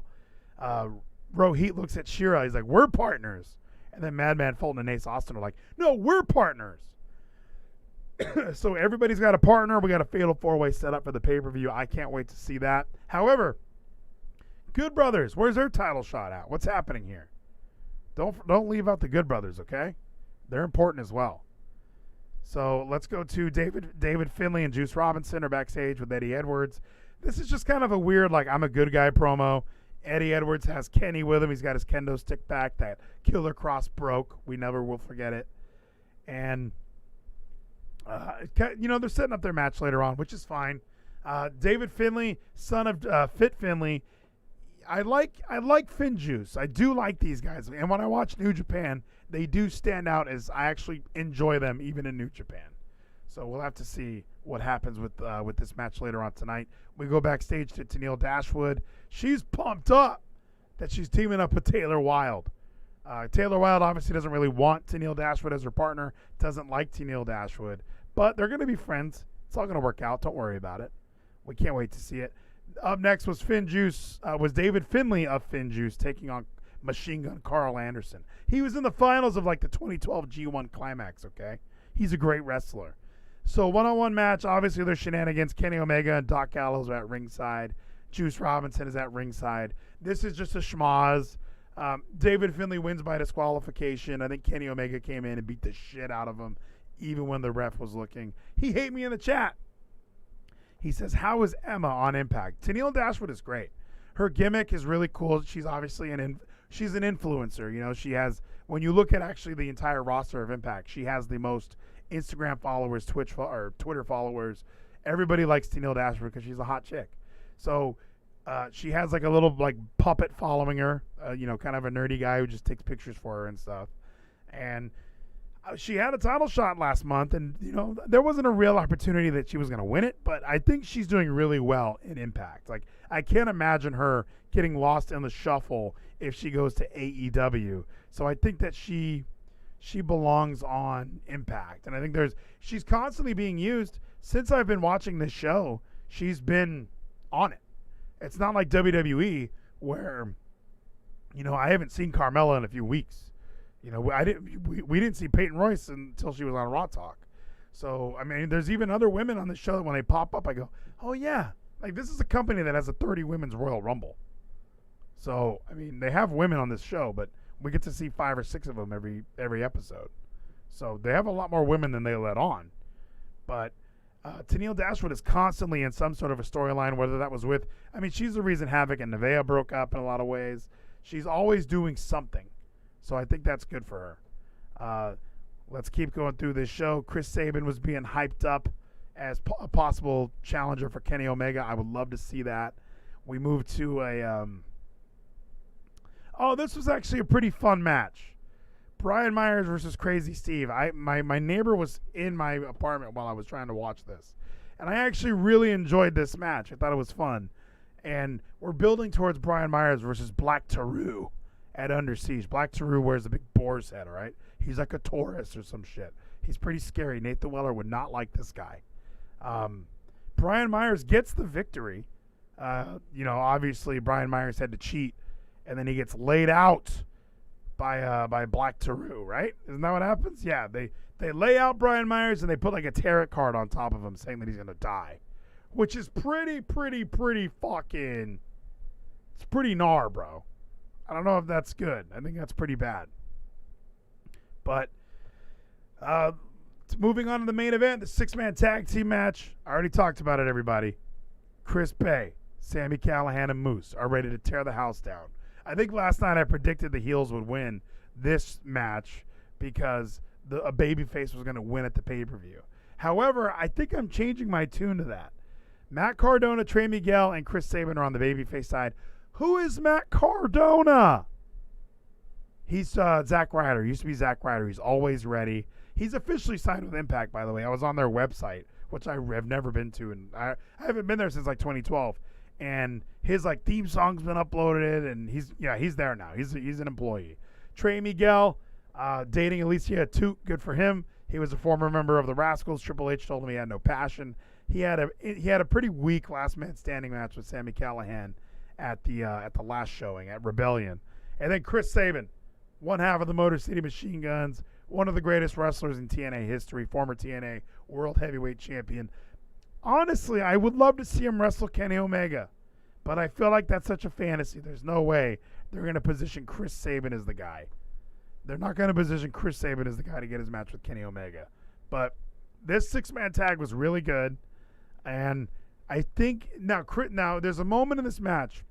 Rohit looks at Shira. He's like, we're partners. And then Madman Fulton and Ace Austin are like, no, we're partners. So everybody's got a partner. We got a fatal four-way set up for the pay-per-view. I can't wait to see that. However, Good Brothers, where's their title shot at? What's happening here? Don't leave out the Good Brothers, okay? They're important as well. So let's go to David Finlay and Juice Robinson are backstage with Eddie Edwards. This is just kind of a weird, like, I'm a good guy promo. Eddie Edwards has Kenny with him. He's got his kendo stick back. That Killer Cross broke. We never will forget it. And they're setting up their match later on, which is fine. David Finlay, son of Fit Finlay. I like Finjuice. I do like these guys. And when I watch New Japan, they do stand out as I actually enjoy them even in New Japan. So we'll have to see what happens with this match later on tonight. We go backstage to Tenille Dashwood. She's pumped up that she's teaming up with Taylor Wilde. Taylor Wilde obviously doesn't really want Tenille Dashwood as her partner, doesn't like Tenille Dashwood, but they're going to be friends. It's all going to work out. Don't worry about it. We can't wait to see it. Up next was David Finlay of Finjuice taking on Machine Gun Carl Anderson. He was in the finals of like the 2012 G1 Climax, okay? He's a great wrestler. So one-on-one match, obviously there's shenanigans. Kenny Omega and Doc Gallows are at ringside. Juice Robinson is at ringside. This is just a schmoz. David Finlay wins by disqualification. I think Kenny Omega came in and beat the shit out of him, even when the ref was looking. He hate me in the chat. He says, how is Emma on Impact? Tennille Dashwood is great. Her gimmick is really cool. She's obviously she's an influencer. You know, she has, when you look at actually the entire roster of Impact, she has the most Instagram followers, or Twitter followers. Everybody likes Tennille Dashwood because she's a hot chick. So she has like a little like puppet following her, you know, kind of a nerdy guy who just takes pictures for her and stuff. And she had a title shot last month, and, you know, there wasn't a real opportunity that she was going to win it, but I think she's doing really well in Impact. Like, I can't imagine her getting lost in the shuffle if she goes to AEW. So I think that she belongs on Impact. And I think she's constantly being used. Since I've been watching this show, she's been on it. It's not like WWE where, you know, I haven't seen Carmella in a few weeks. You know, we didn't see Peyton Royce until she was on Raw Talk. So, I mean, there's even other women on the show that when they pop up, I go, oh, yeah. Like, this is a company that has a 30 women's Royal Rumble. So, I mean, they have women on this show, but we get to see 5 or 6 of them every episode. So, they have a lot more women than they let on. But Tennille Dashwood is constantly in some sort of a storyline, whether that was with, I mean, she's the reason Havoc and Nevaeh broke up in a lot of ways. She's always doing something. So I think that's good for her. Let's keep going through this show. Chris Sabin was being hyped up as a possible challenger for Kenny Omega. I would love to see that. We moved to a this was actually a pretty fun match. Brian Myers versus Crazy Steve. My neighbor was in my apartment while I was trying to watch this. And I actually really enjoyed this match. I thought it was fun. And we're building towards Brian Myers versus Black Taru at Under Siege. Black Taru wears a big boar's head, all right? He's like a Taurus or some shit. He's pretty scary. Nathan Weller would not like this guy. Brian Myers gets the victory. You know, obviously Brian Myers had to cheat, and then he gets laid out by Black Taru, right? Isn't that what happens? Yeah, they lay out Brian Myers, and they put like a tarot card on top of him saying that he's going to die, which is pretty fucking, it's pretty gnar, bro. I don't know if that's good. I think that's pretty bad. But moving on to the main event, the 6-man tag team match. I already talked about it, everybody. Chris Bay, Sami Callihan, and Moose are ready to tear the house down. I think last night I predicted the heels would win this match because a babyface was going to win at the pay-per-view. However, I think I'm changing my tune to that. Matt Cardona, Trey Miguel, and Chris Sabin are on the babyface side. Who is Matt Cardona? He's Zack Ryder. He used to be Zack Ryder. He's always ready. He's officially signed with Impact, by the way. I was on their website, which I have never been to, and I haven't been there since like 2012. And his like theme song's been uploaded, and he's there now. He's an employee. Trey Miguel, dating Alicia Toot. Good for him. He was a former member of the Rascals. Triple H told him he had no passion. He had a pretty weak last man standing match with Sami Callihan at the last showing at Rebellion. And then Chris Sabin, one half of the Motor City Machine Guns, one of the greatest wrestlers in TNA history, former TNA World Heavyweight Champion. Honestly, I would love to see him wrestle Kenny Omega, but I feel like that's such a fantasy. There's no way they're going to position Chris Sabin as the guy. They're not going to position Chris Sabin as the guy to get his match with Kenny Omega. But this 6-man tag was really good, and I think now there's a moment in this match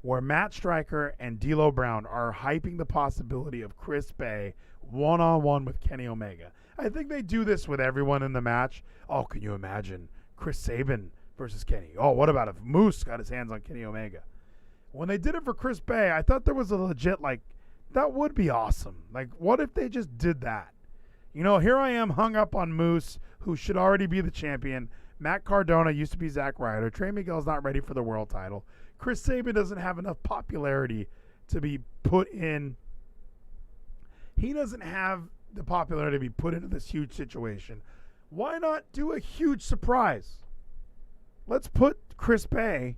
where Matt Stryker and D'Lo Brown are hyping the possibility of Chris Bay one-on-one with Kenny Omega. I think they do this with everyone in the match. Oh, can you imagine Chris Sabin versus Kenny? Oh, what about if Moose got his hands on Kenny Omega? When they did it for Chris Bay, I thought there was a legit, like, that would be awesome. Like, what if they just did that? You know, here I am hung up on Moose, who should already be the champion. Matt Cardona used to be Zack Ryder. Trey Miguel's not ready for the world title. Chris Sabin doesn't have enough popularity to be put in. He doesn't have the popularity to be put into this huge situation. Why not do a huge surprise? Let's put Chris Bay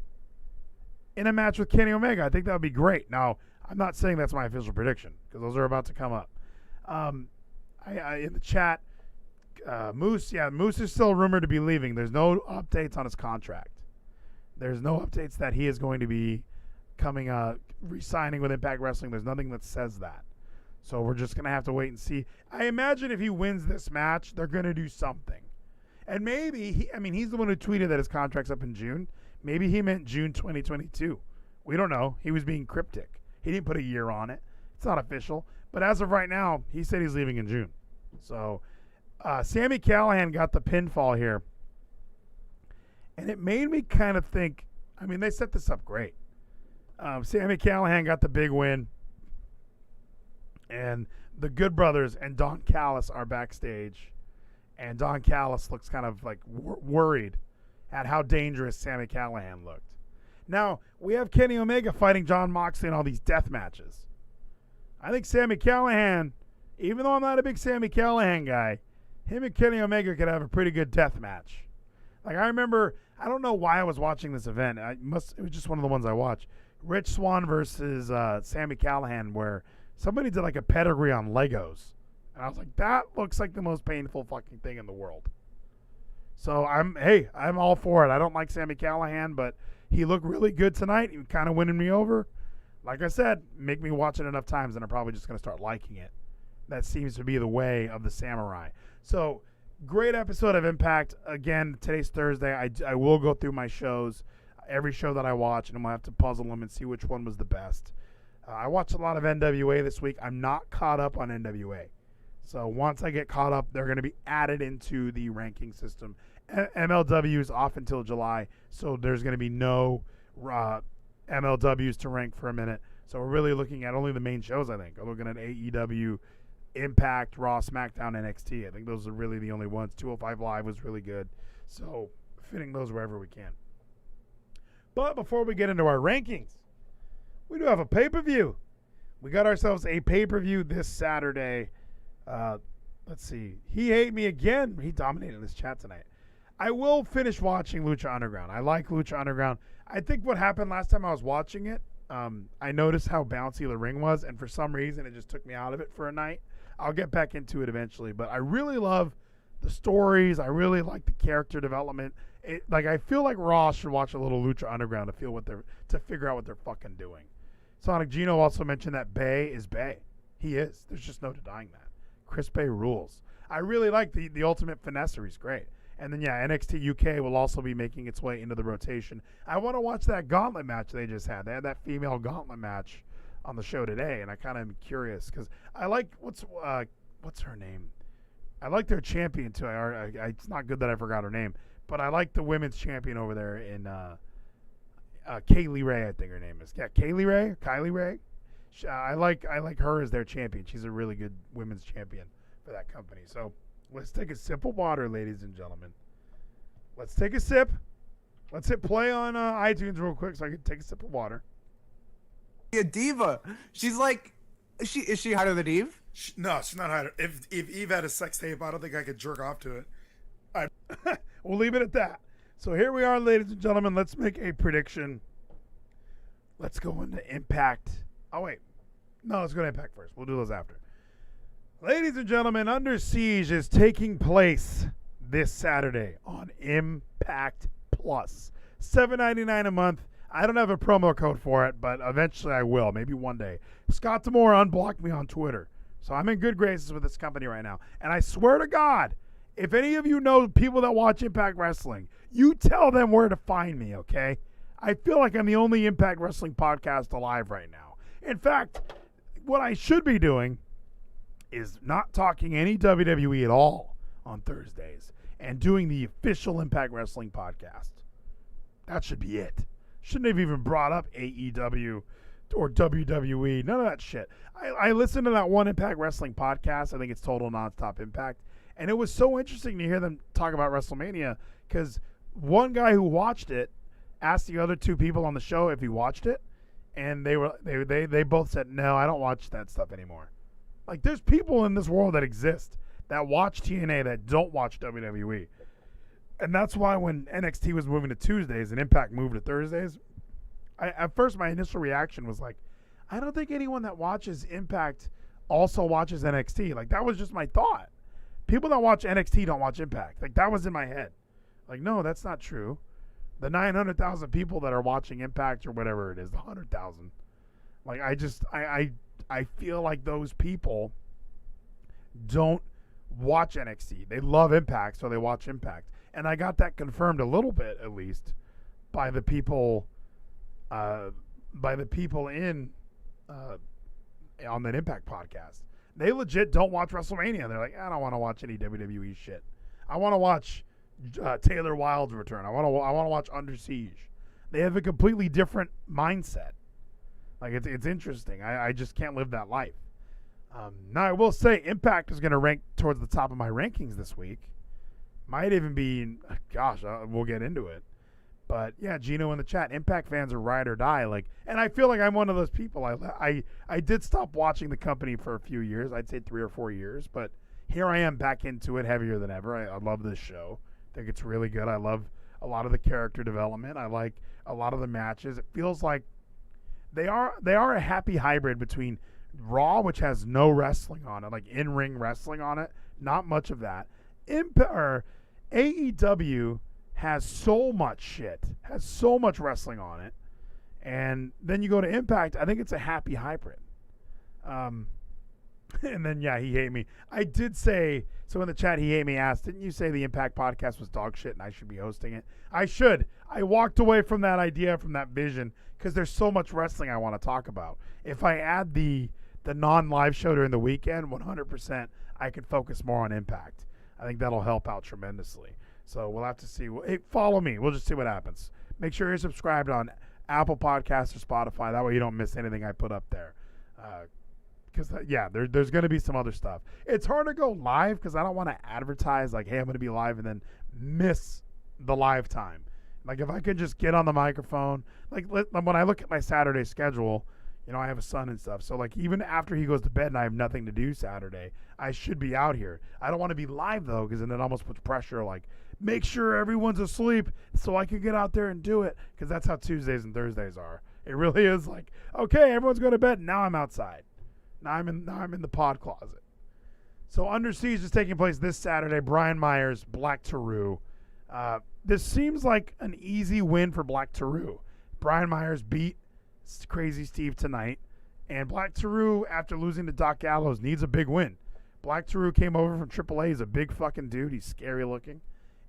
in a match with Kenny Omega. I think that would be great. Now, I'm not saying that's my official prediction because those are about to come up. I in the chat, Moose is still rumored to be leaving. There's no updates on his contract. There's no updates that he is going to be re-signing with Impact Wrestling. There's nothing that says that. So we're just going to have to wait and see. I imagine if he wins this match, they're going to do something. And maybe, he's the one who tweeted that his contract's up in June. Maybe he meant June 2022. We don't know. He was being cryptic. He didn't put a year on it. It's not official. But as of right now, he said he's leaving in June. So, Sami Callihan got the pinfall here. And it made me kind of think, they set this up great. Sami Callihan got the big win. And the Good Brothers and Don Callis are backstage. And Don Callis looks kind of like worried at how dangerous Sami Callihan looked. Now, we have Kenny Omega fighting Jon Moxley in all these death matches. I think Sami Callihan, even though I'm not a big Sami Callihan guy, him and Kenny Omega could have a pretty good death match. Like, I remember, I don't know why I was watching this event. It was just one of the ones I watched. Rich Swann versus Sami Callihan, where somebody did like a pedigree on Legos. And I was like, that looks like the most painful fucking thing in the world. So I'm all for it. I don't like Sami Callihan, but he looked really good tonight. He was kind of winning me over. Like I said, make me watch it enough times and I'm probably just going to start liking it. That seems to be the way of the samurai. So, great episode of Impact. Again, today's Thursday. I will go through my shows, every show that I watch, and I'm going to have to puzzle them and see which one was the best. I watched a lot of NWA this week. I'm not caught up on NWA. So, once I get caught up, they're going to be added into the ranking system. MLW is off until July, so there's going to be no MLWs to rank for a minute. So we're really looking at only the main shows, I think. I'm looking at AEW, Impact, Raw, SmackDown, NXT. I think those are really the only ones. 205 Live was really good. So fitting those wherever we can. But before we get into our rankings, we do have a pay-per-view. We got ourselves a pay-per-view this Saturday. Let's see. He hate me again. He dominated this chat tonight. I will finish watching Lucha Underground. I like Lucha Underground. I think what happened last time I was watching it, I noticed how bouncy the ring was, and for some reason it just took me out of it for a night. I'll get back into it eventually, but I really love the stories. I really like the character development. I feel like Raw should watch a little Lucha Underground to figure out what they're fucking doing. Sonic Gino also mentioned that Bay is Bay. He is. There's just no denying that. Chris Bay rules. I really like the Ultimate Finesser. He's great. And then, NXT UK will also be making its way into the rotation. I want to watch that gauntlet match they just had. They had that female gauntlet match on the show today, and I kind of am curious because I like what's her name? I like their champion too. It's not good that I forgot her name, but I like the women's champion over there in Kaylee Ray. I think her name is Kylie Ray. I like her as their champion. She's a really good women's champion for that company. So. Let's take a sip of water, ladies and gentlemen. Let's take a sip. Let's hit play on iTunes real quick so I can take a sip of water. A diva. She's like, is she hotter than Eve? No, she's not hotter. If Eve had a sex tape, I don't think I could jerk off to it. All right. We'll leave it at that. So here we are, ladies and gentlemen. Let's make a prediction. Let's go into Impact. Oh, wait. No, let's go to Impact first. We'll do those after. Ladies and gentlemen, Under Siege is taking place this Saturday on Impact Plus. $7.99 a month. I don't have a promo code for it, but eventually I will. Maybe one day. Scott Demore unblocked me on Twitter. So I'm in good graces with this company right now. And I swear to God, if any of you know people that watch Impact Wrestling, you tell them where to find me, okay? I feel like I'm the only Impact Wrestling podcast alive right now. In fact, what I should be doing is not talking any WWE at all on Thursdays and doing the official Impact Wrestling podcast. That should be it. Shouldn't have even brought up AEW or WWE. None of that shit. I listened to that one Impact Wrestling podcast. I think it's Total Nonstop Impact. And it was so interesting to hear them talk about WrestleMania because one guy who watched it asked the other two people on the show if he watched it. And they both said, no, I don't watch that stuff anymore. Like, there's people in this world that exist that watch TNA that don't watch WWE. And that's why when NXT was moving to Tuesdays and Impact moved to Thursdays, at first my initial reaction was like, I don't think anyone that watches Impact also watches NXT. Like, that was just my thought. People that watch NXT don't watch Impact. Like, that was in my head. Like, no, that's not true. The 900,000 people that are watching Impact or whatever it is, the 100,000. Like, I feel like those people don't watch NXT. They love Impact, so they watch Impact. And I got that confirmed a little bit, at least, by the people in on that Impact podcast. They legit don't watch WrestleMania. They're like, I don't want to watch any WWE shit. I want to watch Taylor Wilde's return. I want to watch Under Siege. They have a completely different mindset. Like, it's interesting. I just can't live that life. Now, I will say Impact is going to rank towards the top of my rankings this week. Might even be, gosh, we'll get into it. But, yeah, Gino in the chat, Impact fans are ride or die. Like, and I feel like I'm one of those people. I did stop watching the company for a few years. I'd say 3 or 4 years. But here I am back into it heavier than ever. I love this show. I think it's really good. I love a lot of the character development. I like a lot of the matches. It feels like they are a happy hybrid between Raw, which has no wrestling on it, like in-ring wrestling on it, not much of that. AEW has so much shit, has so much wrestling on it, and then you go to Impact. I think it's a happy hybrid. And then, yeah, he hate me. I did say, so in the chat, he hate me asked, didn't you say the Impact podcast was dog shit and I should be hosting it? I should. I walked away from that idea, from that vision, because there's so much wrestling I want to talk about. If I add the non-live show during the weekend, 100%, I could focus more on Impact. I think that'll help out tremendously. So we'll have to see. Hey, follow me. We'll just see what happens. Make sure you're subscribed on Apple Podcasts or Spotify. That way you don't miss anything I put up there. Because, there's going to be some other stuff. It's hard to go live because I don't want to advertise like, hey, I'm going to be live and then miss the live time. Like, if I could just get on the microphone. Like, when I look at my Saturday schedule, you know, I have a son and stuff. So, like, even after he goes to bed and I have nothing to do Saturday, I should be out here. I don't want to be live, though, because then it almost puts pressure, like, make sure everyone's asleep so I can get out there and do it. Because that's how Tuesdays and Thursdays are. It really is like, okay, everyone's going to bed. Now I'm outside. Now I'm in the pod closet. So Under Siege is taking place this Saturday. Brian Myers, Black Taru. This seems like an easy win for Black Taru. Brian Myers beat Crazy Steve tonight. And Black Taru, after losing to Doc Gallows, needs a big win. Black Taru came over from AAA. He's a big fucking dude. He's scary looking.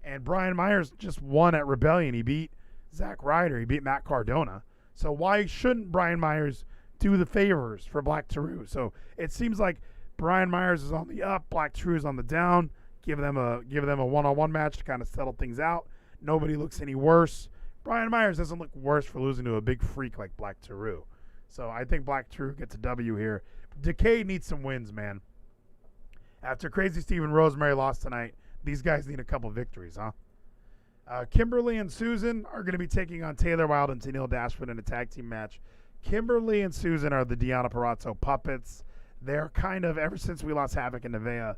And Brian Myers just won at Rebellion. He beat Zack Ryder. He beat Matt Cardona. So why shouldn't Brian Myers do the favors for Black Taru? So it seems like Brian Myers is on the up, Black Taru is on the down. Give them a one-on-one match to kind of settle things out. Nobody looks any worse. Brian Myers doesn't look worse for losing to a big freak like Black Taru. So I think Black Taru gets a W here. Decay needs some wins, man. After Crazy Steve and Rosemary lost tonight, these guys need a couple victories, huh? Kimberly and Susan are going to be taking on Taylor Wilde and Tennille Dashwood in a tag team match. Kimberly and Susan are the Deonna Purrazzo puppets. They're kind of, ever since we lost Havoc and Nevaeh,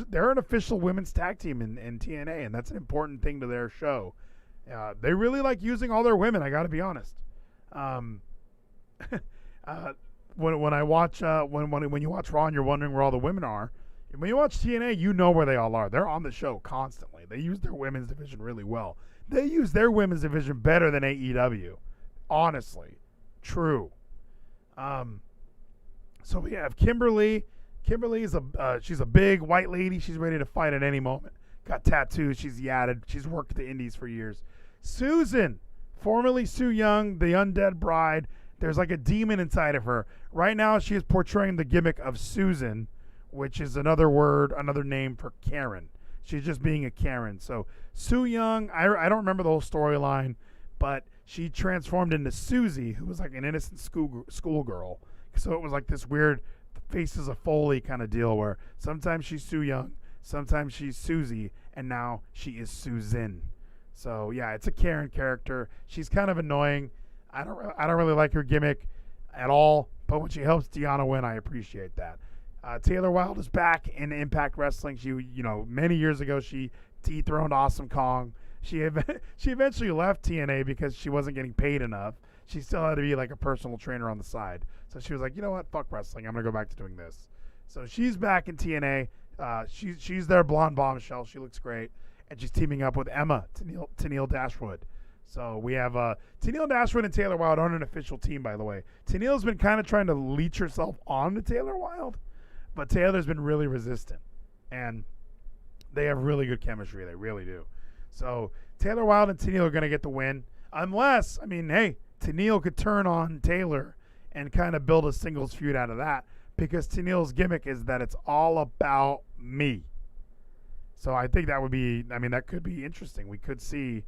they're an official women's tag team in TNA, and that's an important thing to their show. They really like using all their women, I got to be honest. When I watch when you watch Raw and you're wondering where all the women are, when you watch TNA, you know where they all are. They're on the show constantly. They use their women's division really well. They use their women's division better than AEW. Honestly. True. So we have Kimberly. Kimberly is she's a big white lady. She's ready to fight at any moment. Got tattoos. She's yadded. She's worked at the indies for years. Susan, formerly Sue Young, the undead bride. There's like a demon inside of her. Right now she is portraying the gimmick of Susan, which is another name for Karen. She's just being a Karen. So Sue Young, I don't remember the whole storyline, but she transformed into Susie, who was like an innocent schoolgirl. So it was like this weird Faces of Foley kind of deal where sometimes she's Sue Young, sometimes she's Susie, and now she is Susan. So yeah, it's a Karen character. She's kind of annoying. I don't really like her gimmick at all, but when she helps Deonna win, I appreciate that. Taylor Wilde is back in Impact Wrestling. She, many years ago, she dethroned Awesome Kong. She eventually left TNA because she wasn't getting paid enough. She still had to be like a personal trainer on the side. So she was like, you know what, fuck wrestling. I'm going to go back to doing this. So she's back in TNA. She's their blonde bombshell. She looks great. And she's teaming up with Emma, Tennille Dashwood. So we have Tennille Dashwood and Taylor Wilde aren't an official team, by the way. Tennille's been kind of trying to leech herself on to Taylor Wilde, but Taylor's been really resistant. And They have really good chemistry. They really do. So Taylor Wilde and Tenille are going to get the win. Unless, I mean, hey, Tenille could turn on Taylor and kind of build a singles feud out of that, because Tenille's gimmick is that it's all about me. So I think that would be, I mean, that could be interesting. We could see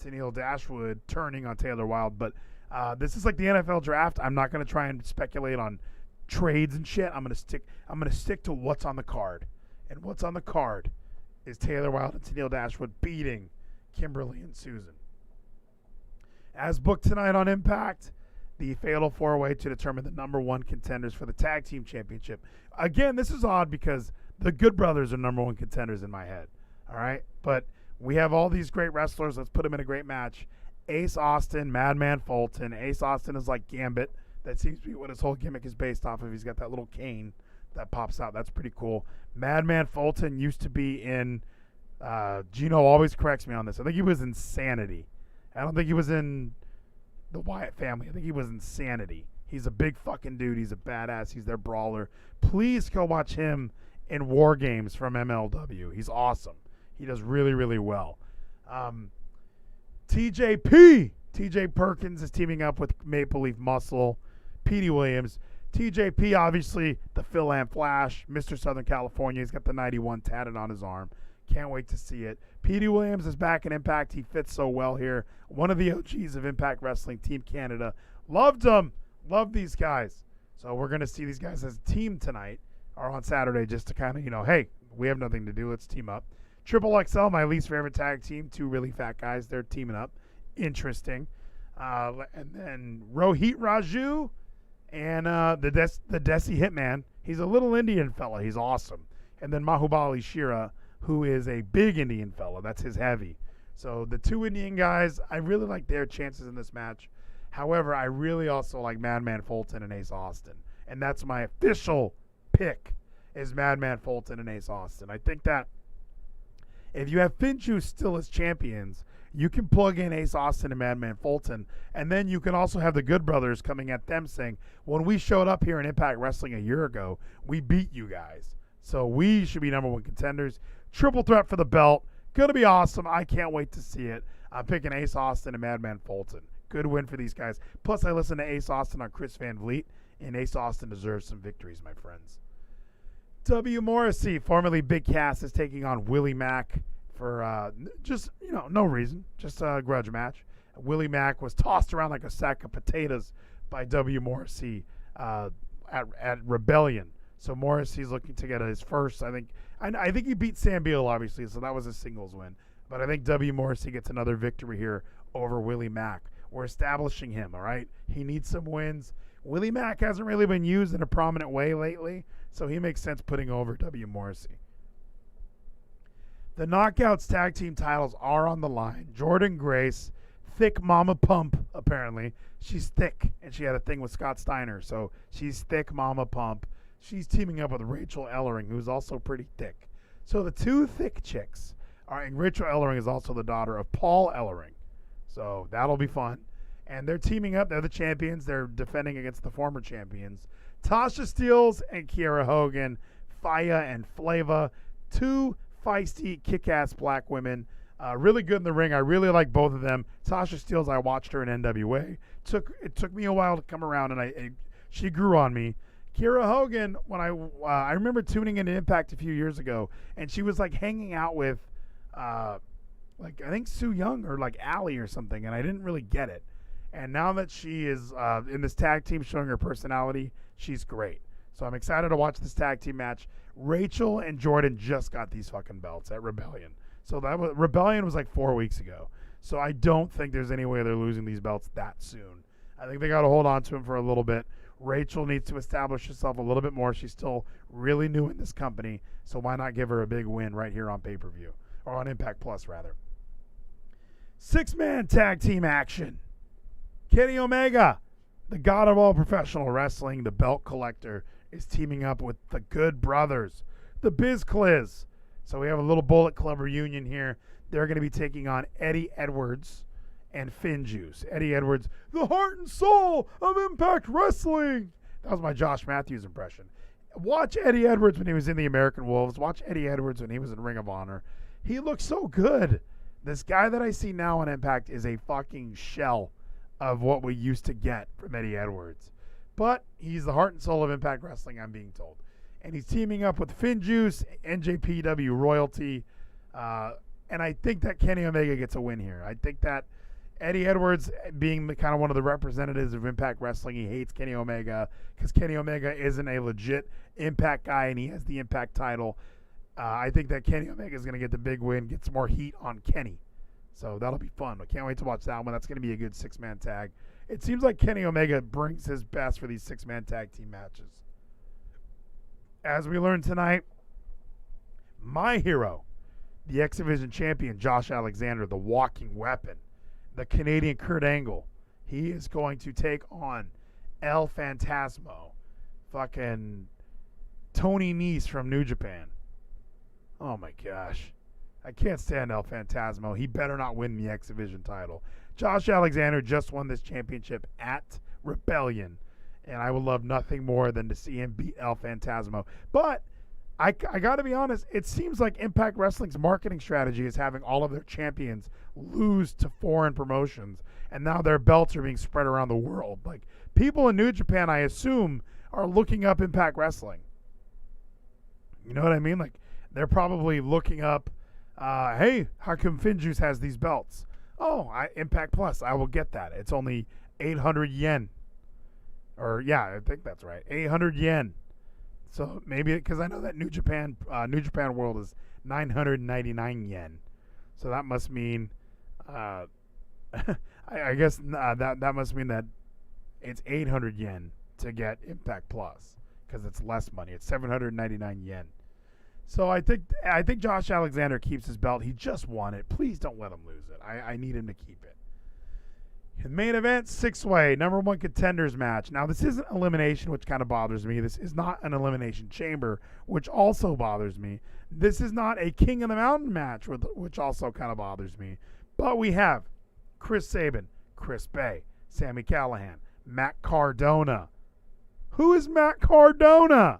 Tenille Dashwood turning on Taylor Wilde, but this is like the NFL draft. I'm not going to try and speculate on trades and shit. I'm going to stick to what's on the card. And what's on the card is Taylor Wilde and Tenille Dashwood beating Kimberly and Susan. As booked tonight on Impact, the Fatal 4-Way to determine the number one contenders for the Tag Team Championship. Again, this is odd because the Good Brothers are number one contenders in my head. All right? But we have all these great wrestlers. Let's put them in a great match. Ace Austin, Madman Fulton. Ace Austin is like Gambit. That seems to be what his whole gimmick is based off of. He's got that little cane that pops out. That's pretty cool. Madman Fulton used to be in, Gino always corrects me on this, I think he was in Sanity. I don't think he was in the Wyatt family. I think he was in Sanity. He's a big fucking dude. He's a badass. He's their brawler. Please go watch him in War Games from MLW. He's awesome. He does really, really well. TJP. TJ Perkins is teaming up with Maple Leaf Muscle. Petey Williams. TJP, obviously, the Phil Am Flash, Mr. Southern California. He's got the 91 tatted on his arm. Can't wait to see it. Petey Williams is back in Impact. He fits so well here. One of the OGs of Impact Wrestling, Team Canada. Loved them. Love these guys. So we're going to see these guys as a team tonight or on Saturday just to kind of, hey, we have nothing to do. Let's team up. Triple XL, my least favorite tag team. Two really fat guys. They're teaming up. Interesting. And then Rohit Raju and the Desi Hitman. He's a little Indian fella. He's awesome. And then Mahubali Shira, who is a big Indian fella. That's his heavy. So the two Indian guys, I really like their chances in this match. However, I really also like Madman Fulton and Ace Austin. And that's my official pick, is Madman Fulton and Ace Austin. I think that if you have Finjuice still as champions, you can plug in Ace Austin and Madman Fulton, and then you can also have the Good Brothers coming at them saying, when we showed up here in Impact Wrestling a year ago, we beat you guys. So we should be number one contenders. Triple threat for the belt. Going to be awesome. I can't wait to see it. I'm picking Ace Austin and Madman Fulton. Good win for these guys. Plus, I listened to Ace Austin on Chris Van Vliet, and Ace Austin deserves some victories, my friends. W. Morrissey, formerly Big Cass, is taking on Willie Mack for just, no reason. Just a grudge match. Willie Mack was tossed around like a sack of potatoes by W. Morrissey at Rebellion. So Morrissey's looking to get his first, I think he beat Sam Beal, obviously, so that was a singles win. But I think W. Morrissey gets another victory here over Willie Mack. We're establishing him, all right? He needs some wins. Willie Mack hasn't really been used in a prominent way lately, so he makes sense putting over W. Morrissey. The Knockouts tag team titles are on the line. Jordan Grace, thick mama pump, apparently. She's thick, and she had a thing with Scott Steiner, so she's thick mama pump. She's teaming up with Rachel Ellering, who's also pretty thick. So the two thick chicks are, and Rachel Ellering is also the daughter of Paul Ellering. So that'll be fun. And they're teaming up. They're the champions. They're defending against the former champions. Tasha Steelz and Kiera Hogan, Faya and Flava. Two feisty, kick-ass black women. Really good in the ring. I really like both of them. Tasha Steelz, I watched her in NWA. It took me a while to come around, and she grew on me. Kiera Hogan, when I remember tuning into Impact a few years ago, and she was like hanging out with, I think Sue Young or like Allie or something, and I didn't really get it. And now that she is in this tag team showing her personality, she's great. So I'm excited to watch this tag team match. Rachel and Jordan just got these fucking belts at Rebellion. So Rebellion was like 4 weeks ago. So I don't think there's any way they're losing these belts that soon. I think they got to hold on to them for a little bit. Rachel needs to establish herself a little bit more. She's still really new in this company, so why not give her a big win right here on pay-per-view, or on Impact Plus, rather. 6-man tag team action. Kenny Omega, the god of all professional wrestling, the belt collector, is teaming up with the Good Brothers, the Biz Cliz. So we have a little Bullet Club reunion here. They're going to be taking on Eddie Edwards and Finjuice. Eddie Edwards, the heart and soul of Impact Wrestling. That was my Josh Matthews impression. Watch Eddie Edwards when he was in the American Wolves. Watch Eddie Edwards when he was in Ring of Honor. He looks so good. This guy that I see now on Impact is a fucking shell of what we used to get from Eddie Edwards. But he's the heart and soul of Impact Wrestling, I'm being told. And he's teaming up with Finn Juice, NJPW Royalty. And I think that Kenny Omega gets a win here. I think that Eddie Edwards, being kind of one of the representatives of Impact Wrestling, he hates Kenny Omega because Kenny Omega isn't a legit Impact guy and he has the Impact title. I think that Kenny Omega is going to get the big win, get some more heat on Kenny. So that'll be fun. I can't wait to watch that one. That's going to be a good 6-man tag. It seems like Kenny Omega brings his best for these 6-man tag team matches. As we learned tonight, my hero, the X Division champion Josh Alexander, the walking weapon, the Canadian Kurt Angle, he is going to take on El Phantasmo, fucking Tony Nese from New Japan. Oh my gosh. I can't stand El Phantasmo. He better not win the X Division title. Josh Alexander just won this championship at Rebellion, and I would love nothing more than to see him beat El Phantasmo. But I got to be honest, it seems like Impact Wrestling's marketing strategy is having all of their champions lose to foreign promotions, and now their belts are being spread around the world. Like, people in New Japan, I assume, are looking up Impact Wrestling. You know what I mean? Like, they're probably looking up, hey, how come Finjuice has these belts? Oh, Impact Plus, I will get that. It's only 800 yen. Or, yeah, I think that's right. 800 yen. So maybe, because I know that New Japan World is 999 yen. So that must mean, I guess that must mean that it's 800 yen to get Impact Plus, because it's less money. It's 799 yen. So I think Josh Alexander keeps his belt. He just won it. Please don't let him lose it. I need him to keep it. The main event, 6-way, number 1 contenders match. Now, this isn't elimination, which kind of bothers me. This is not an elimination chamber, which also bothers me. This is not a King of the Mountain match, which also kind of bothers me. But we have Chris Sabin, Chris Bay, Sami Callihan, Matt Cardona. Who is Matt Cardona?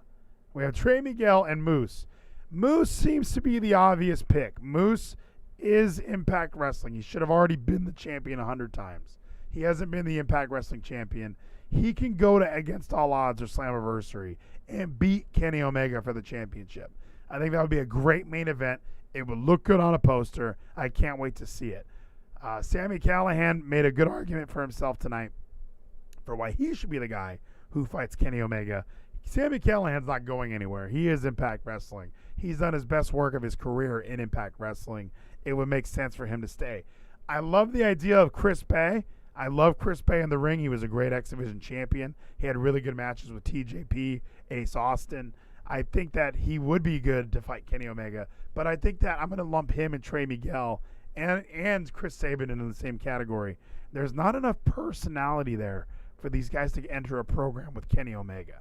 We have Trey Miguel and Moose. Moose seems to be the obvious pick. Moose is Impact Wrestling. He should have already been the champion 100 times. He hasn't been the Impact Wrestling champion. He can go to Against All Odds or Slammiversary and beat Kenny Omega for the championship. I think that would be a great main event. It would look good on a poster. I can't wait to see it. Sami Callihan made a good argument for himself tonight for why he should be the guy who fights Kenny Omega. Sami Callihan's not going anywhere. He is Impact Wrestling. He's done his best work of his career in Impact Wrestling. It would make sense for him to stay. I love the idea of Chris Bay. I love Chris Bay in the ring. He was a great X Division champion. He had really good matches with TJP, Ace Austin. I think that he would be good to fight Kenny Omega, but I think that I'm going to lump him and Trey Miguel and Chris Sabin into the same category. There's not enough personality there for these guys to enter a program with Kenny Omega.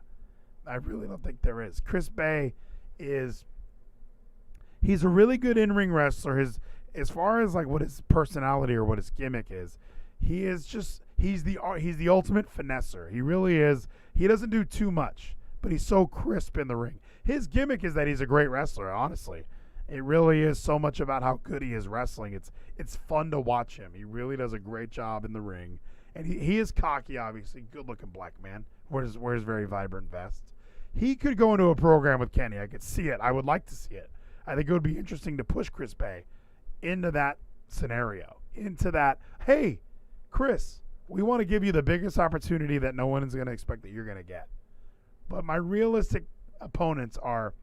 I really don't think there is. Chris Bay he's a really good in-ring wrestler. As far as like what his personality or what his gimmick is, he's the ultimate finesser. He really is. He doesn't do too much, but he's so crisp in the ring. His gimmick is that he's a great wrestler, honestly. It really is so much about how good he is wrestling. It's fun to watch him. He really does a great job in the ring. And he is cocky, obviously. Good-looking black man. Wears very vibrant vest. He could go into a program with Kenny. I could see it. I would like to see it. I think it would be interesting to push Chris Bay into that scenario. Into that, hey, Chris, we want to give you the biggest opportunity that no one is going to expect that you're going to get. But my realistic opponents are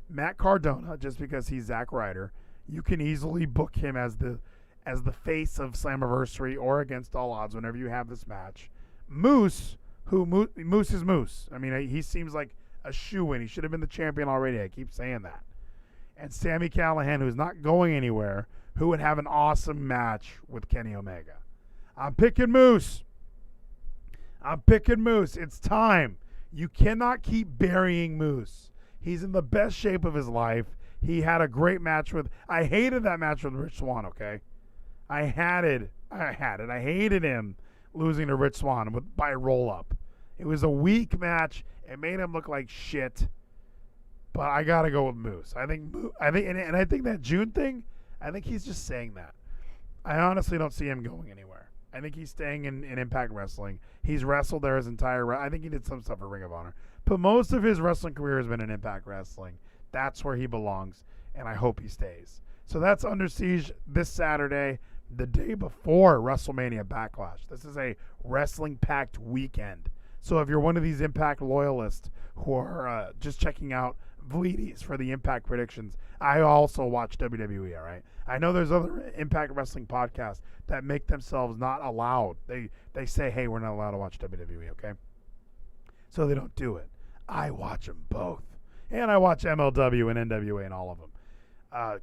Matt Cardona, just because he's Zack Ryder. You can easily book him as the face of Slammiversary or Against All Odds whenever you have this match. Moose is Moose. I mean, he seems like a shoo-in. He should have been the champion already. I keep saying that. And Sami Callihan, who's not going anywhere, who would have an awesome match with Kenny Omega. I'm picking Moose. It's time. You cannot keep burying Moose. He's in the best shape of his life. He had a great match I hated that match with Rich Swann, okay? I hated him losing to Rich Swann by roll-up. It was a weak match. It made him look like shit. But I gotta go with Moose. I think that June thing. I think he's just saying that. I honestly don't see him going anywhere. I think he's staying in Impact Wrestling. He's wrestled there his entire. I think he did some stuff for Ring of Honor, but most of his wrestling career has been in Impact Wrestling. That's where he belongs, and I hope he stays. So that's Under Siege this Saturday, the day before WrestleMania Backlash. This is a wrestling-packed weekend. So if you're one of these Impact loyalists who are just checking out Vleeties for the Impact predictions, I also watch WWE, all right? I know there's other Impact Wrestling podcasts that make themselves not allowed. They say, hey, we're not allowed to watch WWE, okay? So they don't do it. I watch them both. And I watch MLW and NWA and all of them.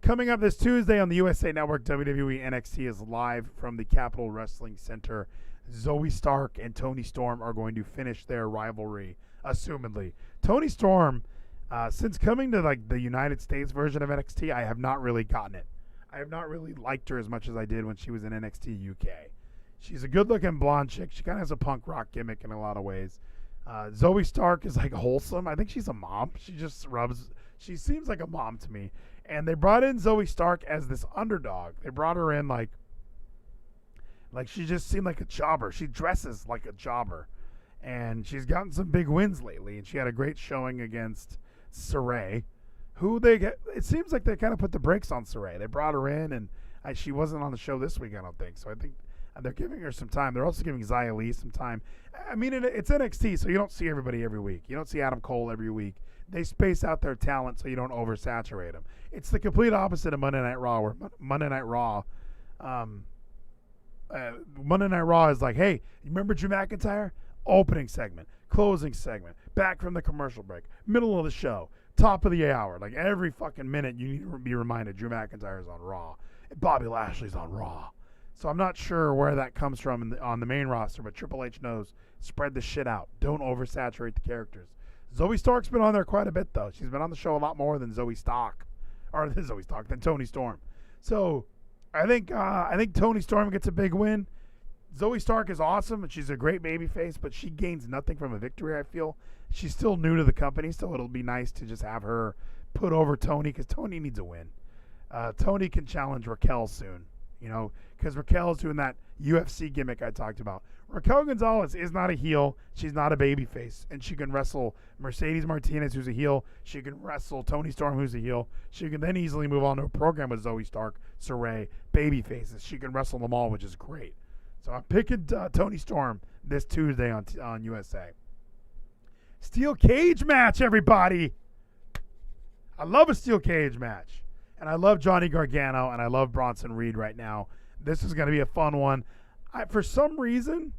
Coming up this Tuesday on the USA Network, WWE NXT is live from the Capitol Wrestling Center. Zoe Stark and Toni Storm are going to finish their rivalry, assumedly. Toni Storm, since coming to like the United States version of NXT, I have not really gotten it. I have not really liked her as much as I did when she was in NXT UK. She's a good-looking blonde chick. She kind of has a punk rock gimmick in a lot of ways. Zoe Stark is like wholesome. I think she's a mom. She seems like a mom to me. And they brought in Zoe Stark as this underdog. They brought her in like she just seemed like a jobber. She dresses like a jobber. And she's gotten some big wins lately. And she had a great showing against Saray, who it seems like they kind of put the brakes on Saray. They brought her in, and she wasn't on the show this week, I don't think. So I think they're giving her some time. They're also giving Xia Li some time. I mean, it's NXT, so you don't see everybody every week. You don't see Adam Cole every week. They space out their talent so you don't oversaturate them. It's the complete opposite of Monday Night Raw, where Monday Night Raw is like, hey, you remember Drew McIntyre? Opening segment, closing segment, back from the commercial break, middle of the show, top of the hour. Like every fucking minute you need to be reminded Drew McIntyre's on Raw. And Bobby Lashley's on Raw. So I'm not sure where that comes from on the main roster, but Triple H knows, spread the shit out. Don't oversaturate the characters. Zoe Stark's been on there quite a bit, though. She's been on the show a lot more than than Toni Storm. So I think Toni Storm gets a big win. Zoe Stark is awesome, and she's a great babyface, but she gains nothing from a victory, I feel. She's still new to the company, so it'll be nice to just have her put over Toni, because Toni needs a win. Toni can challenge Raquel soon, because Raquel's doing that UFC gimmick I talked about. Raquel Gonzalez is not a heel. She's not a babyface, and she can wrestle Mercedes Martinez, who's a heel. She can wrestle Toni Storm, who's a heel. She can then easily move on to a program with Zoe Stark, Saray, babyfaces. She can wrestle them all, which is great. So I'm picking Toni Storm this Tuesday on USA. Steel cage match, everybody. I love a steel cage match. And I love Johnny Gargano, and I love Bronson Reed right now. This is going to be a fun one. For some reason,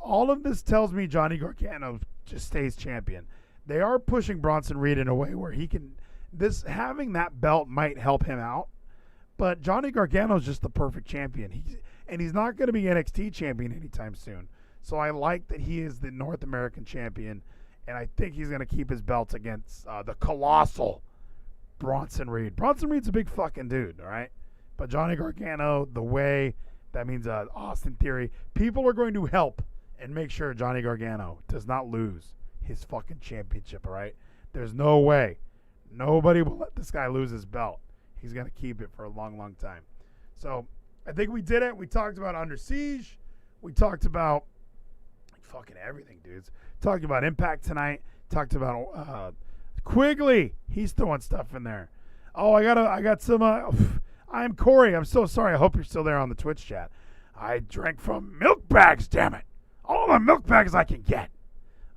all of this tells me Johnny Gargano just stays champion. They are pushing Bronson Reed in a way where having that belt might help him out. But Johnny Gargano is just the perfect champion. He's not going to be NXT champion anytime soon. So I like that he is the North American champion, and I think he's going to keep his belt against the colossal Bronson Reed. Bronson Reed's a big fucking dude, all right? But Johnny Gargano, that means Austin Theory. People are going to help and make sure Johnny Gargano does not lose his fucking championship, all right? There's no way. Nobody will let this guy lose his belt. He's going to keep it for a long, long time. So I think we did it. We talked about Under Siege. We talked about fucking everything, dudes. Talked about Impact tonight. Talked about Quigley. He's throwing stuff in there. Oh, I got some. I'm Corey. I'm so sorry. I hope you're still there on the Twitch chat. I drank from milk bags, damn it. All the milk bags I can get.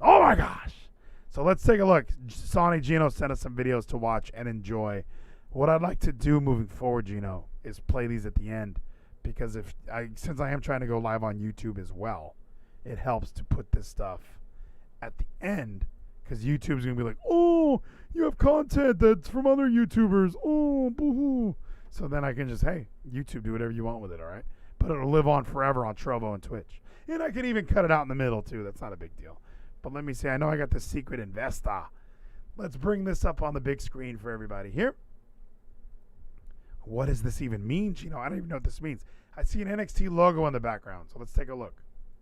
Oh, my gosh. So let's take a look. Sonny Gino sent us some videos to watch and enjoy. What I'd like to do moving forward, Gino, is play these at the end, because since I am trying to go live on YouTube as well, it helps to put this stuff at the end, because YouTube's going to be like, oh, you have content that's from other YouTubers. Oh, boo-hoo. So then I can just, hey, YouTube, do whatever you want with it, all right? But it'll live on forever on Trovo and Twitch. And I can even cut it out in the middle, too. That's not a big deal. But let me see. I know I got the secret investor. Let's bring this up on the big screen for everybody here. What does this even mean, Gino? I don't even know what this means. I see an NXT logo in the background, so let's take a look.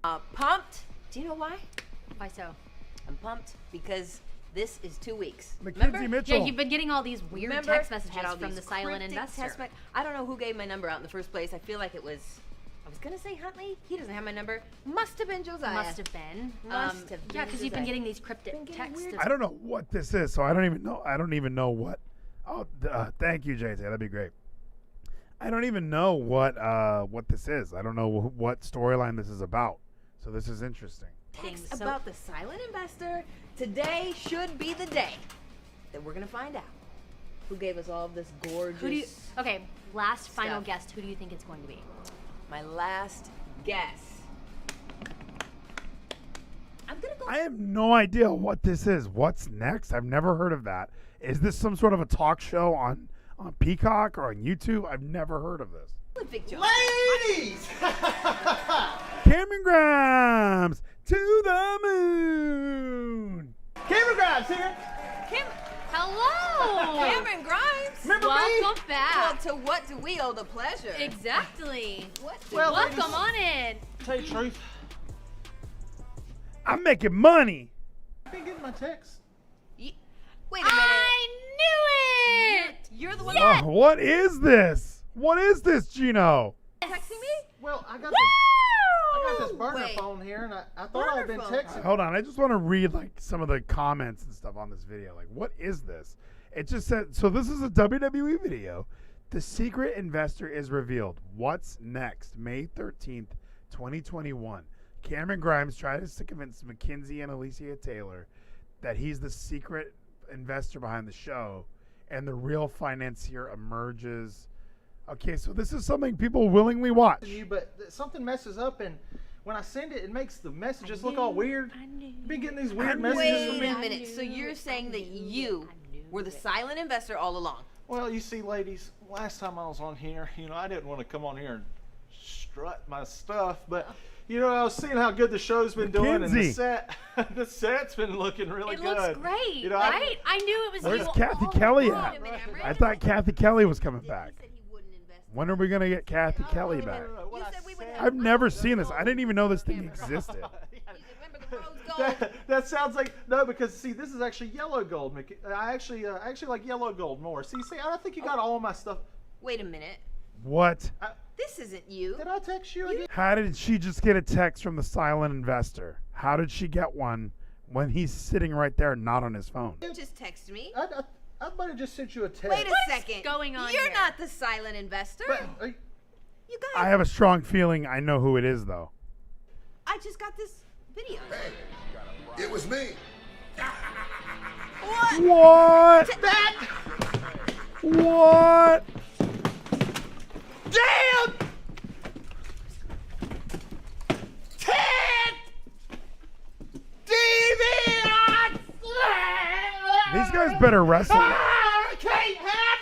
Pumped. Do you know why? Why so? I'm pumped because This is 2 weeks. Mackenzie Mitchell. Yeah, you've been getting all these weird Remember? text messages Had all from these the silent cryptic investor. text I don't know who gave my number out in the first place. I feel like it was, I was going to say Huntley. He doesn't have my number. Must have been Josiah. Must have been. Must have been Yeah, because you've been Josiah. getting these cryptic texts. I don't know what this is, so I don't even know what. Oh, thank you, JT. That'd be great. I don't even know what this is. I don't know what storyline this is about. So this is interesting. Text about the silent investor. Today should be the day that we're going to find out who gave us all of this gorgeous Okay, last final stuff. guess. Who do you think it's going to be? My last guess. I'm going to go. I have no idea what this is. What's next? I've never heard of that. Is this some sort of a talk show on Peacock or on YouTube? I've never heard of this. Ladies! Cameron Grimes to the moon. Cameron Grimes here. Hello! Cameron Grimes. Remember Welcome me? back. Well, to what do we owe the pleasure? Exactly. Well, Welcome ladies, on in. tell you the truth, I'm making money. I've been getting my texts. Wait a minute. I knew it! You're the one Oh, what is this? What is this, Gino? texting me? Well, I got this burner Wait. phone here, and I thought I'd been Burner phone. texting. Hold on, I just want to read like some of the comments and stuff on this video. Like, what is this? It just said, so this is a WWE video. The secret investor is revealed. What's next? May 13th, 2021. Cameron Grimes tries to convince McKinsey and Alicia Taylor that he's the secret investor behind the show, and the real financier emerges. Okay, so this is something people willingly watch. But something messes up, and when I send it, it makes the messages look all weird. I've been getting these weird messages from Wait me. a minute. So you're saying that you were the silent investor all along? Well, you see, ladies, last time I was on here, I didn't want to come on here and strut my stuff, but I was seeing how good the show's been doing, and the set's been looking really good. It looks great, I- right? I knew it was Where's you. Kathy all Kelly along. at? I thought Kathy Kelly was coming back. When are we going to get Kathy Kelly back? What I said- I've never seen this. I didn't even know this thing existed. That sounds like no, because see, this is actually yellow gold. I actually like yellow gold more. See, I think you got all my stuff. Wait a minute. What? This isn't you. Did I text you again? How did she just get a text from the silent investor? How did she get one when he's sitting right there, not on his phone? You just text me. I might have just sent you a text. Wait a second. going on You're here? not the silent investor. But, You guys. I have a strong feeling I know who it is, though. I just got this video. It was me. What? that. What? Damn. Ted. Deviant. These guys better wrestle. I can't have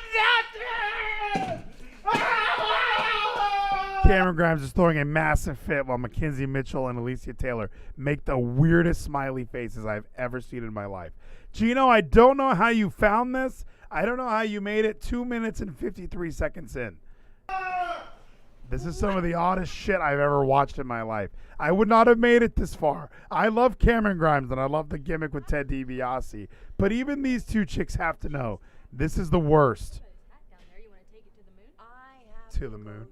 nothing. Cameron Grimes is throwing a massive fit while Mackenzie Mitchell and Alicia Taylor make the weirdest smiley faces I've ever seen in my life. Gino, I don't know how you found this. I don't know how you made it 2 minutes and 53 seconds in. This is some of the oddest shit I've ever watched in my life. I would not have made it this far. I love Cameron Grimes and I love the gimmick with Ted DiBiase. But even these two chicks have to know this is the worst. To the moon.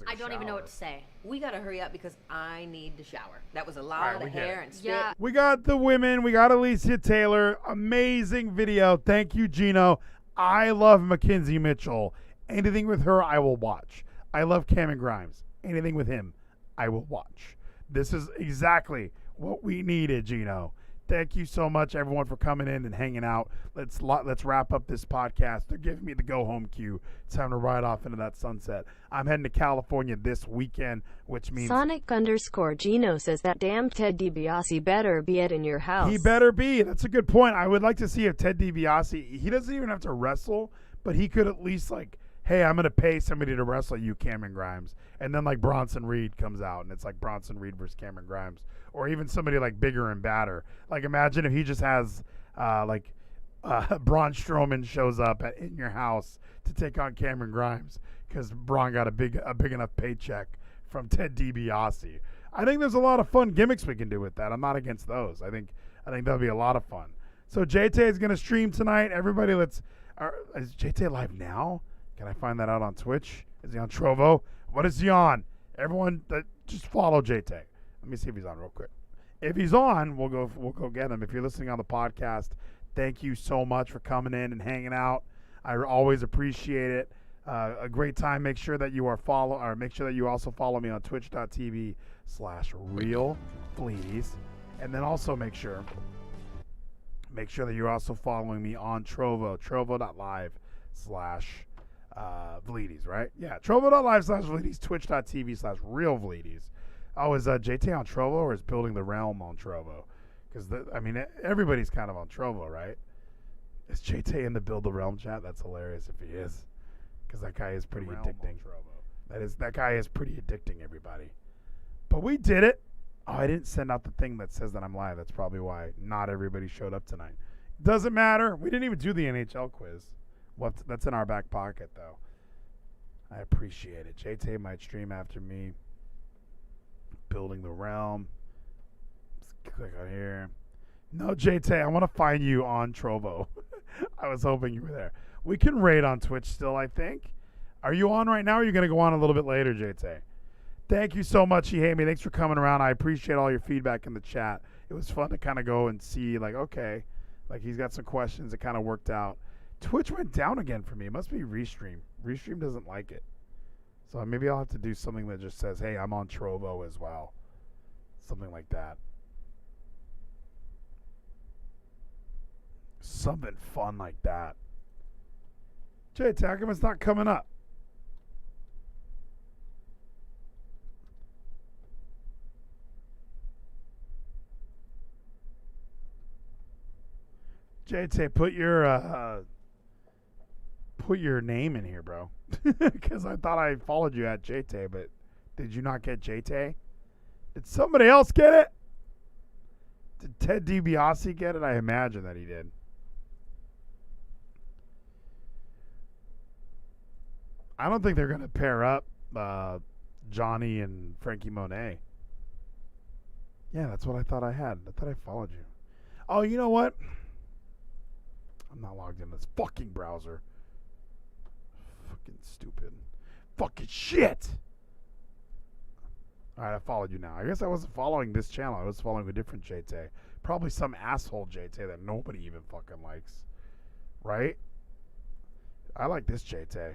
I don't even know what to say. We gotta hurry up because I need to shower. That was a lot of hair and spit. Yeah. We got the women. We got Alicia Taylor. Amazing video. Thank you, Gino. I love Mackenzie Mitchell. Anything with her, I will watch. I love Cameron Grimes. Anything with him, I will watch. This is exactly what we needed, Gino. Thank you so much, everyone, for coming in and hanging out. Let's wrap up this podcast. They're giving me the go-home cue. It's time to ride off into that sunset. I'm heading to California this weekend, which means Sonic_Gino says that damn Ted DiBiase better be in your house. he better be. That's a good point. I would like to see if Ted DiBiase, he doesn't even have to wrestle, but he could at least hey, I'm going to pay somebody to wrestle you, Cameron Grimes. And then Bronson Reed comes out and it's Bronson Reed versus Cameron Grimes. Or even somebody bigger and badder. Imagine if he just has Braun Strowman shows up in your house to take on Cameron Grimes because Braun got a big enough paycheck from Ted DiBiase. I think there's a lot of fun gimmicks we can do with that. I'm not against those. I think I think that'll be a lot of fun. So JT is going to stream tonight. Everybody, is JT live now? Can I find that out on Twitch? Is he on Trovo? What is he on? Everyone, just follow JT. Let me see if he's on real quick. If he's on, we'll go get him. If you're listening on the podcast, thank you so much for coming in and hanging out. I always appreciate it. A great time. Make sure that you also follow me on twitch.tv/realvleeties. And then also make sure that you're also following me on trovo.live /Vleeties, right? Yeah, trovo.live /Vleeties, twitch.tv/realvleeties. Oh, is JT on Trovo or is Building the Realm on Trovo? Because, everybody's kind of on Trovo, right? Is JT in the Build the Realm chat? That's hilarious if he is. Because that guy is pretty addicting. That guy is pretty addicting, everybody. But we did it. Oh, I didn't send out the thing that says that I'm live. That's probably why not everybody showed up tonight. Doesn't matter. We didn't even do the NHL quiz. Well, that's in our back pocket, though. I appreciate it. JT might stream after me. Building the Realm. Let's click on here. No, JT, I want to find you on Trovo. I was hoping you were there. We can raid on Twitch still, I think. Are you on right now, or are you going to go on a little bit later, JT? Thank you so much, You Hate Me. Thanks for coming around. I appreciate all your feedback in the chat. It was fun to kind of go and see, okay, he's got some questions. It kind of worked out. Twitch went down again for me. It must be Restream. Restream doesn't like it. So maybe I'll have to do something that just says, hey, I'm on Trovo as well. Something like that. Something fun like that. JT, how come it's not coming up? JT, put your name in here, bro. Because I thought I followed you at JT, but did you not get JT? Did somebody else get it? Did Ted DiBiase get it? I imagine that he did. I don't think they're going to pair up Johnny and Frankie Monet. Yeah, that's what I thought I had. I thought I followed you. Oh, you know what? I'm not logged in this fucking browser. Fucking stupid. Fucking shit. All right, I followed you now. I guess I wasn't following this channel. I was following a different JT. Probably some asshole JT that nobody even fucking likes. Right? I like this JT.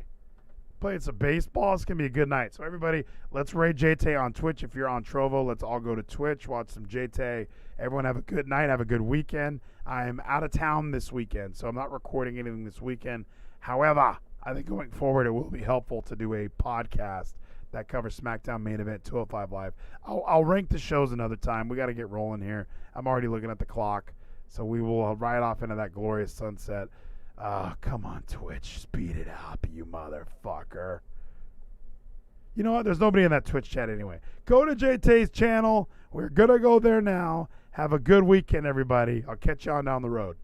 Playing some baseball. It's going to be a good night. So, everybody, let's raid JT on Twitch. If you're on Trovo, let's all go to Twitch, watch some JT. Everyone have a good night. Have a good weekend. I'm out of town this weekend, so I'm not recording anything this weekend. However, I think going forward, it will be helpful to do a podcast that covers SmackDown Main Event 205 Live. I'll rank the shows another time. We got to get rolling here. I'm already looking at the clock, so we will ride off into that glorious sunset. Come on, Twitch. Speed it up, you motherfucker. You know what? There's nobody in that Twitch chat anyway. Go to JT's channel. We're going to go there now. Have a good weekend, everybody. I'll catch you on down the road.